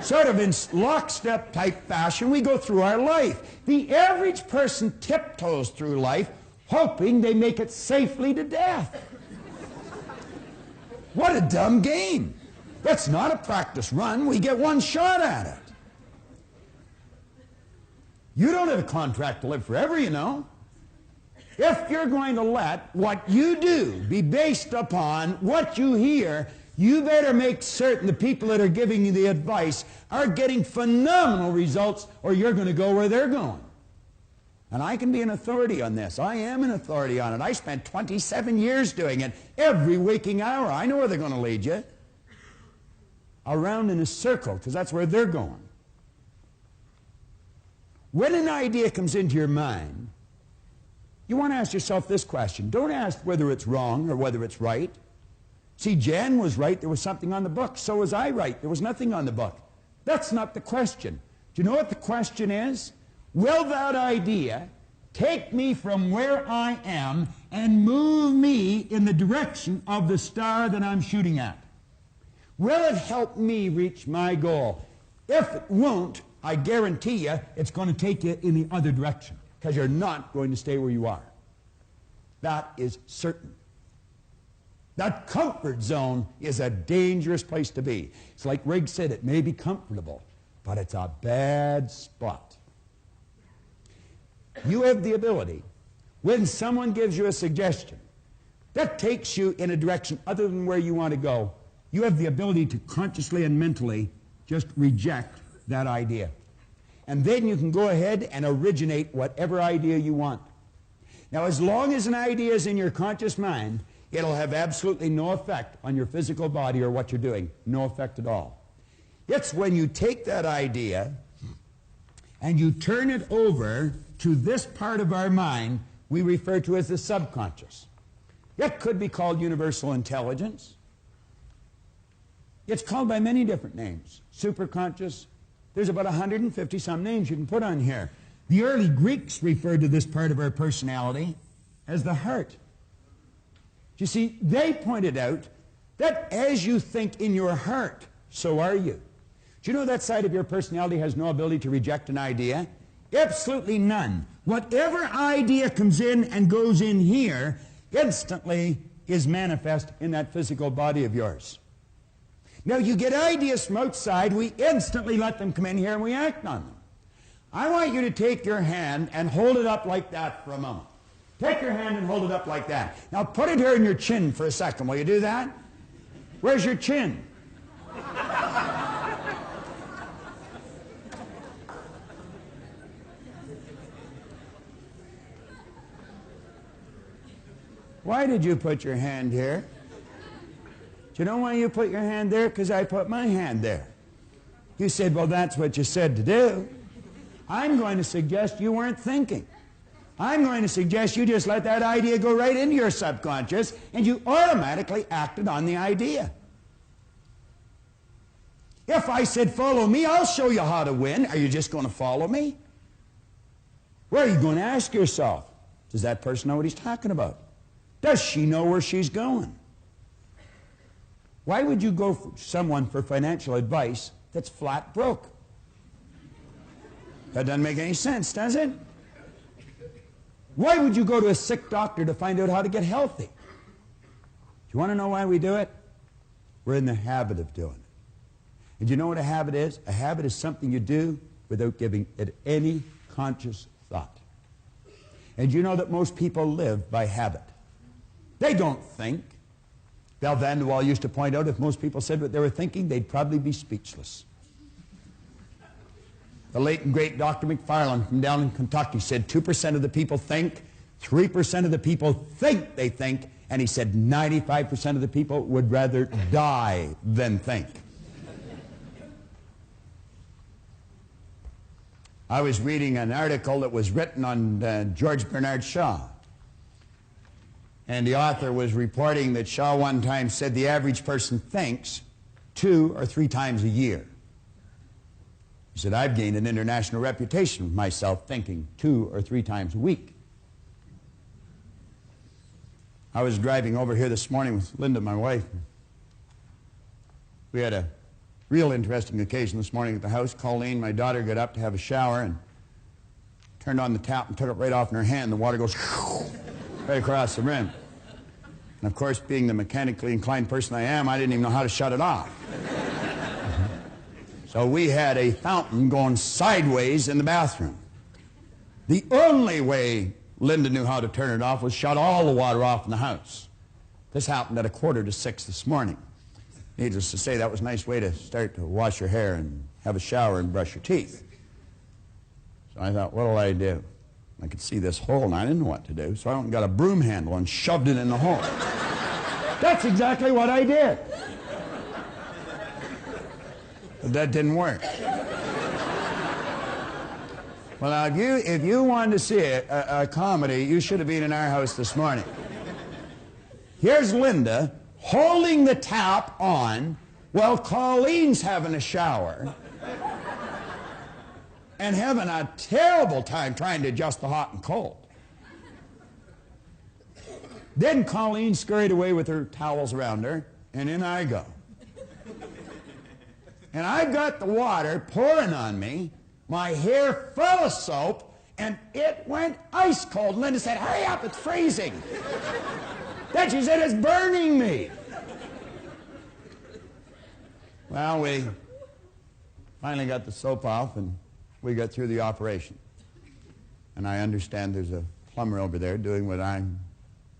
Speaker 5: sort of in lockstep type fashion, we go through our life. The average person tiptoes through life hoping they make it safely to death. What a dumb game. That's not a practice run. We get one shot at it. You don't have a contract to live forever, you know. If you're going to let what you do be based upon what you hear, you better make certain the people that are giving you the advice are getting phenomenal results, or you're going to go where they're going. And I can be an authority on this. I am an authority on it. I spent 27 years doing it every waking hour. I know where they're going to lead you. Around in a circle, because that's where they're going. When an idea comes into your mind, you want to ask yourself this question. Don't ask whether it's wrong or whether it's right. See, Jan was right. There was something on the book. So was I right. There was nothing on the book. That's not the question. Do you know what the question is? Will that idea take me from where I am and move me in the direction of the star that I'm shooting at? Will it help me reach my goal? If it won't, I guarantee you it's going to take you in the other direction, because you're not going to stay where you are. That is certain. That comfort zone is a dangerous place to be. It's like Riggs said, it may be comfortable, but it's a bad spot. You have the ability, when someone gives you a suggestion that takes you in a direction other than where you want to go, you have the ability to consciously and mentally just reject that idea. And then you can go ahead and originate whatever idea you want. Now, as long as an idea is in your conscious mind, it'll have absolutely no effect on your physical body or what you're doing. No effect at all. It's when you take that idea and you turn it over to this part of our mind we refer to as the subconscious. It could be called universal intelligence. It's called by many different names. Superconscious. There's about 150 some names you can put on here. The early Greeks referred to this part of our personality as the heart. You see, they pointed out that as you think in your heart, so are you. Do you know that side of your personality has no ability to reject an idea? Absolutely none. Whatever idea comes in and goes in here instantly is manifest in that physical body of yours. Now, you get ideas from outside, we instantly let them come in here and we act on them. I want you to take your hand and hold it up like that for a moment. Take your hand and hold it up like that. Now, put it here in your chin for a second. Will you do that? Where's your chin? Why did you put your hand here? Do you know why you put your hand there? Because I put my hand there. You said, well, that's what you said to do. I'm going to suggest you weren't thinking. I'm going to suggest you just let that idea go right into your subconscious and you automatically acted on the idea. If I said, follow me, I'll show you how to win. Are you just going to follow me? Where are you going to ask yourself? Does that person know what he's talking about? Does she know where she's going? Why would you go for someone for financial advice that's flat broke? That doesn't make any sense, does it? Why would you go to a sick doctor to find out how to get healthy? Do you want to know why we do it? We're in the habit of doing it. And you know what a habit is? A habit is something you do without giving it any conscious thought. And you know that most people live by habit. They don't think. Val Vanderwall used to point out if most people said what they were thinking, they'd probably be speechless. The late and great Dr. McFarland from down in Kentucky said 2% of the people think, 3% of the people think they think, and he said 95% of the people would rather die than think. I was reading an article that was written on George Bernard Shaw. And the author was reporting that Shaw one time said the average person thinks 2 or 3 times a year. He said, I've gained an international reputation for myself thinking 2 or 3 times a week. I was driving over here this morning with Linda, my wife. We had a real interesting occasion this morning at the house. Colleen, my daughter, got up to have a shower and turned on the tap and took it right off in her hand. The water goes right across the rim. And of course, being the mechanically inclined person I am, I didn't even know how to shut it off. So we had a fountain going sideways in the bathroom. The only way Linda knew how to turn it off was shut all the water off in the house. This happened at 5:45 this morning. Needless to say, that was a nice way to start to wash your hair and have a shower and brush your teeth. So I thought, what'll I do? I could see this hole, and I didn't know what to do, so I went and got a broom handle and shoved it in the hole. That's exactly what I did. But that didn't work. Well, now, if you wanted to see a comedy, you should have been in our house this morning. Here's Linda holding the tap on while Colleen's having a shower and having a terrible time trying to adjust the hot and cold. Then Colleen scurried away with her towels around her, and in I go. And I've got the water pouring on me, my hair full of soap, and it went ice cold. Linda said, hurry up, it's freezing. Then she said, it's burning me. Well, we finally got the soap off, and we got through the operation. And I understand there's a plumber over there doing what I'm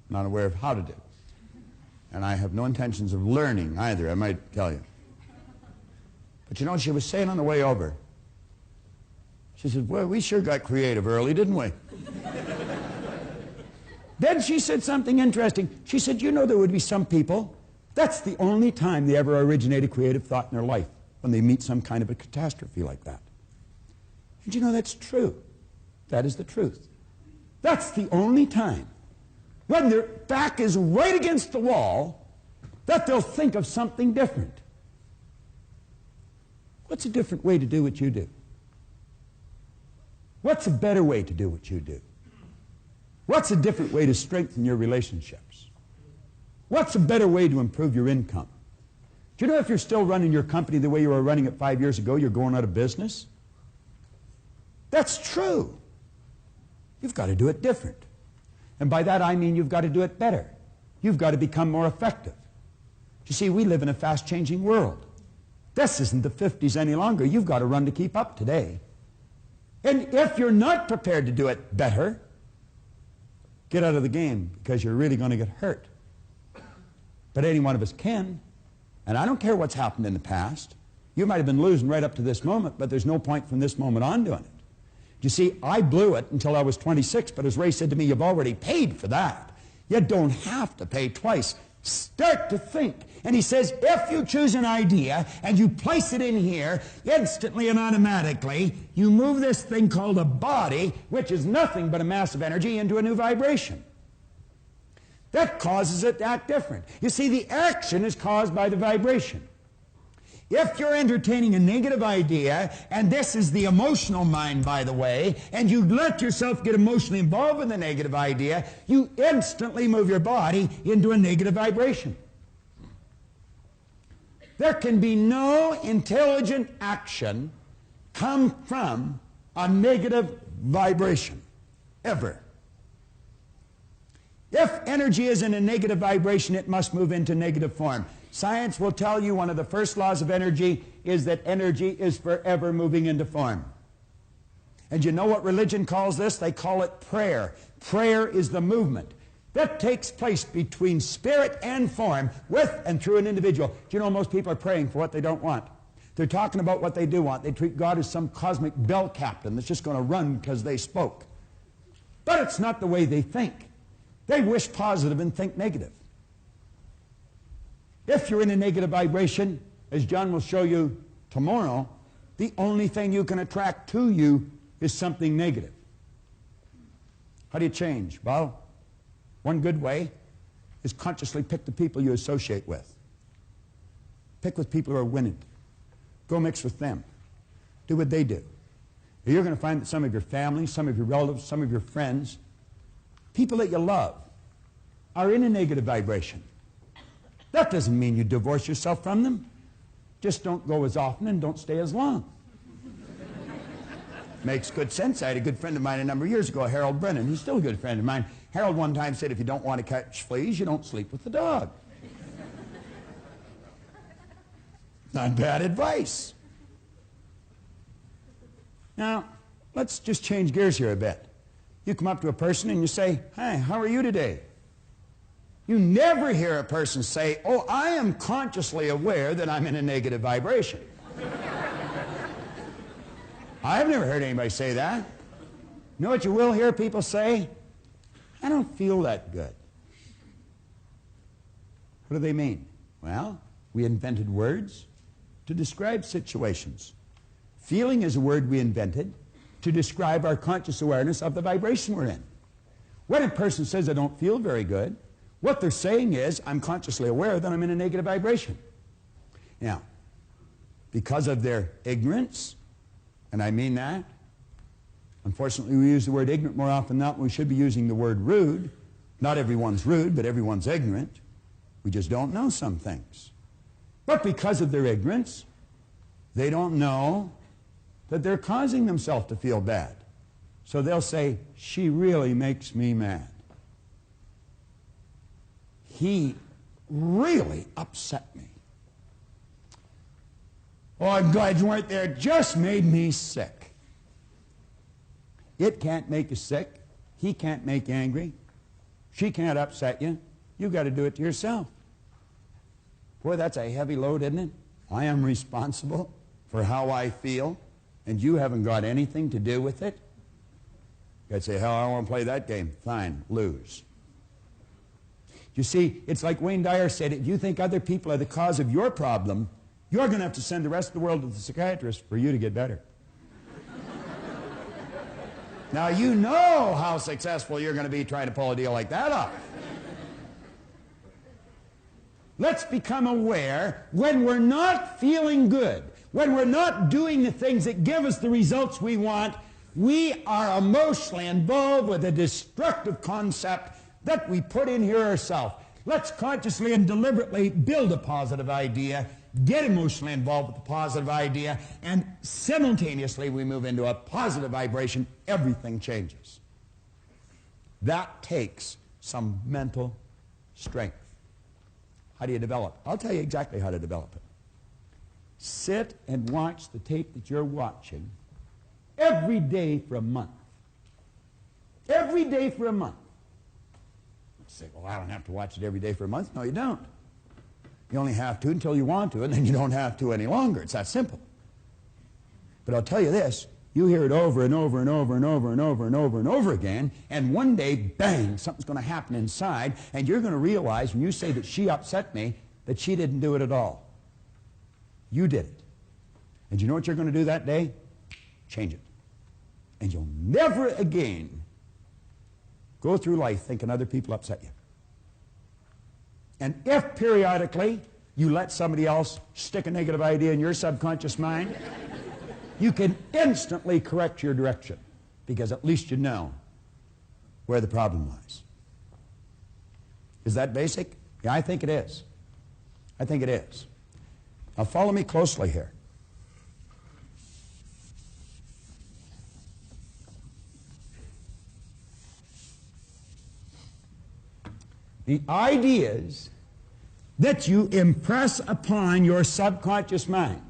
Speaker 5: not aware of how to do. And I have no intentions of learning either, I might tell you. But you know, she was saying on the way over, she said, well, we sure got creative early, didn't we? Then she said something interesting. She said, you know, there would be some people, that's the only time they ever originate a creative thought in their life, when they meet some kind of a catastrophe like that. And you know, that's true. That is the truth. That's the only time, when their back is right against the wall, that they'll think of something different. What's a different way to do what you do? What's a better way to do what you do? What's a different way to strengthen your relationships? What's a better way to improve your income? Do you know if you're still running your company the way you were running it 5 years ago, you're going out of business? That's true. You've got to do it different. And by that I mean you've got to do it better. You've got to become more effective. You see, we live in a fast-changing world. This isn't the 50s any longer. You've got to run to keep up today. And if you're not prepared to do it better, get out of the game, because you're really going to get hurt. But any one of us can. And I don't care what's happened in the past. You might have been losing right up to this moment, but there's no point from this moment on doing it. You see, I blew it until I was 26, but as Ray said to me, you've already paid for that. You don't have to pay twice. Start to think. And he says, if you choose an idea and you place it in here, instantly and automatically, you move this thing called a body, which is nothing but a mass of energy, into a new vibration. That causes it to act different. You see, the action is caused by the vibration. If you're entertaining a negative idea, and this is the emotional mind, by the way, and you let yourself get emotionally involved in the negative idea, you instantly move your body into a negative vibration. There can be no intelligent action come from a negative vibration, ever. If energy is in a negative vibration, it must move into negative form. Science will tell you one of the first laws of energy is that energy is forever moving into form. And you know what religion calls this? They call it prayer. Prayer is the movement that takes place between spirit and form, with and through an individual. Do you know most people are praying for what they don't want? They're talking about what they do want. They treat God as some cosmic bell captain that's just going to run because they spoke. But it's not the way they think. They wish positive and think negative. If you're in a negative vibration, as John will show you tomorrow, the only thing you can attract to you is something negative. How do you change? Well, one good way is consciously pick the people you associate with. Pick with people who are winning. Go mix with them. do what they do. You're going to find that some of your family, some of your relatives, some of your friends, people that you love, are in a negative vibration. That doesn't mean you divorce yourself from them. Just don't go as often and don't stay as long. Makes good sense. I had a good friend of mine a number of years ago, Harold Brennan. He's still a good friend of mine. Harold one time said, if you don't want to catch fleas, you don't sleep with the dog. Not bad advice. Now, let's just change gears here a bit. You come up to a person and you say, "Hi, how are you today?" You never hear a person say, "Oh, I am consciously aware that I'm in a negative vibration." I've never heard anybody say that. You know what you will hear people say? "I don't feel that good." What do they mean? Well, we invented words to describe situations. Feeling is a word we invented to describe our conscious awareness of the vibration we're in. When a person says, "I don't feel very good," what they're saying is, I'm consciously aware that I'm in a negative vibration. Now, because of their ignorance, and I mean that, unfortunately we use the word ignorant more often than not. We should be using the word rude. Not everyone's rude, but everyone's ignorant. We just don't know some things. But because of their ignorance, they don't know that they're causing themselves to feel bad. So they'll say, "She really makes me mad. He really upset me. Oh, I'm glad you weren't there. It just made me sick." It can't make you sick. He can't make you angry. She can't upset you. You've got to do it to yourself. Boy, that's a heavy load, isn't it? I am responsible for how I feel, and you haven't got anything to do with it. You'd say, "Hell, I don't want to play that game." Fine, lose. You see, it's like Wayne Dyer said, if you think other people are the cause of your problem, you're going to have to send the rest of the world to the psychiatrist for you to get better. Now, you know how successful you're going to be trying to pull a deal like that off. Let's become aware when we're not feeling good, when we're not doing the things that give us the results we want, we are emotionally involved with a destructive concept that we put in here ourselves. Let's consciously and deliberately build a positive idea, get emotionally involved with the positive idea, and simultaneously we move into a positive vibration. Everything changes. That takes some mental strength. How do you develop? I'll tell you exactly how to develop it. Sit and watch the tape that you're watching every day for a month. Every day for a month. You say, "Well, I don't have to watch it every day for a month." No, you don't. You only have to until you want to, and then you don't have to any longer. It's that simple. But I'll tell you this, you hear it over and over and over and over and over and over and over again, and one day, bang, something's going to happen inside, and you're going to realize when you say that she upset me, that she didn't do it at all. You did it. And you know what you're going to do that day? Change it. And you'll never again go through life thinking other people upset you. And if periodically you let somebody else stick a negative idea in your subconscious mind, you can instantly correct your direction, because at least you know where the problem lies. Is that basic? Yeah, I think it is. I think it is. Now follow me closely here. The ideas that you impress upon your subconscious mind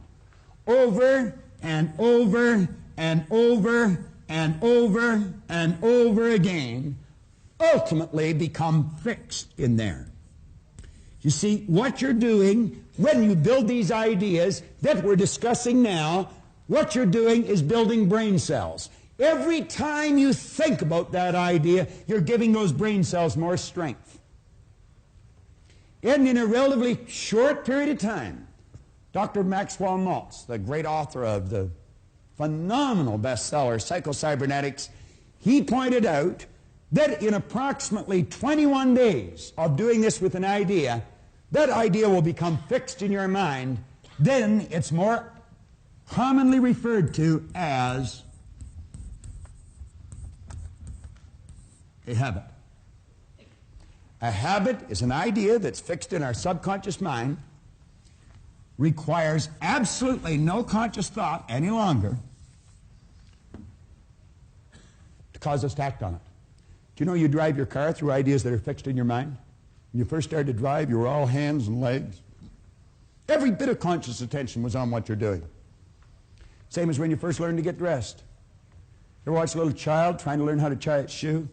Speaker 5: over and over and over and over and over again ultimately become fixed in there. You see, what you're doing when you build these ideas that we're discussing now, what you're doing is building brain cells. Every time you think about that idea, you're giving those brain cells more strength. And in a relatively short period of time, Dr. Maxwell Maltz, the great author of the phenomenal bestseller, Psycho-Cybernetics, he pointed out that in approximately 21 days of doing this with an idea, that idea will become fixed in your mind. Then it's more commonly referred to as a habit. A habit is an idea that's fixed in our subconscious mind, requires absolutely no conscious thought any longer to cause us to act on it. Do you know you drive your car through ideas that are fixed in your mind? When you first started to drive, you were all hands and legs. Every bit of conscious attention was on what you're doing. Same as when you first learned to get dressed. You ever watch a little child trying to learn how to tie its shoe?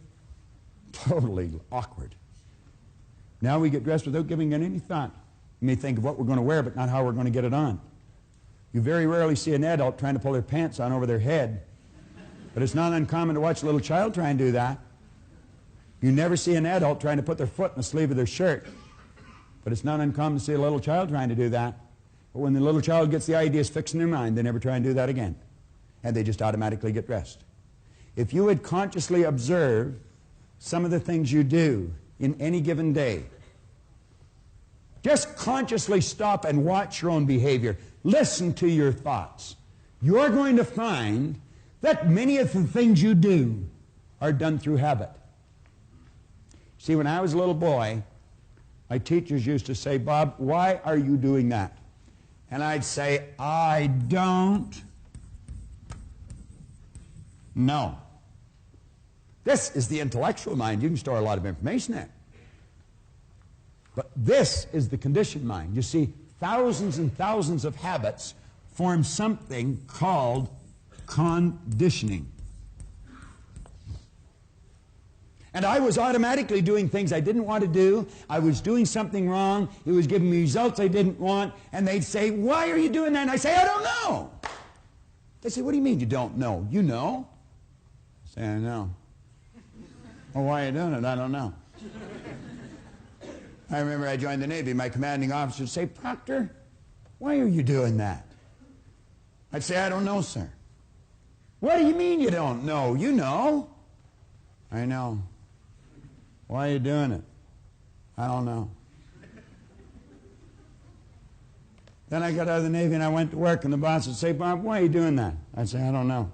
Speaker 5: Totally awkward. Now we get dressed without giving it any thought. We may think of what we're going to wear, but not how we're going to get it on. You very rarely see an adult trying to pull their pants on over their head. But it's not uncommon to watch a little child try and do that. You never see an adult trying to put their foot in the sleeve of their shirt. But it's not uncommon to see a little child trying to do that. But when the little child gets the ideas fixed in their mind, they never try and do that again. And they just automatically get dressed. If you would consciously observe some of the things you do in any given day, just consciously stop and watch your own behavior. Listen to your thoughts. You're going to find that many of the things you do are done through habit. See, when I was a little boy, my teachers used to say, "Bob, why are you doing that?" And I'd say, "I don't know." This is the intellectual mind. You can store a lot of information there. But this is the conditioned mind. You see, thousands and thousands of habits form something called conditioning. And I was automatically doing things I didn't want to do. I was doing something wrong. It was giving me results I didn't want. And they'd say, "Why are you doing that?" And I say, "I don't know." They say, "What do you mean you don't know?" "You know." I say, "I know." "Well, why are you doing it?" "I don't know." I remember I joined the Navy. My commanding officer would say, "Proctor, why are you doing that?" I'd say, "I don't know, sir." "What do you mean you don't know?" "You know." "I know." "Why are you doing it?" "I don't know." Then I got out of the Navy and I went to work, and the boss would say, "Bob, why are you doing that?" I'd say, "I don't know."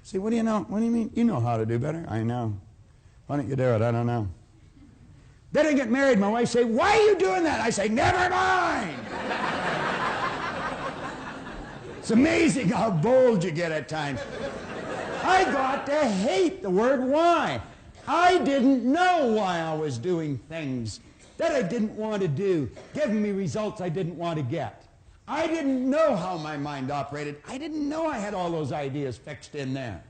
Speaker 5: "See, what do you know? What do you mean? You know how to do better." "I know." "Why don't you do it?" "I don't know." Then I get married. My wife say, "Why are you doing that?" I say, "Never mind." It's amazing how bold you get at times. I got to hate the word why. I didn't know why I was doing things that I didn't want to do, giving me results I didn't want to get. I didn't know how my mind operated. I didn't know I had all those ideas fixed in there.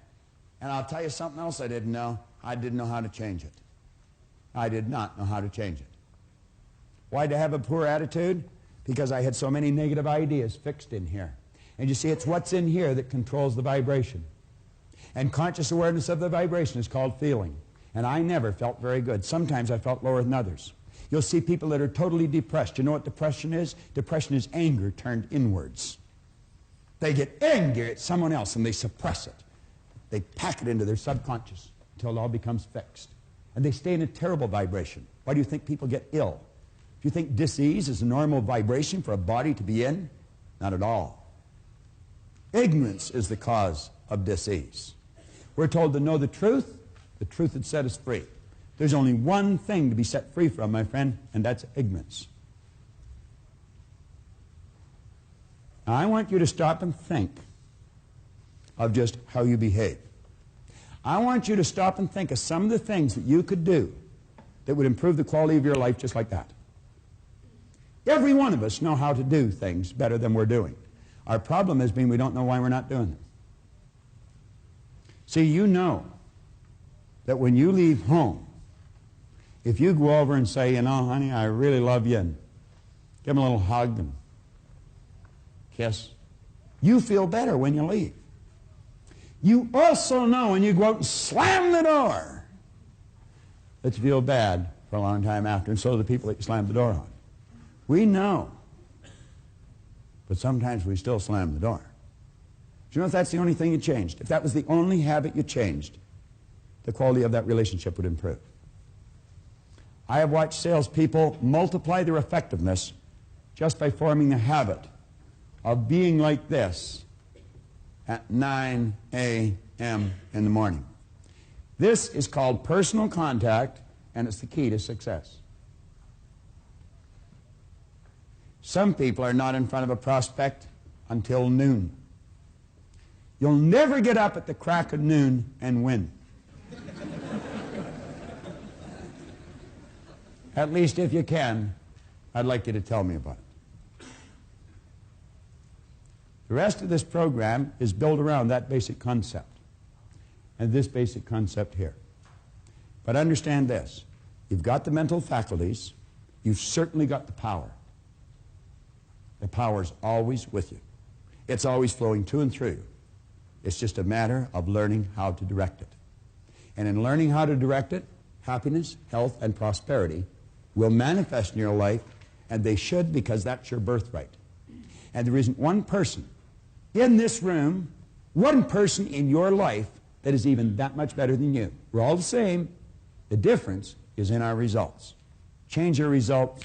Speaker 5: And I'll tell you something else I didn't know. I didn't know how to change it. I did not know how to change it. Why did I have a poor attitude? Because I had so many negative ideas fixed in here. And you see, it's what's in here that controls the vibration. And conscious awareness of the vibration is called feeling. And I never felt very good. Sometimes I felt lower than others. You'll see people that are totally depressed. You know what depression is? Depression is anger turned inwards. They get angry at someone else and they suppress it. They pack it into their subconscious until it all becomes fixed. And they stay in a terrible vibration. Why do you think people get ill? Do you think dis-ease is a normal vibration for a body to be in? Not at all. Ignorance is the cause of dis-ease. We're told to know the truth would set us free. There's only one thing to be set free from, my friend, and that's ignorance. Now, I want you to stop and think of just how you behave. I want you to stop and think of some of the things that you could do that would improve the quality of your life just like that. Every one of us know how to do things better than we're doing. Our problem has been we don't know why we're not doing them. See, you know that when you leave home, if you go over and say, "You know, honey, I really love you," and give them a little hug and kiss, you feel better when you leave. You also know when you go out and slam the door that you feel bad for a long time after, and so do the people that you slammed the door on. We know, but sometimes we still slam the door. Do you know if that's the only thing you changed? If that was the only habit you changed, the quality of that relationship would improve. I have watched salespeople multiply their effectiveness just by forming the habit of being like this at 9 a.m. in the morning. This is called personal contact, and it's the key to success. Some people are not in front of a prospect until noon. You'll never get up at the crack of noon and win. At least if you can, I'd like you to tell me about it. The rest of this program is built around that basic concept and this basic concept here. But understand this. You've got the mental faculties. You've certainly got the power. The power's always with you. It's always flowing to and through you. It's just a matter of learning how to direct it. And in learning how to direct it, happiness, health, and prosperity will manifest in your life, and they should, because that's your birthright. And there isn't one person in this room, one person in your life that is even that much better than you. We're all the same. The difference is in our results. Change our results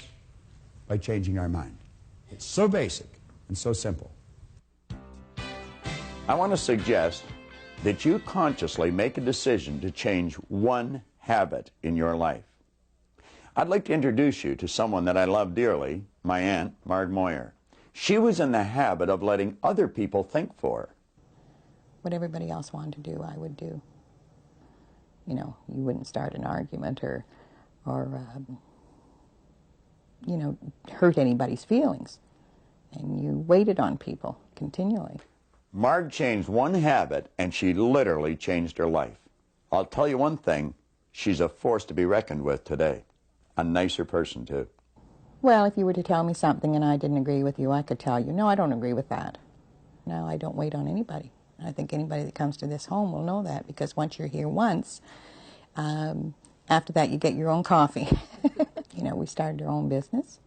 Speaker 5: by changing our mind. It's so basic and so simple.
Speaker 2: I want to suggest that you consciously make a decision to change one habit in your life. I'd like to introduce you to someone that I love dearly, my aunt, Marg Moyer. She was in the habit of letting other people think for her.
Speaker 10: What everybody else wanted to do, I would do. You know, you wouldn't start an argument or you know, hurt anybody's feelings. And you waited on people continually.
Speaker 2: Marg changed one habit, and she literally changed her life. I'll tell you one thing, she's a force to be reckoned with today. A nicer person, too.
Speaker 10: Well, if you were to tell me something and I didn't agree with you, I could tell you, no, I don't agree with that. No, I don't wait on anybody. I think anybody that comes to this home will know that, because once you're here once, after that you get your own coffee. You know, we started our own business,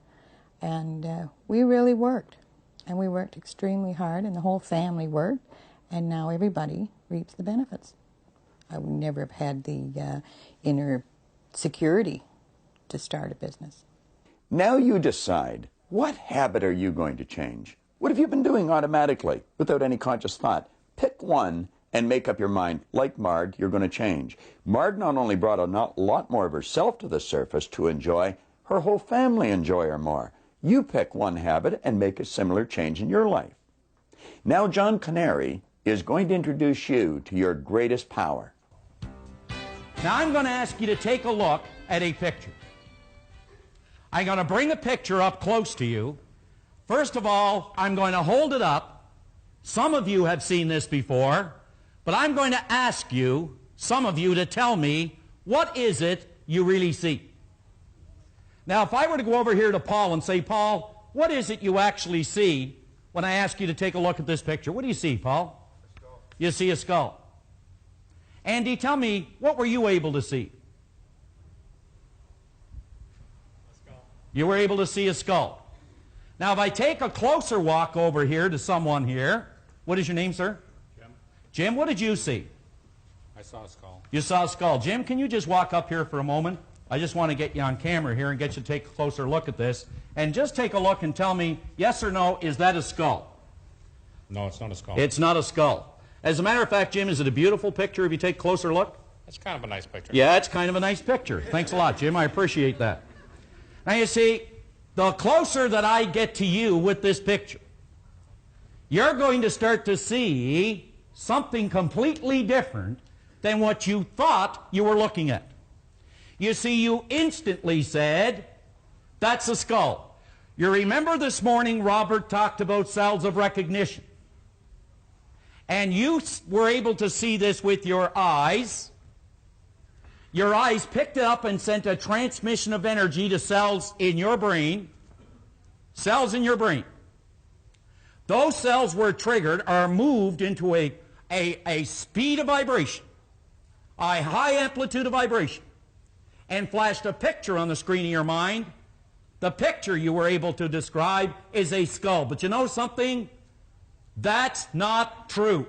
Speaker 10: and we really worked. And we worked extremely hard, and the whole family worked, and now everybody reaps the benefits. I would never have had the inner security to start a business.
Speaker 2: Now you decide, what habit are you going to change? What have you been doing automatically, without any conscious thought? Pick one and make up your mind, like Marg, you're going to change. Marg not only brought a lot more of herself to the surface to enjoy, her whole family enjoy her more. You pick one habit and make a similar change in your life. Now John Canary is going to introduce you to your greatest power.
Speaker 4: Now I'm going to ask you to take a look at a picture. I'm going to bring a picture up close to you. First of all, I'm going to hold it up. Some of you have seen this before, but I'm going to ask you, some of you, to tell me, what is it you really see? Now, if I were to go over here to Paul and say, Paul, what is it you actually see when I ask you to take a look at this picture? What do you see, Paul?
Speaker 11: A skull.
Speaker 4: You see a skull. Andy, tell me, what were you able to see?
Speaker 11: A skull.
Speaker 4: You were able to see a skull. Now, if I take a closer walk over here to someone here, what is your name, sir?
Speaker 11: Jim.
Speaker 4: Jim, what did you see?
Speaker 11: I saw a skull.
Speaker 4: You saw a skull. Jim, can you just walk up here for a moment? I just want to get you on camera here and get you to take a closer look at this. And just take a look and tell me, yes or no, is that a skull?
Speaker 11: No, it's not a skull.
Speaker 4: It's not a skull. As a matter of fact, Jim, is it a beautiful picture if you take a closer look?
Speaker 11: It's kind of a nice picture.
Speaker 4: Yeah, it's kind of a nice picture. Thanks a lot, Jim. I appreciate that. Now, you see, the closer that I get to you with this picture, you're going to start to see something completely different than what you thought you were looking at. You see, you instantly said, that's a skull. You remember this morning Robert talked about cells of recognition. And you were able to see this with your eyes. Your eyes picked it up and sent a transmission of energy to cells in your brain. Cells in your brain. Those cells were triggered, are moved into a speed of vibration, a high amplitude of vibration, and flashed a picture on the screen of your mind. The picture you were able to describe is a skull. But you know something? That's not true.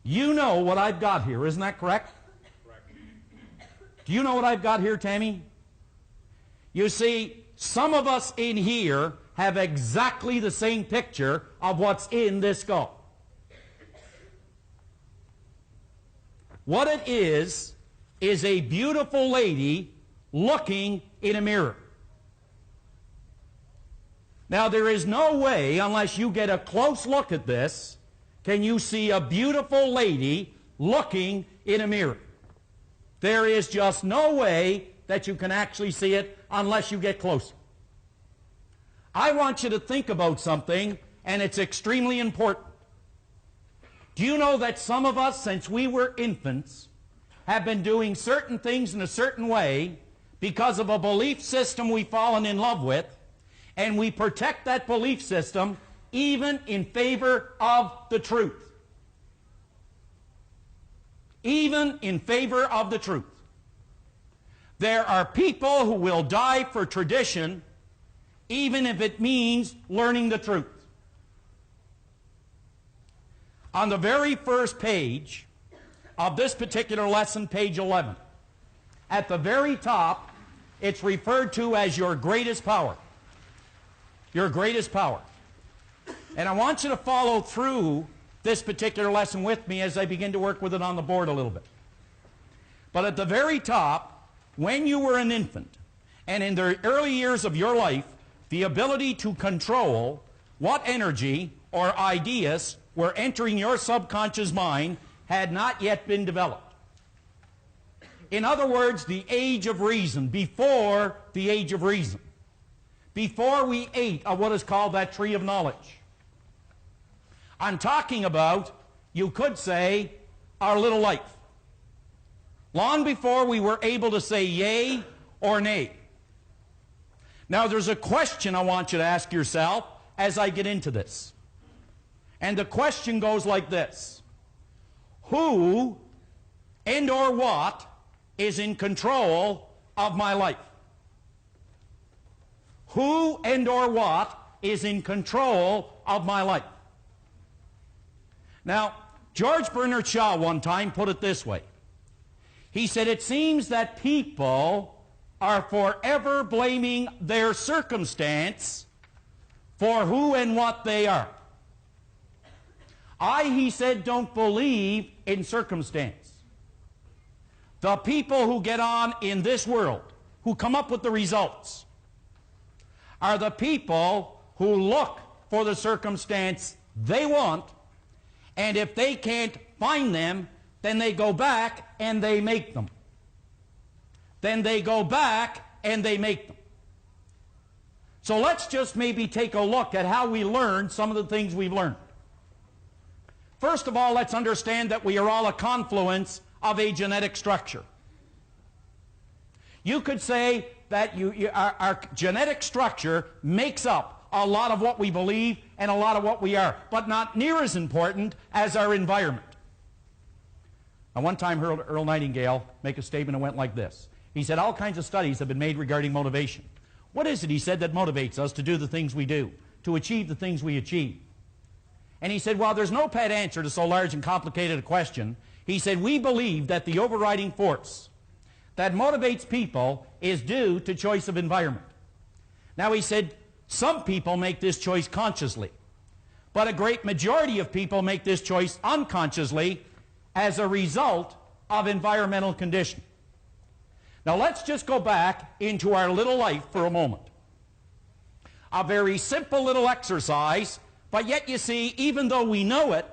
Speaker 4: You know what I've got here, isn't that correct?
Speaker 11: Correct.
Speaker 4: Do you know what I've got here, Tammy? You see, some of us in here have exactly the same picture of what's in this skull. What it is a beautiful lady looking in a mirror. Now, there is no way, unless you get a close look at this, can you see a beautiful lady looking in a mirror. There is just no way that you can actually see it unless you get closer. I want you to think about something, and it's extremely important. Do you know that some of us, since we were infants, have been doing certain things in a certain way because of a belief system we've fallen in love with, and we protect that belief system even in favor of the truth? Even in favor of the truth. There are people who will die for tradition even if it means learning the truth. On the very first page of this particular lesson, page 11, at the very top, it's referred to as your greatest power. Your greatest power. And I want you to follow through this particular lesson with me as I begin to work with it on the board a little bit. But at the very top, when you were an infant, and in the early years of your life, the ability to control what energy or ideas were entering your subconscious mind had not yet been developed. In other words, the age of reason, before the age of reason, before we ate of what is called that tree of knowledge. I'm talking about, you could say, our little life. Long before we were able to say yay or nay. Now there's a question I want you to ask yourself as I get into this. And the question goes like this. Who and or what is in control of my life? Who and or what is in control of my life? Now, George Bernard Shaw one time put it this way. He said, it seems that people are forever blaming their circumstance for who and what they are. I, he said, don't believe in circumstance. The people who get on in this world, who come up with the results, are the people who look for the circumstance they want, and if they can't find them, then they go back and they make them. Then they go back and they make them. So let's just maybe take a look at how we learn some of the things we've learned. First of all, let's understand that we are all a confluence of a genetic structure. You could say that our genetic structure makes up a lot of what we believe and a lot of what we are, but not near as important as our environment. I one time heard Earl Nightingale make a statement that went like this. He said, all kinds of studies have been made regarding motivation. What is it, he said, that motivates us to do the things we do, to achieve the things we achieve? And he said, well, there's no pat answer to so large and complicated a question. He said, we believe that the overriding force that motivates people is due to choice of environment. Now, he said, some people make this choice consciously, but a great majority of people make this choice unconsciously as a result of environmental condition. Now, let's just go back into our little life for a moment. A very simple little exercise, but yet you see, even though we know it,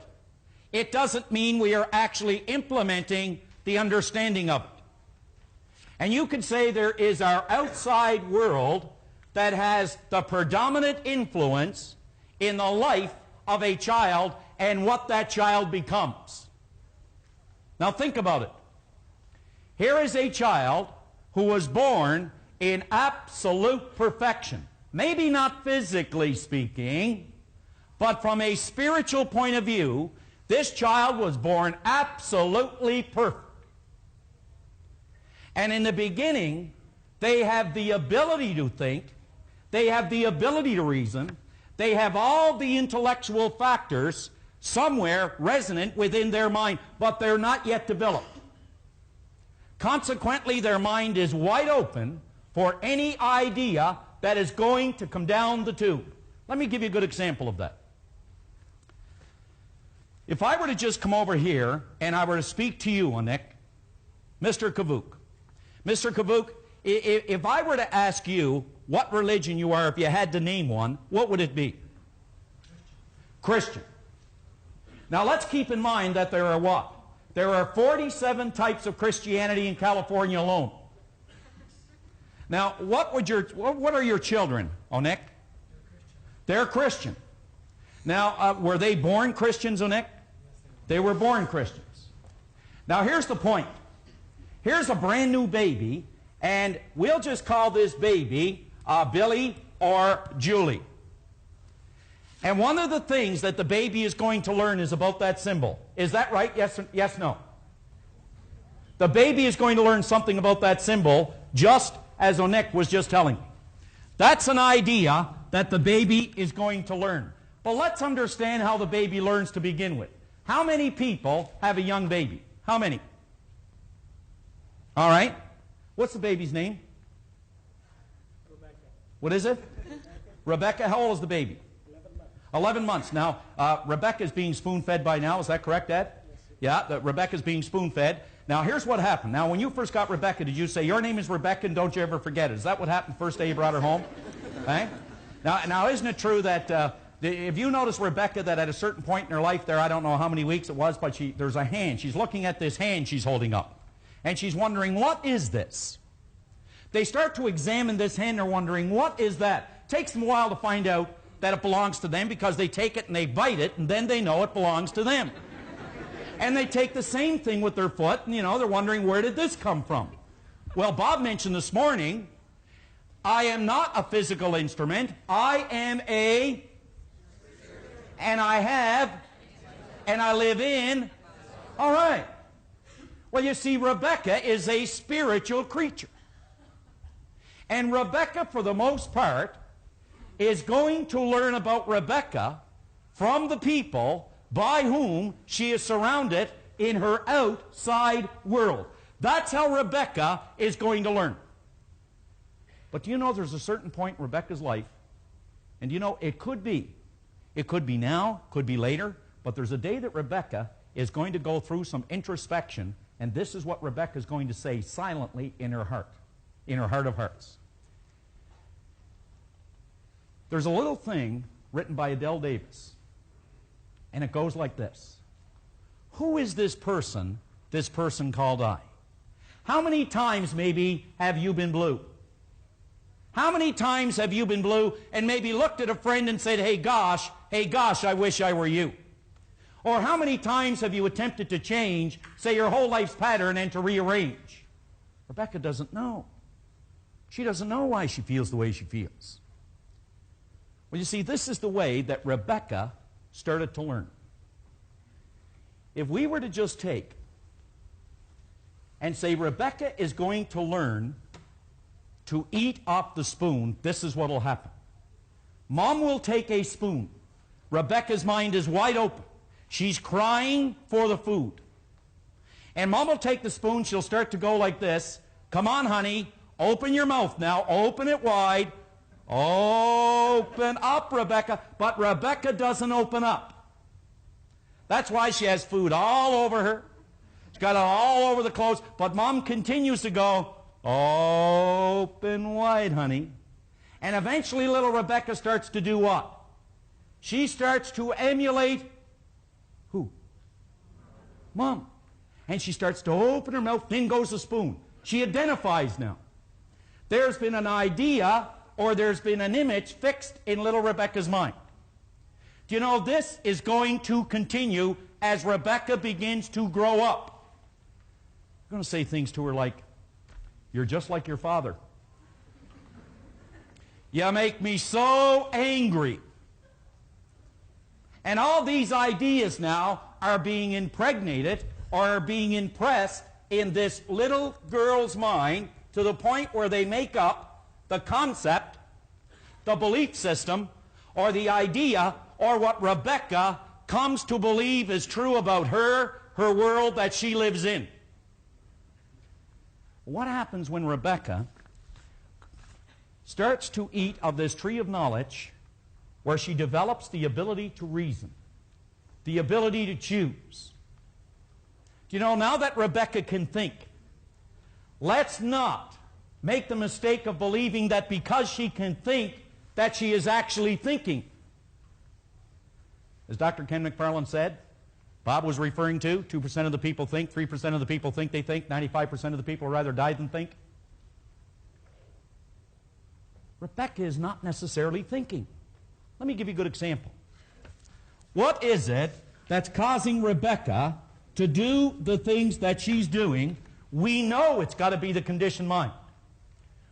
Speaker 4: it doesn't mean we are actually implementing the understanding of it. And you could say there is our outside world that has the predominant influence in the life of a child and what that child becomes. Now think about it. Here is a child who was born in absolute perfection. Maybe not physically speaking, but from a spiritual point of view, this child was born absolutely perfect. And in the beginning, they have the ability to think, they have the ability to reason, they have all the intellectual factors somewhere resonant within their mind, but they're not yet developed. Consequently, their mind is wide open for any idea that is going to come down the tube. Let me give you a good example of that. If I were to just come over here and I were to speak to you, Onik, Mr. Kavuk. Mr. Kavuk, if I were to ask you what religion you are, if you had to name one, what would it be? Christian. Now let's keep in mind that there are what? There are 47 types of Christianity in California alone. Now, what are your children, Onik? They're Christian. Now, were they born Christians, Onik? They were born Christians. Now, here's the point. Here's a brand new baby, and we'll just call this baby Billy or Julie. And one of the things that the baby is going to learn is about that symbol. Is that right? Yes, no? The baby is going to learn something about that symbol, just as Onik was just telling me. That's an idea that the baby is going to learn. But let's understand how the baby learns to begin with. How many people have a young baby? How many? All right. What's the baby's name? Rebecca. What is it? Rebecca. How old is the baby? 11 months. Now, Rebecca is being spoon-fed by now. Is that correct, Dad? Yes. Yeah, Rebecca is being spoon-fed. Now, here's what happened. Now, when you first got Rebecca, did you say, your name is Rebecca and don't you ever forget it? Is that what happened the first day you brought her home? Okay? Now, isn't it true that if you notice Rebecca, that at a certain point in her life there, I don't know how many weeks it was, but there's a hand. She's looking at this hand she's holding up. And she's wondering, what is this? They start to examine this hand. They're wondering, what is that? It takes them a while to find out that it belongs to them, because they take it and they bite it, and then they know it belongs to them. And they take the same thing with their foot, and they're wondering, where did this come from? Well, Bob mentioned this morning, I am not a physical instrument. I am and I have, and I live in. All right. Well, you see, Rebecca is a spiritual creature. And Rebecca, for the most part, is going to learn about Rebecca from the people by whom she is surrounded in her outside world. That's how Rebecca is going to learn. But do you know there's a certain point in Rebecca's life, and it could be now, could be later, but there's a day that Rebecca is going to go through some introspection, and this is what Rebecca is going to say silently in her heart of hearts. There's a little thing written by Adele Davis, and it goes like this. Who is this person called I? How many times maybe have you been blue? How many times have you been blue and maybe looked at a friend and said, hey gosh, I wish I were you? Or how many times have you attempted to change, say, your whole life's pattern and to rearrange? Rebecca doesn't know. She doesn't know why she feels the way she feels. Well, you see, this is the way that Rebecca started to learn. If we were to just take and say Rebecca is going to learn to eat off the spoon, this is what will happen. Mom will take a spoon. Rebecca's mind is wide open. She's crying for the food. And Mom will take the spoon. She'll start to go like this. Come on, honey. Open your mouth now. Open it wide. Open up, Rebecca. But Rebecca doesn't open up. That's why she has food all over her. She's got it all over the clothes. But Mom continues to go, open wide, honey. And eventually little Rebecca starts to do what? She starts to emulate who? Mom. And she starts to open her mouth, in goes the spoon. She identifies now. There's been an idea or there's been an image fixed in little Rebecca's mind. Do you know this is going to continue as Rebecca begins to grow up? I'm going to say things to her like, you're just like your father. You make me so angry. And all these ideas now are being impregnated or are being impressed in this little girl's mind to the point where they make up the concept, the belief system, or the idea, or what Rebecca comes to believe is true about her world that she lives in. What happens when Rebecca starts to eat of this tree of knowledge where she develops the ability to reason, the ability to choose. You know, now that Rebecca can think, let's not make the mistake of believing that because she can think, that she is actually thinking. As Dr. Ken McFarland said, Bob was referring to, 2% of the people think, 3% of the people think they think, 95% of the people rather die than think. Rebecca is not necessarily thinking. Let me give you a good example. What is it that's causing Rebecca to do the things that she's doing? We know it's got to be the conditioned mind.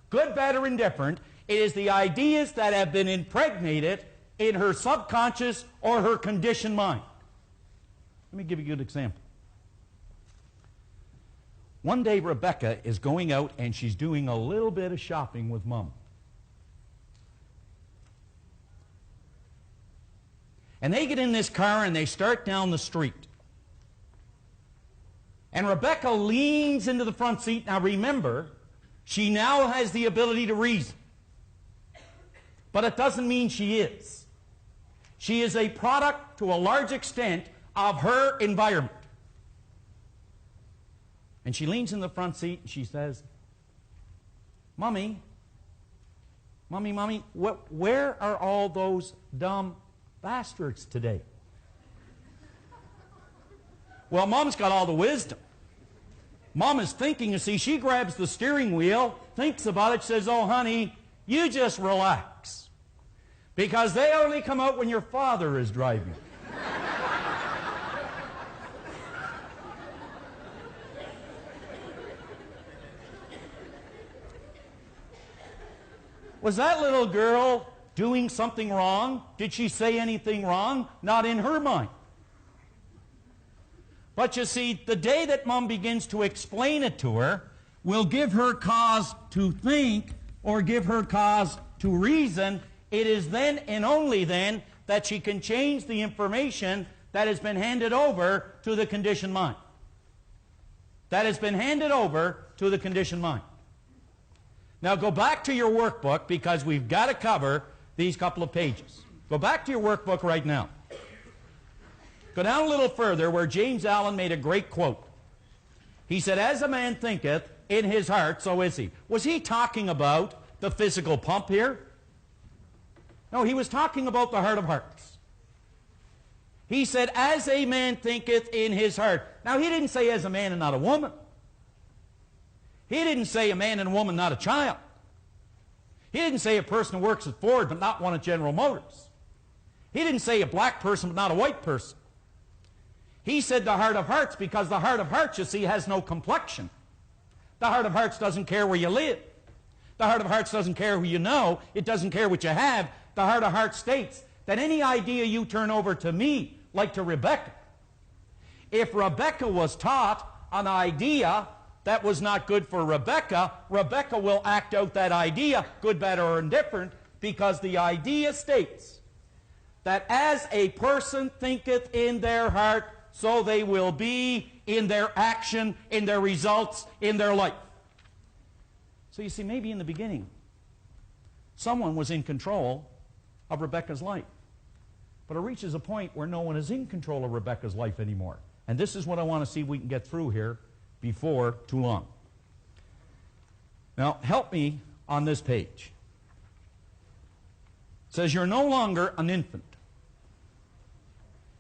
Speaker 4: Good, bad, or indifferent, it is the ideas that have been impregnated in her subconscious or her conditioned mind. Let me give you a good example. One day Rebecca is going out and she's doing a little bit of shopping with Mom. And they get in this car and they start down the street. And Rebecca leans into the front seat. Now remember, she now has the ability to reason. But it doesn't mean she is. She is a product, to a large extent, of her environment. And she leans in the front seat and she says, Mommy, where are all those dumb bastards today? Well, Mom's got all the wisdom. Mom is thinking, you see, she grabs the steering wheel, thinks about it, says, oh, honey, you just relax. Because they only come out when your father is driving. Was that little girl doing something wrong? Did she say anything wrong? Not in her mind. But you see, the day that Mom begins to explain it to her will give her cause to think or give her cause to reason. It is then and only then that she can change the information that has been handed over to the conditioned mind. That has been handed over to the conditioned mind. Now go back to your workbook because we've got to cover these couple of pages. Go back to your workbook right now. Go down a little further where James Allen made a great quote. He said, as a man thinketh in his heart, so is he. Was he talking about the physical pump here? No, he was talking about the heart of hearts. He said, as a man thinketh in his heart. Now, he didn't say as a man and not a woman. He didn't say a man and a woman, not a child. He didn't say a person who works at Ford but not one at General Motors. He didn't say a black person but not a white person. He said the heart of hearts because the heart of hearts, you see, has no complexion. The heart of hearts doesn't care where you live. The heart of hearts doesn't care who you know. It doesn't care what you have. The heart of hearts states that any idea you turn over to me, like to Rebecca, if Rebecca was taught an idea that was not good for Rebecca, Rebecca will act out that idea, good, bad, or indifferent, because the idea states that as a person thinketh in their heart, so they will be in their action, in their results, in their life. So you see, maybe in the beginning, someone was in control of Rebecca's life. But it reaches a point where no one is in control of Rebecca's life anymore. And this is what I want to see if we can get through here before too long. Now, help me on this page. It says you're no longer an infant.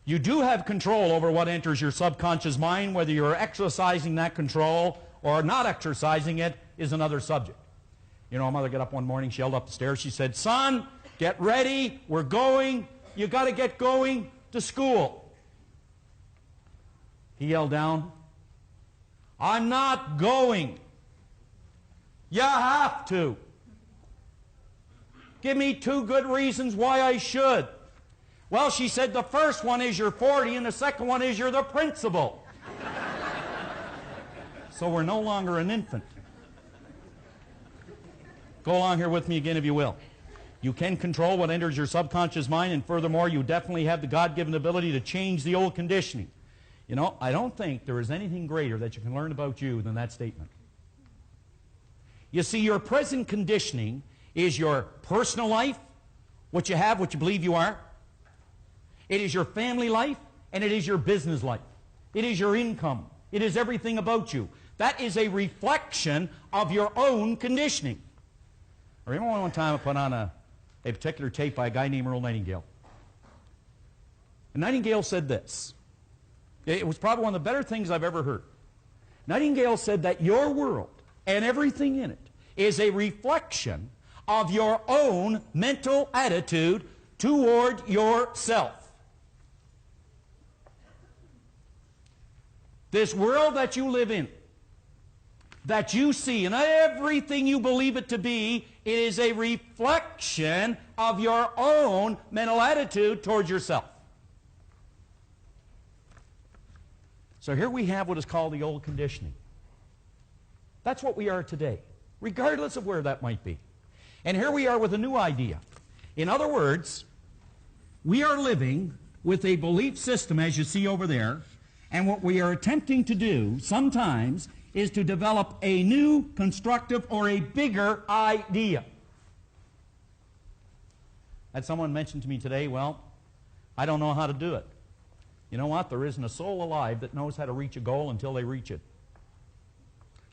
Speaker 4: You do have control over what enters your subconscious mind. Whether you're exercising that control or not exercising it is another subject. You know, a mother got up one morning, she yelled up the stairs, she said, son, get ready, we're going, you got to get going to school. He yelled down, I'm not going. You have to. Give me 2 good reasons why I should. Well, she said, the first one is you're 40 and the second one is you're the principal. So we're no longer an infant. Go along here with me again if you will. You can control what enters your subconscious mind, and furthermore, you definitely have the God-given ability to change the old conditioning. You know, I don't think there is anything greater that you can learn about you than that statement. You see, your present conditioning is your personal life, what you have, what you believe you are. It is your family life, and it is your business life. It is your income. It is everything about you. That is a reflection of your own conditioning. I remember one time I put on a particular tape by a guy named Earl Nightingale. And Nightingale said this. It was probably one of the better things I've ever heard. Nightingale said that your world and everything in it is a reflection of your own mental attitude toward yourself. This world that you live in, that you see, and everything you believe it to be, it is a reflection of your own mental attitude towards yourself. So here we have what is called the old conditioning. That's what we are today, regardless of where that might be. And here we are with a new idea. In other words, we are living with a belief system, as you see over there, and what we are attempting to do sometimes is to develop a new, constructive, or a bigger idea. Had someone mentioned to me today, well, I don't know how to do it. You know what? There isn't a soul alive that knows how to reach a goal until they reach it.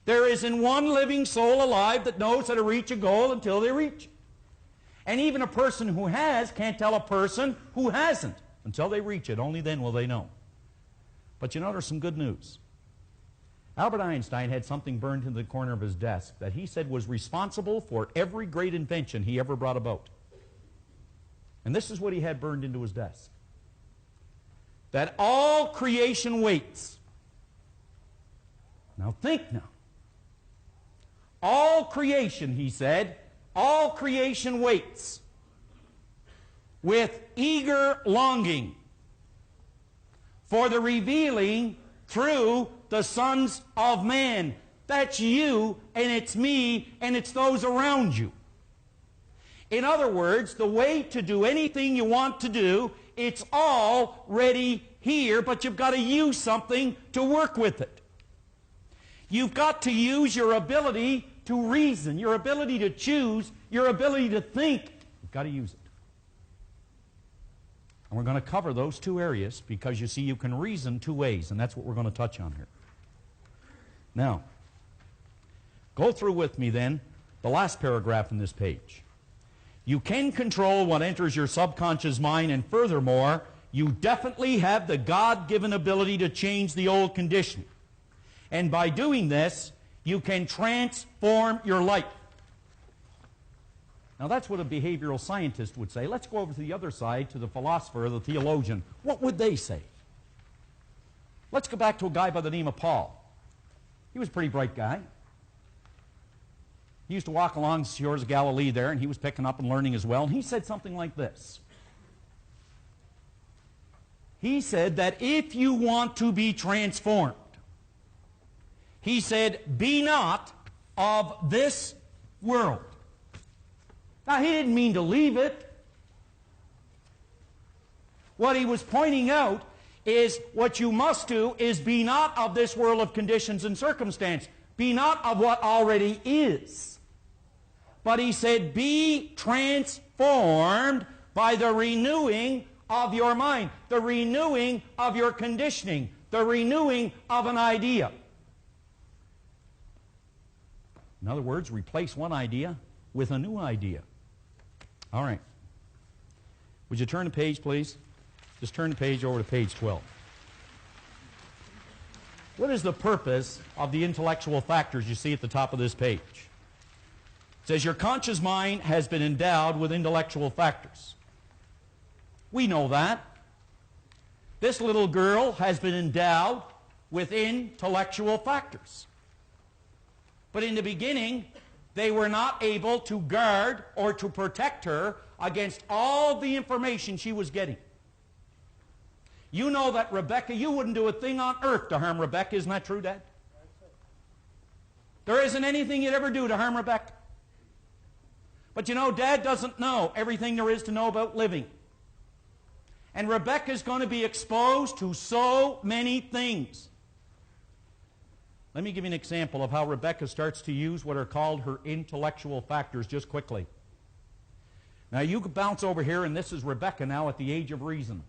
Speaker 4: There isn't one living soul alive that knows how to reach a goal until they reach it. And even a person who has can't tell a person who hasn't until they reach it. Only then will they know. But you know, there's some good news. Albert Einstein had something burned into the corner of his desk that he said was responsible for every great invention he ever brought about. And this is what he had burned into his desk. That all creation waits. Now think now. All creation, he said, all creation waits with eager longing for the revealing through the sons of man. That's you, and it's me, and it's those around you. In other words, the way to do anything you want to do, it's already here, but you've got to use something to work with it. You've got to use your ability to reason, your ability to choose, your ability to think. You've got to use it. And we're going to cover those two areas because, you see, you can reason two ways, and that's what we're going to touch on here. Now, go through with me then the last paragraph in this page. You can control what enters your subconscious mind, and furthermore, you definitely have the God-given ability to change the old condition. And by doing this, you can transform your life. Now that's what a behavioral scientist would say. Let's go over to the other side, to the philosopher, the theologian. What would they say? Let's go back to a guy by the name of Paul. He was a pretty bright guy. He used to walk along the shores of Galilee there, and he was picking up and learning as well. And he said something like this. He said that if you want to be transformed, he said, be not of this world. Now, he didn't mean to leave it. What he was pointing out is what you must do is be not of this world of conditions and circumstance. Be not of what already is. But he said, be transformed by the renewing of your mind, the renewing of your conditioning, the renewing of an idea. In other words, replace one idea with a new idea. All right. Would you turn the page, please? Just turn the page over to page 12. What is the purpose of the intellectual factors you see at the top of this page? It says your conscious mind has been endowed with intellectual factors. We know that. This little girl has been endowed with intellectual factors. But in the beginning, they were not able to guard or to protect her against all the information she was getting. You know that Rebecca, you wouldn't do a thing on earth to harm Rebecca. Isn't that true, Dad? There isn't anything you'd ever do to harm Rebecca. But you know, Dad doesn't know everything there is to know about living. And Rebecca's going to be exposed to so many things. Let me give you an example of how Rebecca starts to use what are called her intellectual factors just quickly. Now you could bounce over here, and this is Rebecca now at the age of reason.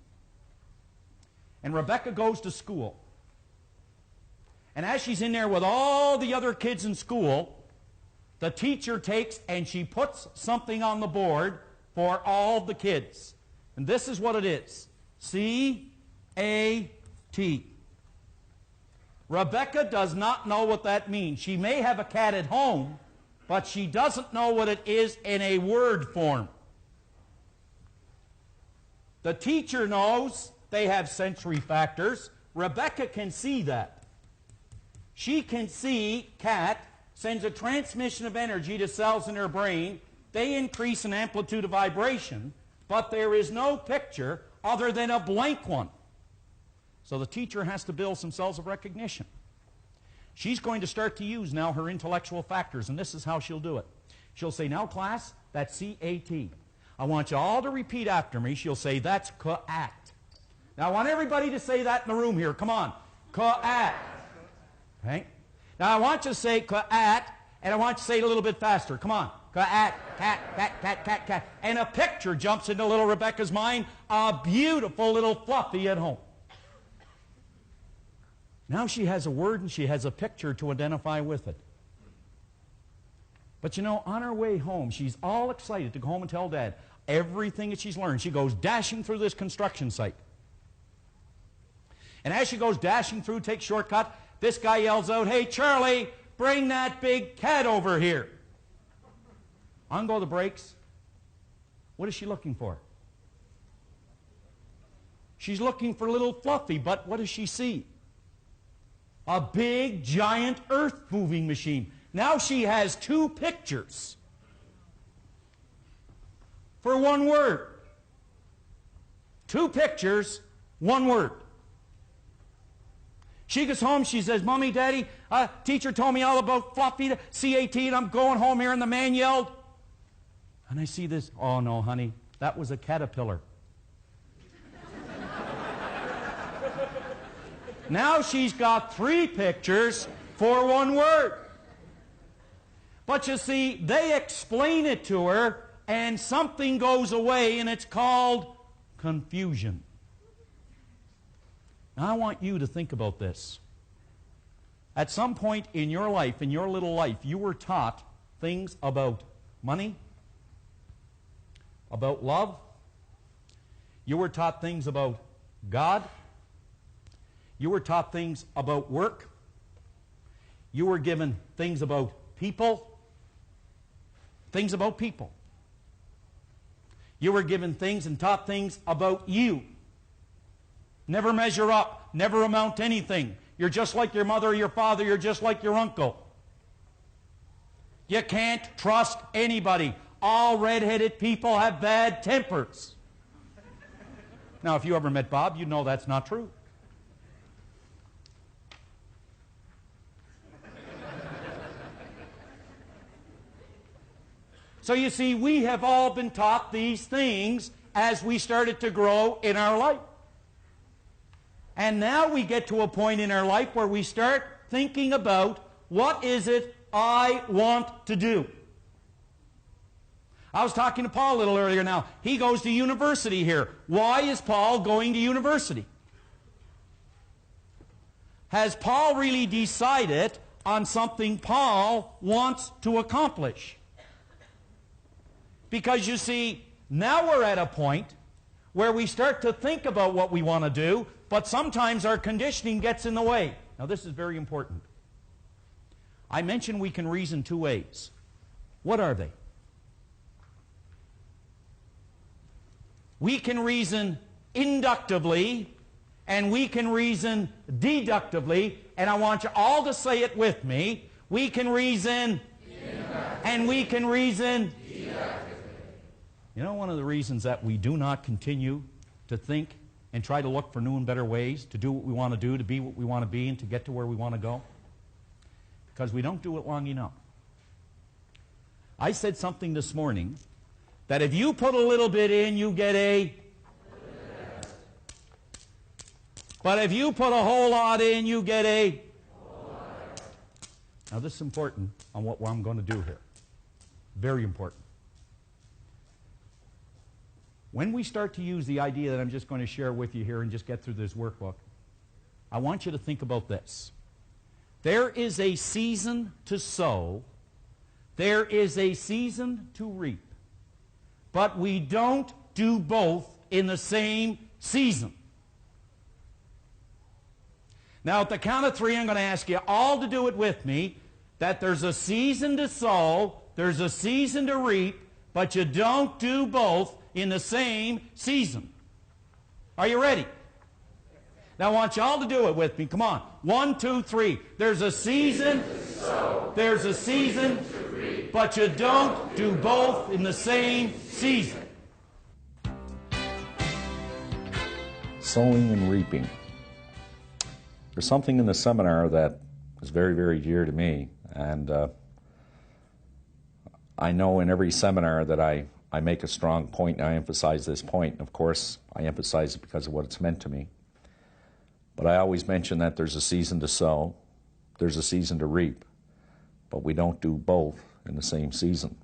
Speaker 4: And Rebecca goes to school. And as she's in there with all the other kids in school, the teacher takes and she puts something on the board for all the kids. And this is what it is. C-A-T. Rebecca does not know what that means. She may have a cat at home, but she doesn't know what it is in a word form. The teacher knows they have sensory factors. Rebecca can see that. She can see cat sends a transmission of energy to cells in her brain. They increase in amplitude of vibration, but there is no picture other than a blank one. So the teacher has to build some cells of recognition. She's going to start to use now her intellectual factors, and this is how she'll do it. She'll say, now class, that's C-A-T. I want you all to repeat after me. She'll say, that's ca-at. Now I want everybody to say that in the room here. Come on. Ca-at. Okay? Now I want you to say ca-at, and I want you to say it a little bit faster. Come on. Ca-at, cat, cat, cat, cat, cat. And a picture jumps into little Rebecca's mind, a beautiful little Fluffy at home. Now she has a word and she has a picture to identify with it. But you know, on her way home, she's all excited to go home and tell Dad everything that she's learned. She goes dashing through this construction site. And as she goes dashing through, takes shortcut, this guy yells out, hey, Charlie, bring that big cat over here. On go the brakes. What is she looking for? She's looking for little Fluffy, but what does she see? A big, giant earth-moving machine. Now she has two pictures for one word. Two pictures, one word. She goes home, she says, Mommy, Daddy, teacher told me all about Fluffy, C-A-T, and I'm going home here, and the man yelled. And I see this, oh no, honey, that was a caterpillar. Now she's got three pictures for one word. But you see, they explain it to her, and something goes away, and it's called confusion. Now I want you to think about this. At some point in your life, in your little life, you were taught things about money, about love. You were taught things about God. You were taught things about work. You were given things about people. Things about people. You were given things and taught things about you. Never measure up. Never amount to anything. You're just like your mother or your father. You're just like your uncle. You can't trust anybody. All red-headed people have bad tempers. Now, if you ever met Bob, you know that's not true. So you see, we have all been taught these things as we started to grow in our life. And now we get to a point in our life where we start thinking about, what is it I want to do? I was talking to Paul a little earlier now. He goes to university here. Why is Paul going to university? Has Paul really decided on something Paul wants to accomplish? Because you see, now we're at a point where we start to think about what we want to do, but sometimes our conditioning gets in the way. Now this is very important. I mentioned we can reason two ways. What are they? We can reason inductively, and we can reason deductively, and I want you all to say it with me. We can reason, and we can reason. You know, one of the reasons that we do not continue to think and try to look for new and better ways to do what we want to do, to be what we want to be, and to get to where we want to go? Because we don't do it long enough. I said something this morning that if you put a little bit in, you get a... But if you put a whole lot in, you get a... Now this is important on what I'm going to do here. Very important. when we start to use the idea that I'm just going to share with you here and just get through this workbook, I want you to think about this. There is a season to sow. There is a season to reap. But we don't do both in the same season. Now, at the count of 3, I'm going to ask you all to do it with me, that there's a season to sow, there's a season to reap, but you don't do both in the same season. Are you ready? Now I want you all to do it with me. Come on. 1, 2, 3. There's a season to sow. There's a season to reap. But you don't do both in the same season.
Speaker 6: Sowing and reaping. There's something in the seminar that is very, very dear to me. And I know in every seminar that I make a strong point, and I emphasize this point. And of course, I emphasize it because of what it's meant to me. But I always mention that there's a season to sow, there's a season to reap, but we don't do both in the same season.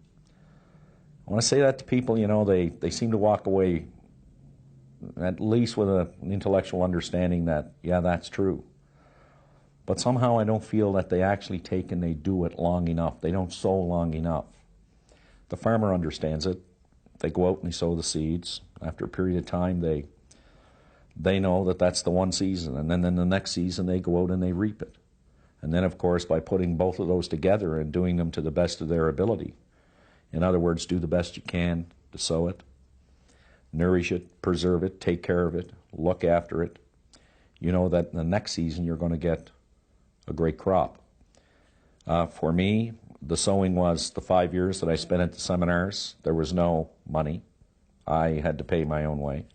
Speaker 6: When I say that to people, you know, they seem to walk away at least with an intellectual understanding that, yeah, that's true. But somehow I don't feel that they actually take and they do it long enough. They don't sow long enough. The farmer understands it. They go out and they sow the seeds. After a period of time, they know that that's the one season. And then in the next season, they go out and they reap it. And then, of course, by putting both of those together and doing them to the best of their ability, in other words, do the best you can to sow it, nourish it, preserve it, take care of it, look after it, you know that in the next season you're going to get a great crop. For me, the sowing was the 5 years that I spent at the seminars. There was no money. I had to pay my own way.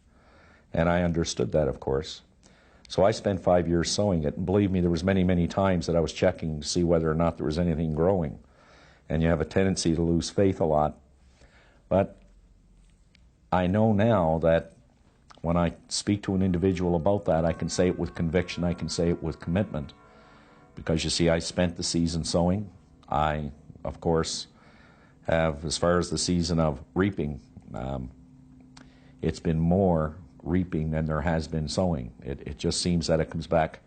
Speaker 6: And I understood that, of course. So I spent 5 years sowing it. And believe me, there was many, many times that I was checking to see whether or not there was anything growing. And you have a tendency to lose faith a lot. But I know now that when I speak to an individual about that, I can say it with conviction, I can say it with commitment. Because you see, I spent the season sowing. I, of course, have, as far as the season of reaping, it's been more reaping than there has been sowing. It just seems that it comes back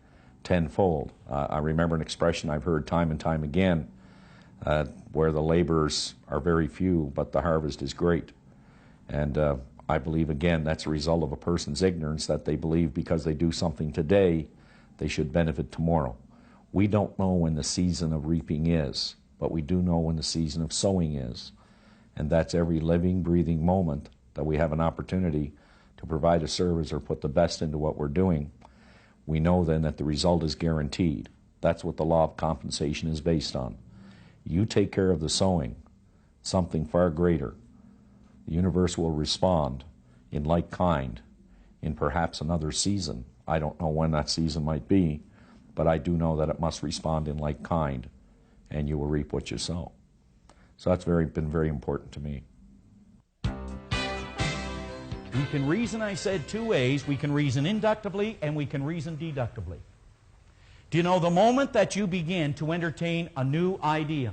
Speaker 6: tenfold. I remember an expression I've heard time and time again, where the laborers are very few, but the harvest is great. And I believe, again, that's a result of a person's ignorance, that they believe because they do something today, they should benefit tomorrow. We don't know when the season of reaping is, but we do know when the season of sowing is. And that's every living, breathing moment that we have an opportunity to provide a service or put the best into what we're doing. We know then that the result is guaranteed. That's what the law of compensation is based on. You take care of the sowing, something far greater. The universe will respond in like kind in perhaps another season. I don't know when that season might be, but I do know that it must respond in like kind, and you will reap what you sow. So that's been very important to me.
Speaker 4: We can reason, I said, two ways. We can reason inductively and we can reason deductively. Do you know the moment that you begin to entertain a new idea,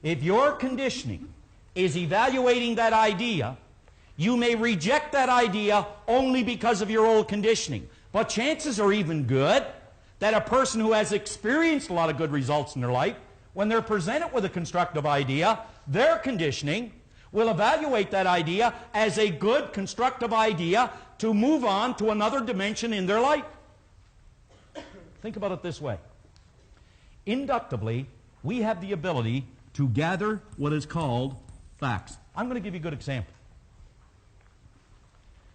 Speaker 4: if your conditioning is evaluating that idea, you may reject that idea only because of your old conditioning. But chances are even good that a person who has experienced a lot of good results in their life, when they're presented with a constructive idea, their conditioning will evaluate that idea as a good, constructive idea to move on to another dimension in their life. Think about it this way. Inductively, we have the ability to gather what is called facts. I'm going to give you a good example.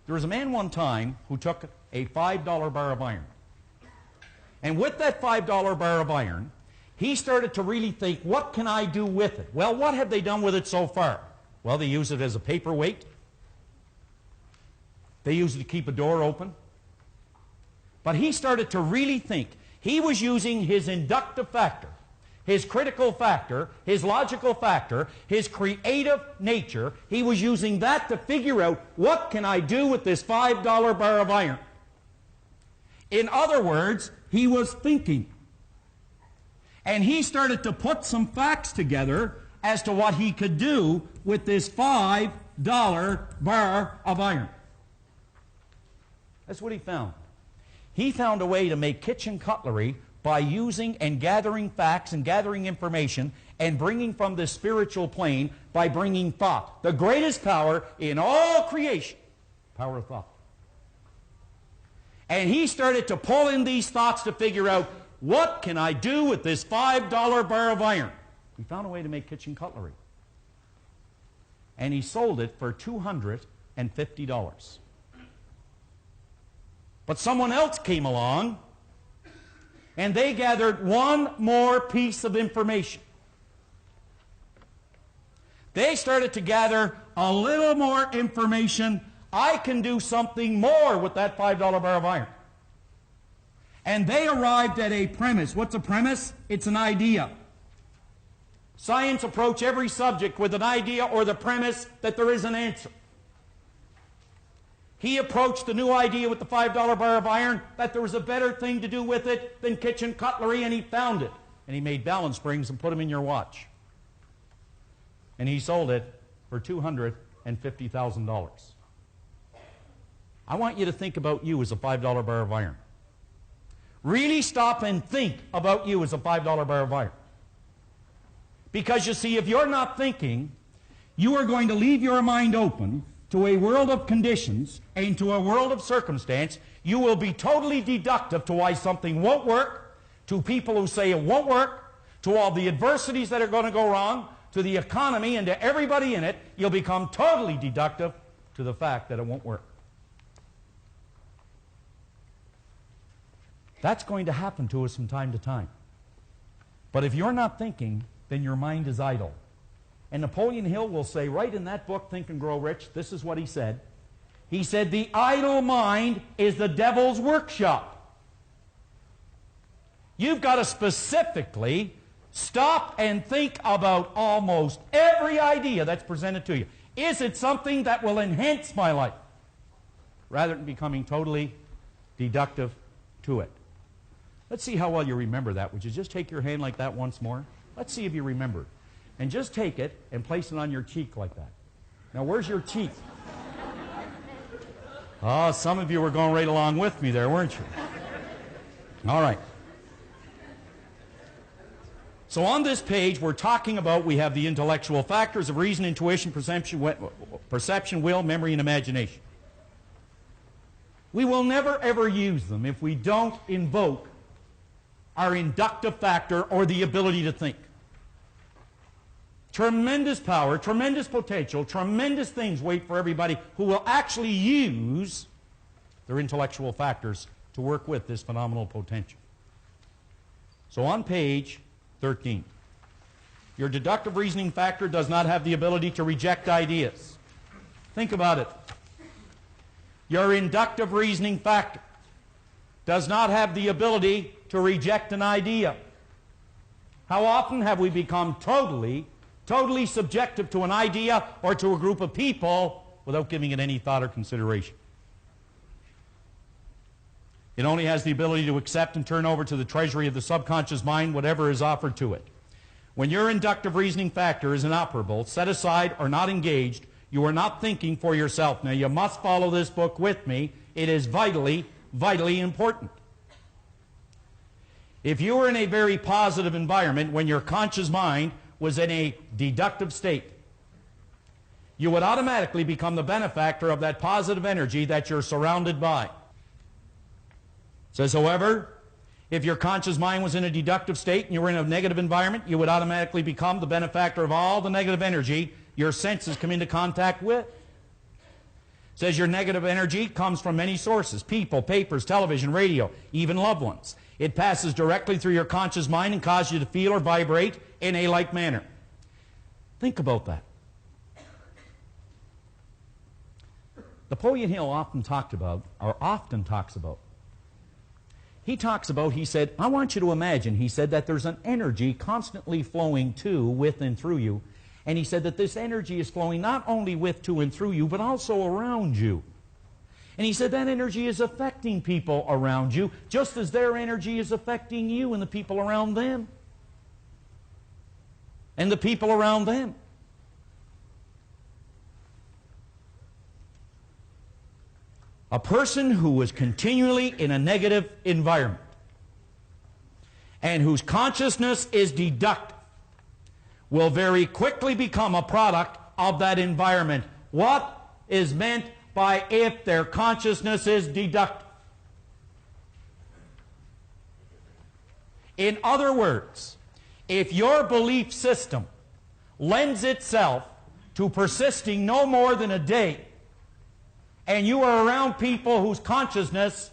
Speaker 4: There was a man one time who took a $5 bar of iron. And with that $5 bar of iron, he started to really think, what can I do with it? Well, what have they done with it so far? Well, they use it as a paperweight. They use it to keep a door open. But he started to really think. He was using his inductive factor, his critical factor, his logical factor, his creative nature. He was using that to figure out, what can I do with this $5 bar of iron? In other words, he was thinking. And he started to put some facts together as to what he could do with this $5 bar of iron. That's what he found. He found a way to make kitchen cutlery by using and gathering facts and gathering information and bringing from the spiritual plane by bringing thought. The greatest power in all creation, power of thought. And he started to pull in these thoughts to figure out, what can I do with this $5 bar of iron? He found a way to make kitchen cutlery. And he sold it for $250. But someone else came along, and they gathered one more piece of information. They started to gather a little more information. I can do something more with that $5 bar of iron. And they arrived at a premise. What's a premise? It's an idea. Science approach every subject with an idea or the premise that there is an answer. He approached the new idea with the $5 bar of iron, that there was a better thing to do with it than kitchen cutlery, and he found it. And he made balance springs and put them in your watch. And he sold it for $250,000. I want you to think about you as a $5 bar of iron. Really stop and think about you as a $5 bar of iron. Because you see, if you're not thinking, you are going to leave your mind open to a world of conditions and to a world of circumstance. You will be totally deductive to why something won't work, to people who say it won't work, to all the adversities that are going to go wrong, to the economy and to everybody in it. You'll become totally deductive to the fact that it won't work. That's going to happen to us from time to time. But if you're not thinking, then your mind is idle. And Napoleon Hill will say right in that book, Think and Grow Rich, this is what he said. He said, the idle mind is the devil's workshop. You've got to specifically stop and think about almost every idea that's presented to you. Is it something that will enhance my life? Rather than becoming totally deductive to it. Let's see how well you remember that. Would you just take your hand like that once more? Let's see if you remember. And just take it and place it on your cheek like that. Now, where's your cheek? Oh, some of you were going right along with me there, weren't you? All right. So on this page, we're talking about, we have the intellectual factors of reason, intuition, perception, will, memory, and imagination. We will never, ever use them if we don't invoke our inductive factor or the ability to think. Tremendous power, tremendous potential, tremendous things wait for everybody who will actually use their intellectual factors to work with this phenomenal potential. So on page 13, your deductive reasoning factor does not have the ability to reject ideas. Think about it. Your inductive reasoning factor does not have the ability to reject an idea. How often have we become totally subjective to an idea or to a group of people without giving it any thought or consideration? It only has the ability to accept and turn over to the treasury of the subconscious mind whatever is offered to it. When your inductive reasoning factor is inoperable, set aside, or not engaged, you are not thinking for yourself. Now, you must follow this book with me. It is vitally, vitally important. If you were in a very positive environment when your conscious mind was in a deductive state, you would automatically become the benefactor of that positive energy that you're surrounded by. It says, however, if your conscious mind was in a deductive state and you were in a negative environment, you would automatically become the benefactor of all the negative energy your senses come into contact with. It says your negative energy comes from many sources: people, papers, television, radio, even loved ones. It passes directly through your conscious mind and causes you to feel or vibrate in a like manner. Think about that. Napoleon Hill often talks about, he said, I want you to imagine, he said, that there's an energy constantly flowing to, with, and through you. And he said that this energy is flowing not only with, to, and through you, but also around you. And he said that energy is affecting people around you, just as their energy is affecting you and the people around them. and the people around them. A person who is continually in a negative environment and whose consciousness is deductive will very quickly become a product of that environment. What is meant by if their consciousness is deductive? In other words, if your belief system lends itself to persisting no more than a day, and you are around people whose consciousness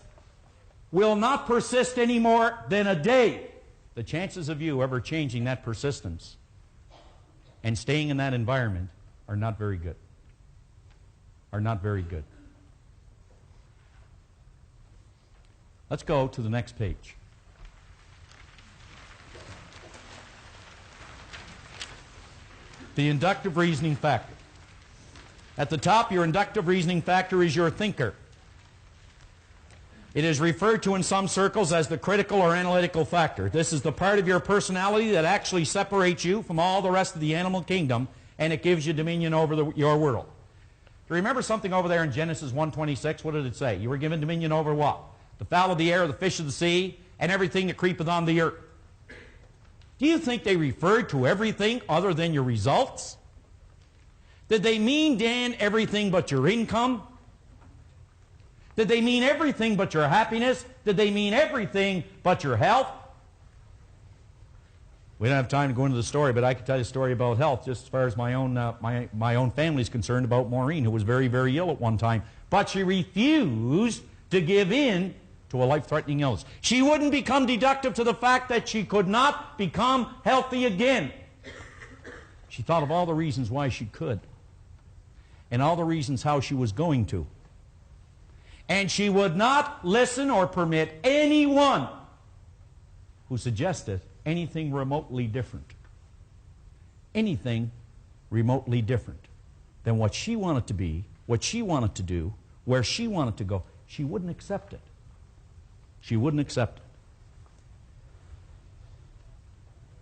Speaker 4: will not persist any more than a day, the chances of you ever changing that persistence and staying in that environment are not very good. Are not very good. Let's go to the next page. The inductive reasoning factor. At the top, your inductive reasoning factor is your thinker. It is referred to in some circles as the critical or analytical factor. This is the part of your personality that actually separates you from all the rest of the animal kingdom, and it gives you dominion over your world. Do you remember something over there in Genesis 1:26? What did it say? You were given dominion over what? The fowl of the air, the fish of the sea, and everything that creepeth on the earth. Do you think they referred to everything other than your results? Did they mean, Dan, everything but your income? Did they mean everything but your happiness? Did they mean everything but your health? We don't have time to go into the story, but I could tell you a story about health just as far as my own family is concerned about Maureen, who was very, very ill at one time. But she refused to give in to a life-threatening illness. She wouldn't become deductive to the fact that she could not become healthy again. She thought of all the reasons why she could, and all the reasons how she was going to. And she would not listen or permit anyone who suggested anything remotely different. Anything remotely different than what she wanted to be, what she wanted to do, where she wanted to go. She wouldn't accept it. She wouldn't accept it.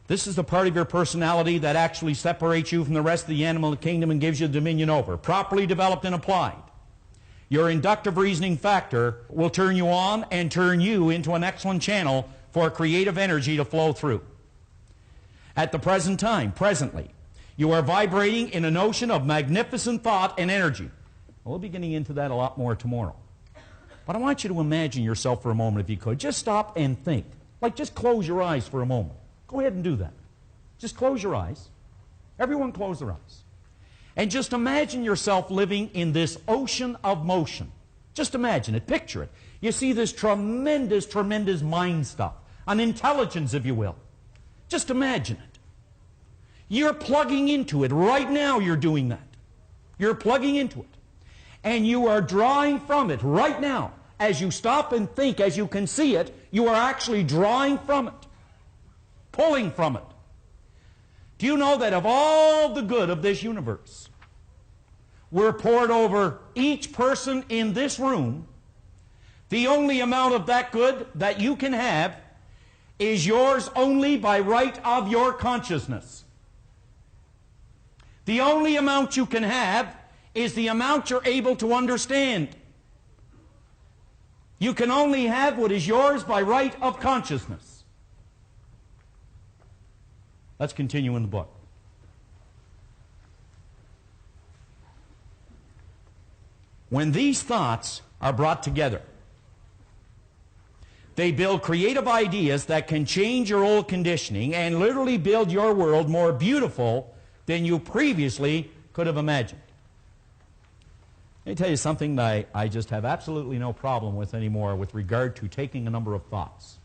Speaker 4: This is the part of your personality that actually separates you from the rest of the animal kingdom and gives you dominion over. Properly developed and applied, your inductive reasoning factor will turn you on and turn you into an excellent channel for creative energy to flow through. At the present time, presently, you are vibrating in a notion of magnificent thought and energy. We'll be getting into that a lot more tomorrow. But I want you to imagine yourself for a moment, if you could. Just stop and think. Like, just close your eyes for a moment. Go ahead and do that. Just close your eyes. Everyone close their eyes. And just imagine yourself living in this ocean of motion. Just imagine it. Picture it. You see this tremendous, tremendous mind stuff. An intelligence, if you will. Just imagine it. You're plugging into it. Right now you're doing that. You're plugging into it. And you are drawing from it right now. As you stop and think, as you can see it, you are actually drawing from it. Pulling from it. Do you know that of all the good of this universe were poured over each person in this room, the only amount of that good that you can have is yours only by right of your consciousness. The only amount you can have is the amount you're able to understand. You can only have what is yours by right of consciousness. Let's continue in the book. When these thoughts are brought together, they build creative ideas that can change your old conditioning and literally build your world more beautiful than you previously could have imagined. Let me tell you something that I just have absolutely no problem with anymore with regard to taking a number of thoughts.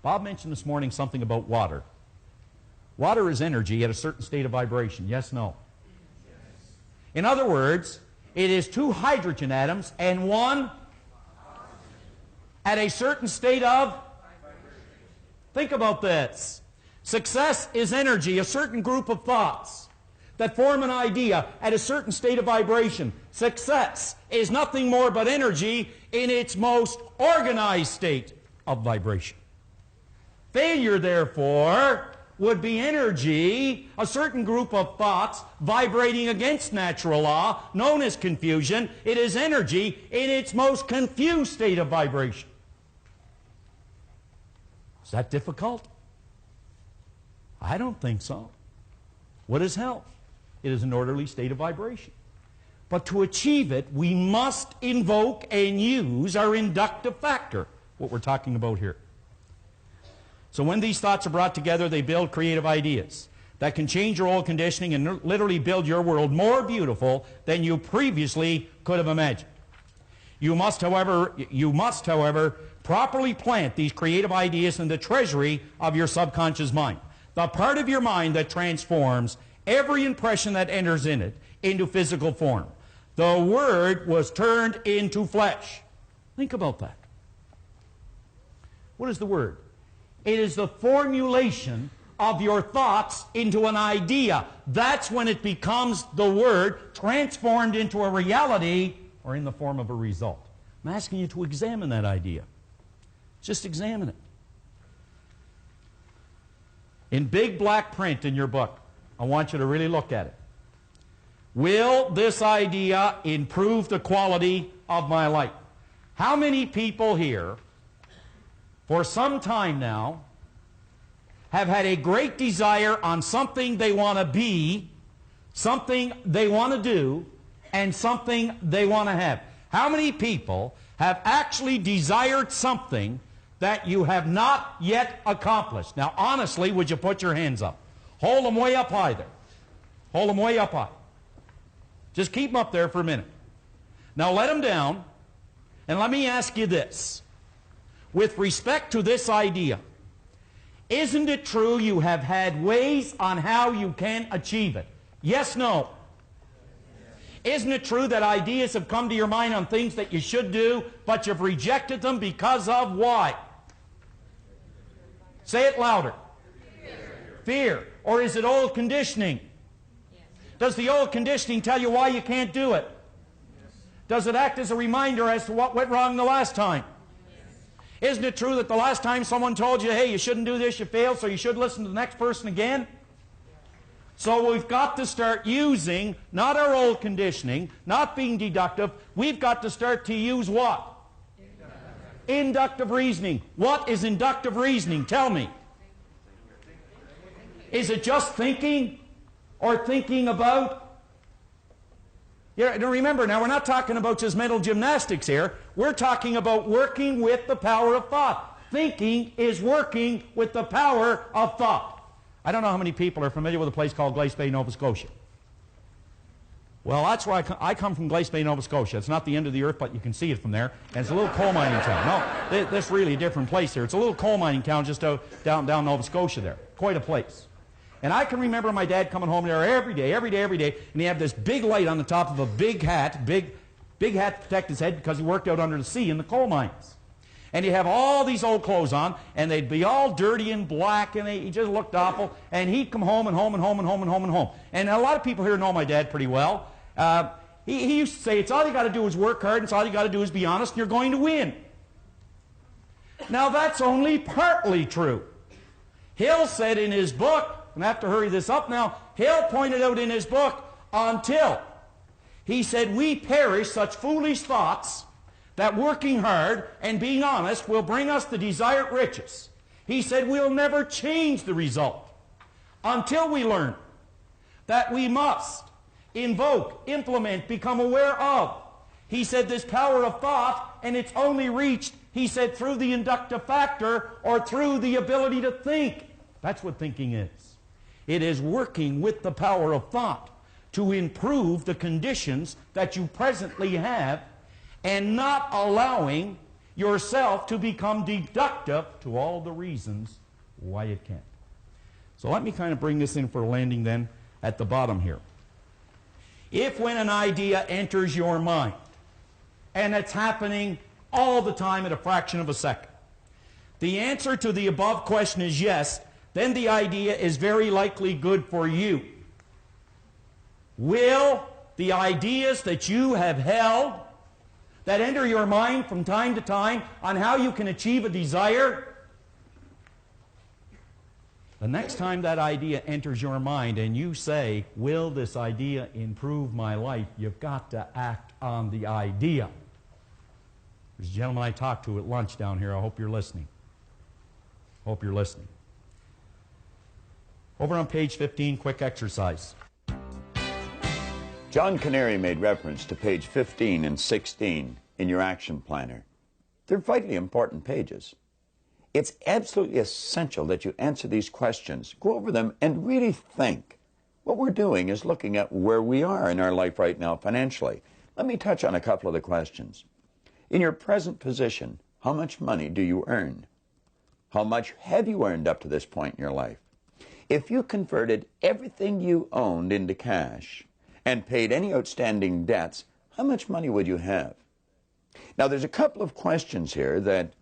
Speaker 4: Bob mentioned this morning something about water. Water is energy at a certain state of vibration. Yes, no? Yes. In other words, it is two hydrogen atoms and one at a certain state of vibration. Think about this. Success is energy, a certain group of thoughts that form an idea at a certain state of vibration. Success is nothing more but energy in its most organized state of vibration. Failure, therefore, would be energy, a certain group of thoughts vibrating against natural law, known as confusion. It is energy in its most confused state of vibration. Is that difficult? I don't think so. What is health? It is an orderly state of vibration. But to achieve it, we must invoke and use our inductive factor, what we're talking about here. So when these thoughts are brought together, they build creative ideas that can change your old conditioning and literally build your world more beautiful than you previously could have imagined. You must, however, properly plant these creative ideas in the treasury of your subconscious mind, the part of your mind that transforms every impression that enters in it into physical form. The Word was turned into flesh. Think about that. What is the Word? It is the formulation of your thoughts into an idea. That's when it becomes the Word transformed into a reality or in the form of a result. I'm asking you to examine that idea. Just examine it. In big black print in your book, I want you to really look at it. Will this idea improve the quality of my life? How many people here, for some time now, have had a great desire on something they want to be, something they want to do, and something they want to have? How many people have actually desired something that you have not yet accomplished? Now, honestly, would you put your hands up? Hold them way up high there. Hold them way up high. Just keep them up there for a minute. Now let them down, and let me ask you this. With respect to this idea, isn't it true you have had ways on how you can achieve it? Yes, no? Isn't it true that ideas have come to your mind on things that you should do, but you've rejected them because of why? Say it louder. Fear. Or is it old conditioning? Does the old conditioning tell you why you can't do it? Does it act as a reminder as to what went wrong the last time? Isn't it true that the last time someone told you, hey, you shouldn't do this, you failed, so you should listen to the next person again? So we've got to start using, not our old conditioning, not being deductive, we've got to start to use what? Inductive reasoning. What is inductive reasoning? Tell me. Is it just thinking? Or thinking about? Yeah, remember, now we're not talking about just mental gymnastics here. We're talking about working with the power of thought. Thinking is working with the power of thought. I don't know how many people are familiar with a place called Glace Bay, Nova Scotia. Well, that's where I come from, Glace Bay, Nova Scotia. It's not the end of the earth, but you can see it from there. And it's a little coal mining town. No, this is really a different place here. It's a little coal mining town just down Nova Scotia there. Quite a place. And I can remember my dad coming home there every day, and he had this big light on the top of a big hat to protect his head because he worked out under the sea in the coal mines. And he'd have all these old clothes on, and they'd be all dirty and black, and he just looked awful. And he'd come home and home and home and home and home and home. And a lot of people here know my dad pretty well. He used to say, it's all you got to do is work hard, and it's all you got to do is be honest, and you're going to win. Now, that's only partly true. Hill said in his book, and I have to hurry this up now, Hill pointed out in his book, until, he said, we perish such foolish thoughts that working hard and being honest will bring us the desired riches. He said we'll never change the result until we learn that we must invoke, implement, become aware of. He said this power of thought, and it's only reached, he said, through the inductive factor or through the ability to think. That's what thinking is. It is working with the power of thought to improve the conditions that you presently have and not allowing yourself to become deductive to all the reasons why it can't. So let me kind of bring this in for a landing then at the bottom here. If when an idea enters your mind, and it's happening all the time at a fraction of a second, the answer to the above question is yes, then the idea is very likely good for you. Will the ideas that you have held, that enter your mind from time to time on how you can achieve a desire, The next time that idea enters your mind and you say, will this idea improve my life, you've got to act on the idea. There's a gentleman I talked to at lunch down here. I hope you're listening. Hope you're listening. Over on page 15, quick exercise.
Speaker 2: John Canary made reference to page 15 and 16 in your action planner. They're vitally important pages. It's absolutely essential that you answer these questions, go over them, and really think. What we're doing is looking at where we are in our life right now financially. Let me touch on a couple of the questions. In your present position, how much money do you earn? How much have you earned up to this point in your life? If you converted everything you owned into cash and paid any outstanding debts, how much money would you have? Now, there's a couple of questions here that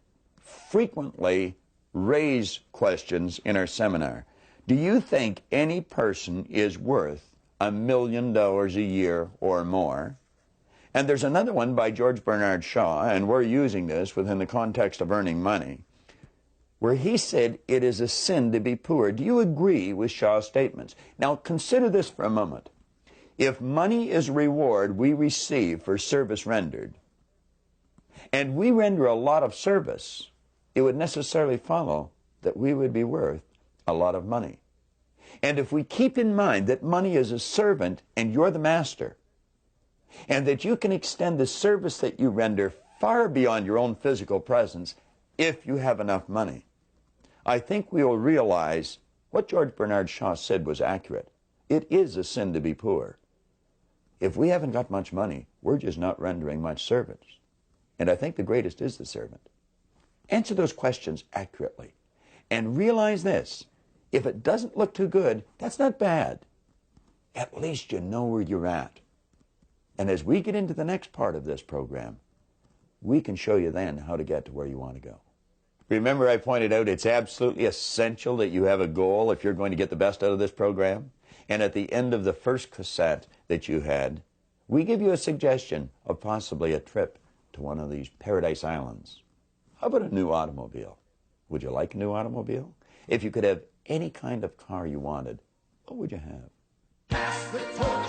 Speaker 2: frequently raise questions in our seminar. Do you think any person is worth $1 million a year or more? And there's another one by George Bernard Shaw, and we're using this within the context of earning money, where he said it is a sin to be poor. Do you agree with Shaw's statements? Now, consider this for a moment. If money is reward we receive for service rendered, and we render a lot of service, it would necessarily follow that we would be worth a lot of money. And if we keep in mind that money is a servant and you're the master, and that you can extend the service that you render far beyond your own physical presence if you have enough money, I think we will realize what George Bernard Shaw said was accurate. It is a sin to be poor. If we haven't got much money, we're just not rendering much service. And I think the greatest is the servant. Answer those questions accurately. And realize this, if it doesn't look too good, that's not bad. At least you know where you're at. And as we get into the next part of this program, we can show you then how to get to where you want to go. Remember, I pointed out it's absolutely essential that you have a goal if you're going to get the best out of this program. And at the end of the first cassette that you had, we give you a suggestion of possibly a trip to one of these paradise islands. How about a new automobile? Would you like a new automobile? If you could have any kind of car you wanted, what would you have?
Speaker 1: Pass the torch.